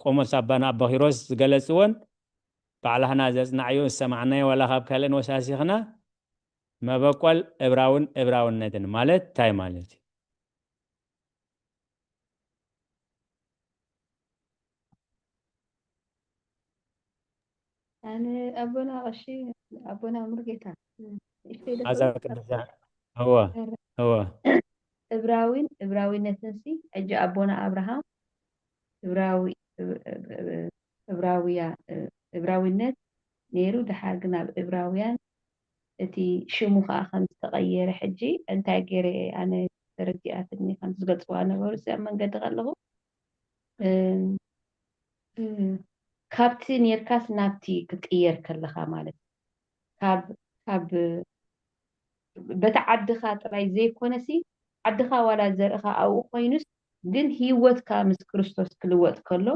S3: ቆሞስ ኣባና ኣባ ኪሮስ ዝገለጽዎን ባዕላህና ዘጽናዕዮ ዝሰማዕናዮ ወላ ካብ ካልእን ወሳሲኽና መበቆል ዕብራውነትን ማለት እንታይ ማለት እዩ
S4: أنا أبونا غشي أبونا مرقتا
S3: هذا كده هو
S4: إبراوي نتنسي أجي أبونا أبراهام إبراوي نت نيرو دحاقنا إبراويان التي شموخ خمس تغير حجي أنت غيري أنا ተረዲኣትኒ ከም ዝገልፅዋ ነበሩ እዚኣ መንገዲ ከለኹ ካብቲ ነርካስ ናብቲ ክትቅየር ከለኻ ማለት ካብ በታ ዓድኻ ጥራይ ዘይኮነሲ ዓድኻ ዋላ ዘርእኻ ኣብኡ ኮይኑስ ግን ሂወትካ ምስ ክርስቶስ ክልወጥ ከሎ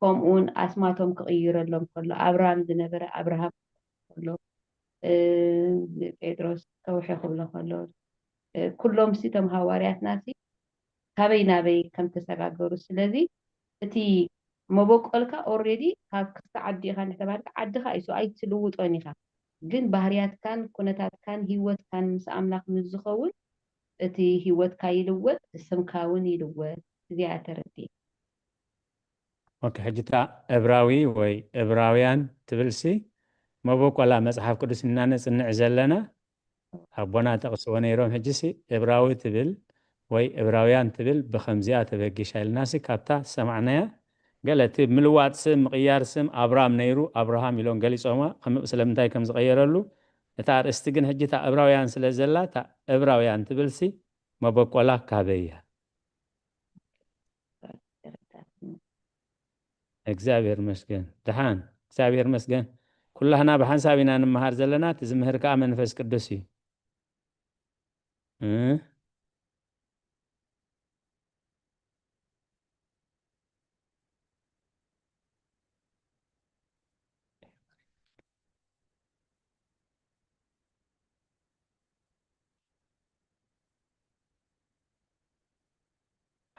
S4: ከምኡውን ኣስማቶም ክቕይረሎም ከሎ ኣብርሃም ዝነበረ ኣብርሃም ከሎ ጴጥሮስ ከውሒ ክብሎ ከሎ ኩሎም እቶም ሃዋርያትና ካበይ ናበይ ከም ተሰጋገሩ ስለዚ እቲ መበቆልካ ኦልሬዲ ካብ ክስተ ዓዲ ኢኻ እንተባልካ ዓድኻ እሱ ኣይትልውጦን ኢኻ ግን ባህርያትካን ኩነታትካን ሂወትካን ምስ ኣምላኽ ምስ ዝኸውን እቲ ሂወትካ ይልወጥ ስምካ እውን ይልወጥ እዚኣ ተረዲእ
S3: ኦኬ ሕጂታ ዕብራዊ ወይ ዕብራውያን ትብልሲ መበቆላ መጽሓፍ ቅዱስ እናነጽንዕ ዘለና ኣቦና ጠቕስዎ ነይሮም ሕጂሲ ዕብራዊ ትብል ወይ ዕብራውያን ትብል ብኸምዚኣ ተበጊሻ ኢልናሲ ካብታ ሰማዕናያ ገለቲ ምልዋጥ ስም ምቕያር ስም ኣብርሃም ነይሩ ኣብርሃም ኢሎም ገሊፆማ ስለምንታይ ከም ዝቐየረሉ እታ ኣርእስቲ ግን ሕጂታ ዕብራውያን ስለ ዘላ እታ ዕብራውያን ትብልሲ መበቆላ ካበይ እያ እግዚአብሔር መስገን ድሓን እግዚአብሔር መስገን ኩላህና ብሓንሳብ ኢና ንምሃር ዘለና ትዝምህር ከዓ መንፈስ ቅዱስ እዩ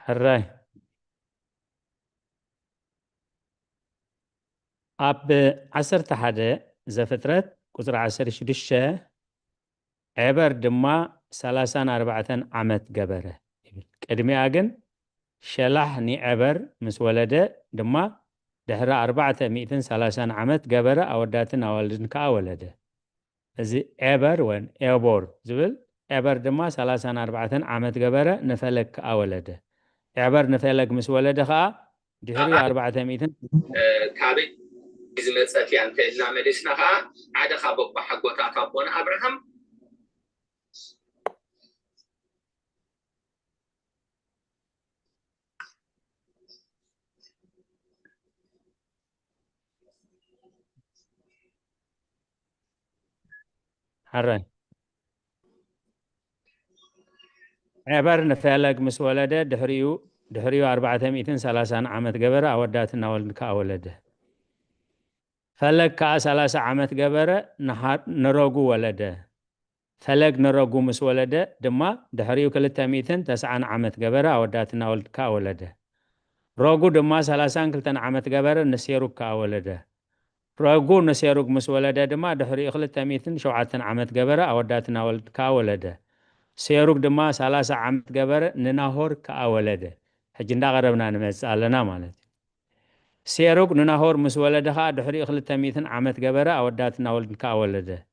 S3: ሕራይ ኣብ 11 ዘፍጥረት ቁፅሪ 16 عبر دما 34 ዓመት ገበረ ቅድሚያ ግን ሸላሕ ንዕበር ምስ ወለደ ድማ ድሕሪ 430 ዓመት ገበረ ኣወዳትን ኣዋልድን ከዓ ወለደ እዚ عبر ወን ኤቦር ዝብል عبر ድማ 34 ዓመት ገበረ ንፈለግ ከዓ ወለደ عبر ንፈለግ ምስ ወለደ ከዓ ድሕሪ 400
S1: ካበይ ዝመፀት እያ እንተኢልና መሊስና ከዓ ሓደ ካብ ኣቦ ሓጎታት ኣቦና ኣብርሃም
S3: حرن عبر نفلق مس ولده دحريو 430 عامت جبره أوداتنا ولدك أولده فلق كا 30 عامت جبره نروجو ولده فلق نروجو مس ولده دما دحريو 309 عامت جبره أوداتنا ولدك أولده روجو دما 30 كلتن عامت جبره نسيروك أولده روجو نسيروك مس ولده دما دحريو 307 عامت جبره أوداتنا ولدك أولده سيروك دما 30 عامت جبره نناهور كأولده حجنا غربنا نمسألنا مالت سيروك نناهور مس ولده دحريو 300 عامت جبره أوداتنا ولدك أولده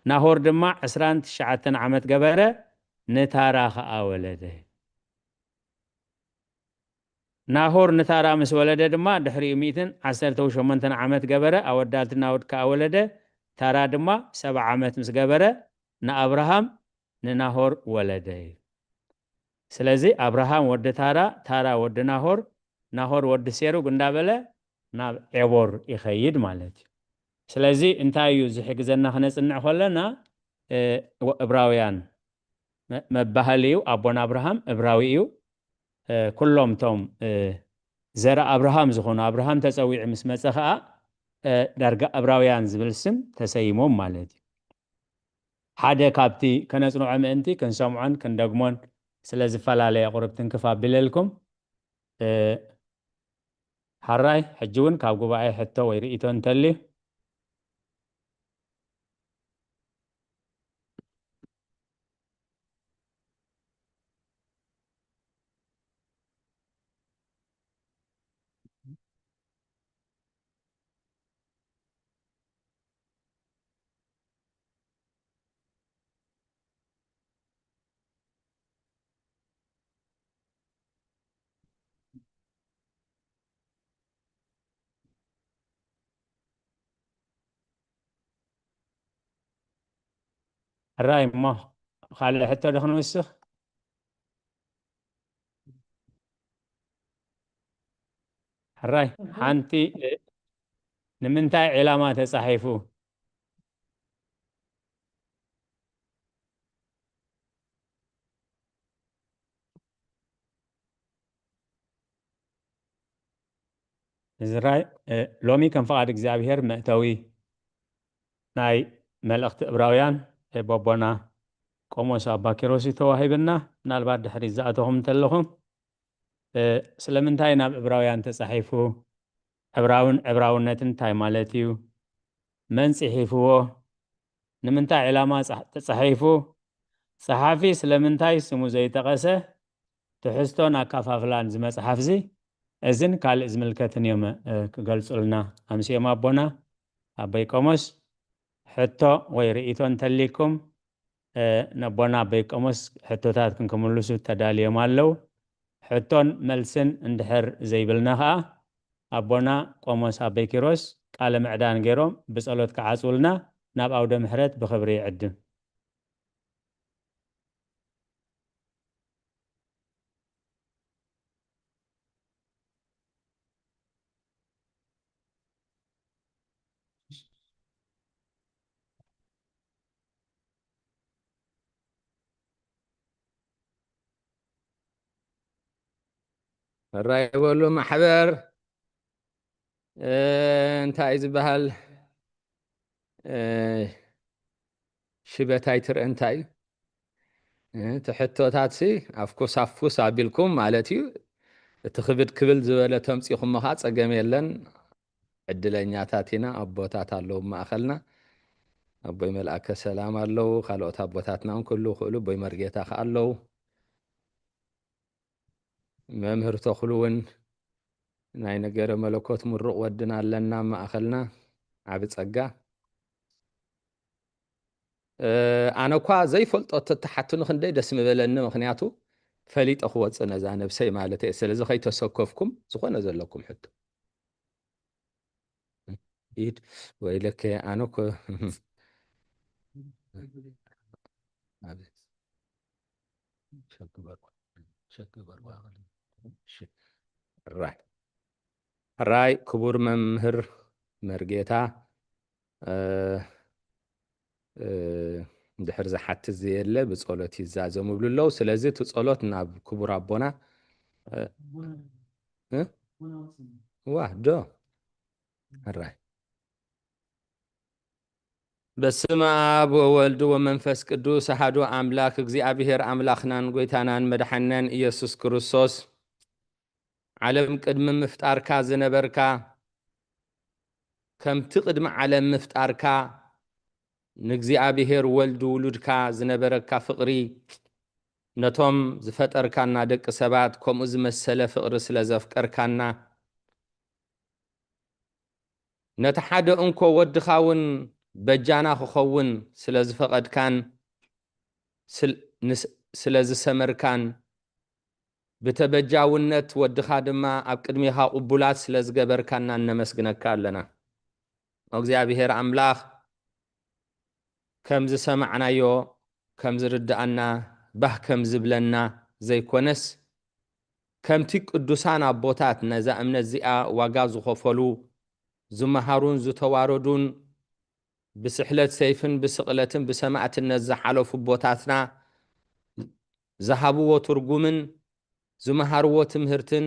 S3: ناهور دما 19 عامت جبره نتاراخ أولده ناهور نتارا مس ولده دما دحريو 118 عامت جبره أوداتنا ولدك أولده تارا دما 7 عامت مس جبره نأبراهام نناهور ولده سلازي أبراهام ود تارا تارا ود ناهور ناهور ود سيرو قندابله ناب عبور يخيد مالت سلازي انتايو زحق زنا خنص نعخلنا ابراويان مبهليو ابونا ابراهام ابراويو كلهم توم زرع ابراهام زخون ابراهام تسويع مسمصخا درجه ابراويان زبلسم تسيموم مالت حدا كابتي كنصنع مأنتي كنسمعن كندغمون سلازي فلالي قربتن كفا بللكم حراي حجون كاب غباي حتى ويريتون تلي الراي ما خالي حتى دخلوا السخ حراي حانتي نمنتاي علامات تصحيفو زراي لومي كان فقد እግዚአብሔር مأتوي ناي ملأخت إبراويان بابونا ቆሞስ አባ ኪሮስ ተዋሂብና ምናልባት ድሕሪ ዝኣተኹም እንተለኹም ስለምንታይ ናብ ዕብራውያን ተጻሒፉ ዕብራውነት እንታይ ማለት እዩ መን ጽሒፍዎ ንምንታይ ዕላማ ተጻሒፉ ጸሓፊ ስለምንታይ ስሙ ዘይጠቐሰ ትሕዝቶን ኣካፋፍላን ዝመጽሓፍ ዚ እዝን ካልእ ዝምልከትን እዮም ክገልጹልና ኣምሲኦም ኣቦና ኣበይ ቆሞስ ሕቶ ወይ ርእቶ እንተሊኩም ነቦና ኣበይ ቆሞስ ሕቶታት ክንክምልሱ ተዳልዮም ኣለው ሕቶን መልስን እንድሕር ዘይብልና ከዓ ኣቦና ቆሞስ ኣበይ ኪሮስ ቃለ ምዕዳን ገይሮም ብጸሎት ክዓጽውልና ናብ ኣውደ ምሕረት ብኽብሪ ይዕድም
S1: الرأي بقول محبر انت عايز بهال شبتاي تر انتاي تحطو تاتسي افكوس عبيلكم مالتي تخبد كبل زبالة تمسيخم مخاط اقام يلن عدلانياتاتنا ابوتات اللو ما اخلنا ابوي ملأك سلام اللو خالوت ابوتاتنا كله خلو بوي مرقيتا خالو ممهر تخلون ናይ ነገረ መለኮት ምሩቕ ወድና ኣለና ማእኸልና ዓብ ጸጋ ኣነ እኳ ዘይፈልጦ ተተሓትኑ ክንደይ ደስ ምበለኒ ምክንያቱ ፈሊጠ ክወፅእ ነዛ ነብሰይ ማለት እየ ስለዚ ከይተሰከፍኩም ዝኾነ ዘለኩም ሕቶ ኢድ ወይ ለከ ኣነ እኮ ራይ ራይ ክቡር መምህር መርጌታ ድሕር ዝሓትት ዘየለ ብጸሎት ይዛዘሙ ብሉለው ስለዚ እቲ ጸሎት ናብ ክቡር ኣቦና ዶ ራይ በስመ አብ ወወልድ ወመንፈስ ቅዱስ አሐዱ አምላክ እግዚአብሔር አምላክናን ጎይታናን መድኃኒናን ኢየሱስ ክርስቶስ ዓለም ቅድሚ ምፍጣርካ ዝነበርካ ከምቲ ቅድሚ ዓለም ምፍጣርካ ንእግዚአብሔር ወልድ ውሉድካ ዝነበረካ ፍቕሪ ነቶም ዝፈጠርካና ደቂ ሰባት ከምኡ ዝመሰለ ፍቕሪ ስለ ዘፍቀርካና ነቲ ሓደ እንኮ ወድኻ እውን በጃና ክኸውን ስለ ዝፈቐድካን ስለ ዝሰመርካን بتبجاونت ودخا دما اب قدميها قبولات سلا زغبركانا نمسغنكا لنا እግዚአብሔር አምላክ ከምዝ ሰማዕናዮ ከምዝ ርዳአና ባህ ከምዝ ብለና ዘይኮነስ ከምቲ ቅዱሳን አቦታት ነዛ እምነት ዚኣ ዋጋ ዝኸፈሉ ዝመሃሩን ዝተዋረዱን ብስሕለት ሰይፍን ብስቕለትን ብሰማዕትነት ዝሓለፉ ቦታትና ዝሃብዎ ትርጉምን ዝመሃርዎ ትምህርትን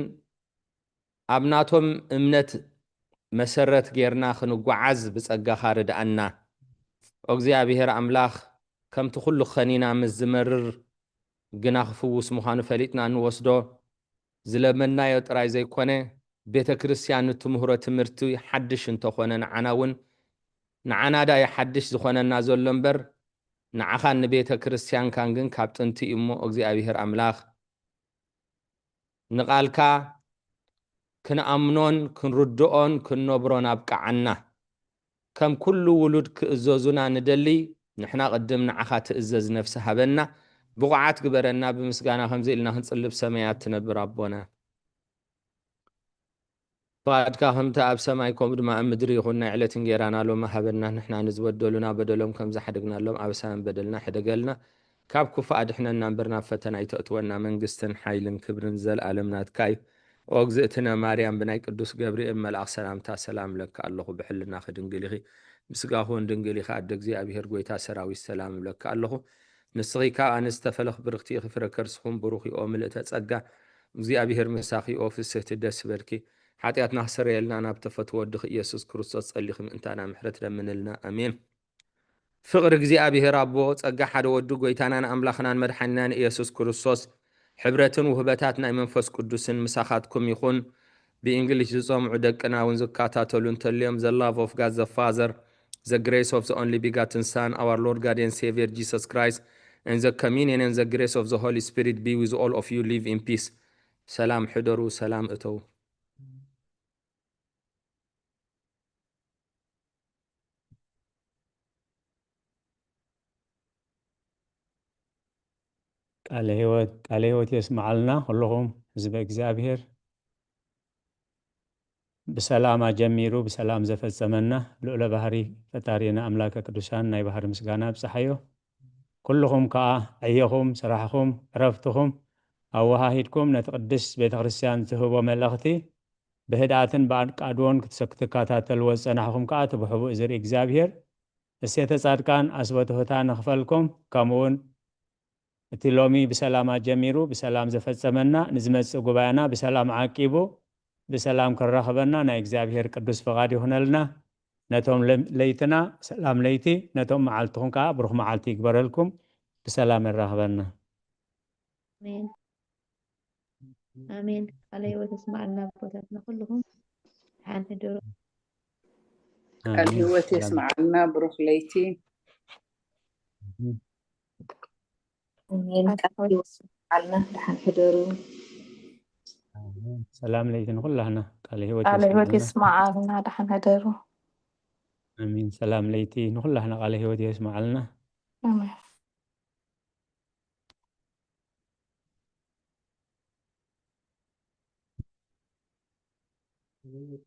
S1: አብናቶም እምነት መሰረት ጌርና ክንጓዓዝ ብጸጋኻ ርዳአና እግዚአብሔር አምላክ ከምቲ ኩሉ ኸኒና ምዝመርር ግና ክፍውስ ምዃኑ ፈሊጥና ንወስዶ ዝለመናዮ ጥራይ ዘይኮነ ቤተ ክርስቲያን ትምህሮ ትምህርቲ ሓድሽ እንተኾነ ንዓናውን ንዓናዳ ይሓድሽ ዝኾነና ዘሎ እምበር ንዓኻ ንቤተ ክርስቲያን ካን ግን ካብ ጥንቲ እሞ እግዚአብሔር አምላክ ንቃልካ ክንኣምኖን ክንርድኦን ክንነብሮን ኣብቅዓና ከም ኩሉ ውሉድ ክእዘዙና ንደሊ ንሕና ቅድም ንዓኻ ትእዘዝ ነፍሲ ሃበና ብቑዓት ግበረና ብምስጋና ከምዚ ኢልና ክንጽልብ ሰማያት ትነብር ኣቦና ፈቃድካ ከምቲ ኣብ ሰማይ ከምኡ ድማ ኣብ ምድሪ ይኹን ናይ ዕለት እንጀራና ሎሚ ሃበና ንሕና ንዝበደሉና በደሎም ከም ዝሓደግናሎም ኣበሳን በደልና ሕደገልና ካብ ክፉእ ኣድሕነና እምበር ናብ ፈተና ይተእትወና መንግስትን ሓይልን ክብርን ዘለኣለም ናትካ እዩ وأجزئتنا مريم بناي قدوس جبريل ملأ سلامتا سلام لك الله بحلنا خدنجلي مسقاهون دنجلي خادك زي أبي هرقويتا سراوي السلام لك الله نسغيكا أنستفلخ برختي فركرسهم بروخي أوملت أتسقى زي أبي هرمساخي أوفيس تدس بركي حاتياتنا حسر يلنا أنا بتفتوى الدخ يسوس كروسوس اللي انت أنا محرت لمن لنا أمين فقر زي أبي هرابو تسقى حد ودو قويتانا أملاخنا مدحنان يسوس كروسوس حبرتن وهباتاتنا منفس قدوسن مساخاتكم يخون بإنجليش زوم دقنا ونزكاتاتلون تليوم the love of God the Father, the grace of the only begotten Son, our Lord God and Savior Jesus Christ, and the communion and the grace of the Holy Spirit be with all of you. Live in peace. سلام حضروا سلام اتو.
S3: ቃለ ሕይወት يسمعلنا كلهم حزب እግዚአብሔር بسلام ጀሚሩ بسلام زفጸመنا ልዑለ ባህሪ ፈጣሪና አምላከ ቅዱሳን ናይ ባህር ምስጋና ብፀሐዮ كلهم كا عيهم سراحهم عرفتهم أوهاهدكم نتقدس بيت خريستيان تهبو ملغتي بهداتن بعد قادون كتسكتكاتاتل وصنحكم كات بحبو إزر إግዚአብሔር السيت صادقان أسبتهتا نخفلكم كمون تلومي بسلام جميرو بسلام زفصمنا نزمص غباينا بسلام عاقبو بسلام كرخبنا نا إግዚአብሔር ቅዱስ ፈቃድ ይሆነልና نتوم ليتنا سلام ليتي نتوم معالتهم كا بروح معالتي يكبرلكم بسلام الرهبنا
S4: آمين آمين علي وتسمعنا بوتاتنا كلهم عن هدوء
S5: الهوة يسمعنا بروح ليتي
S6: آمين كالي وتسمعنا لحن حضورو
S3: سلام ليتنا كلنا
S9: علي وتسمعنا لحن هدرو
S3: آمين سلام ليتي نخلها عليه ودي يسمع لنا
S9: آمين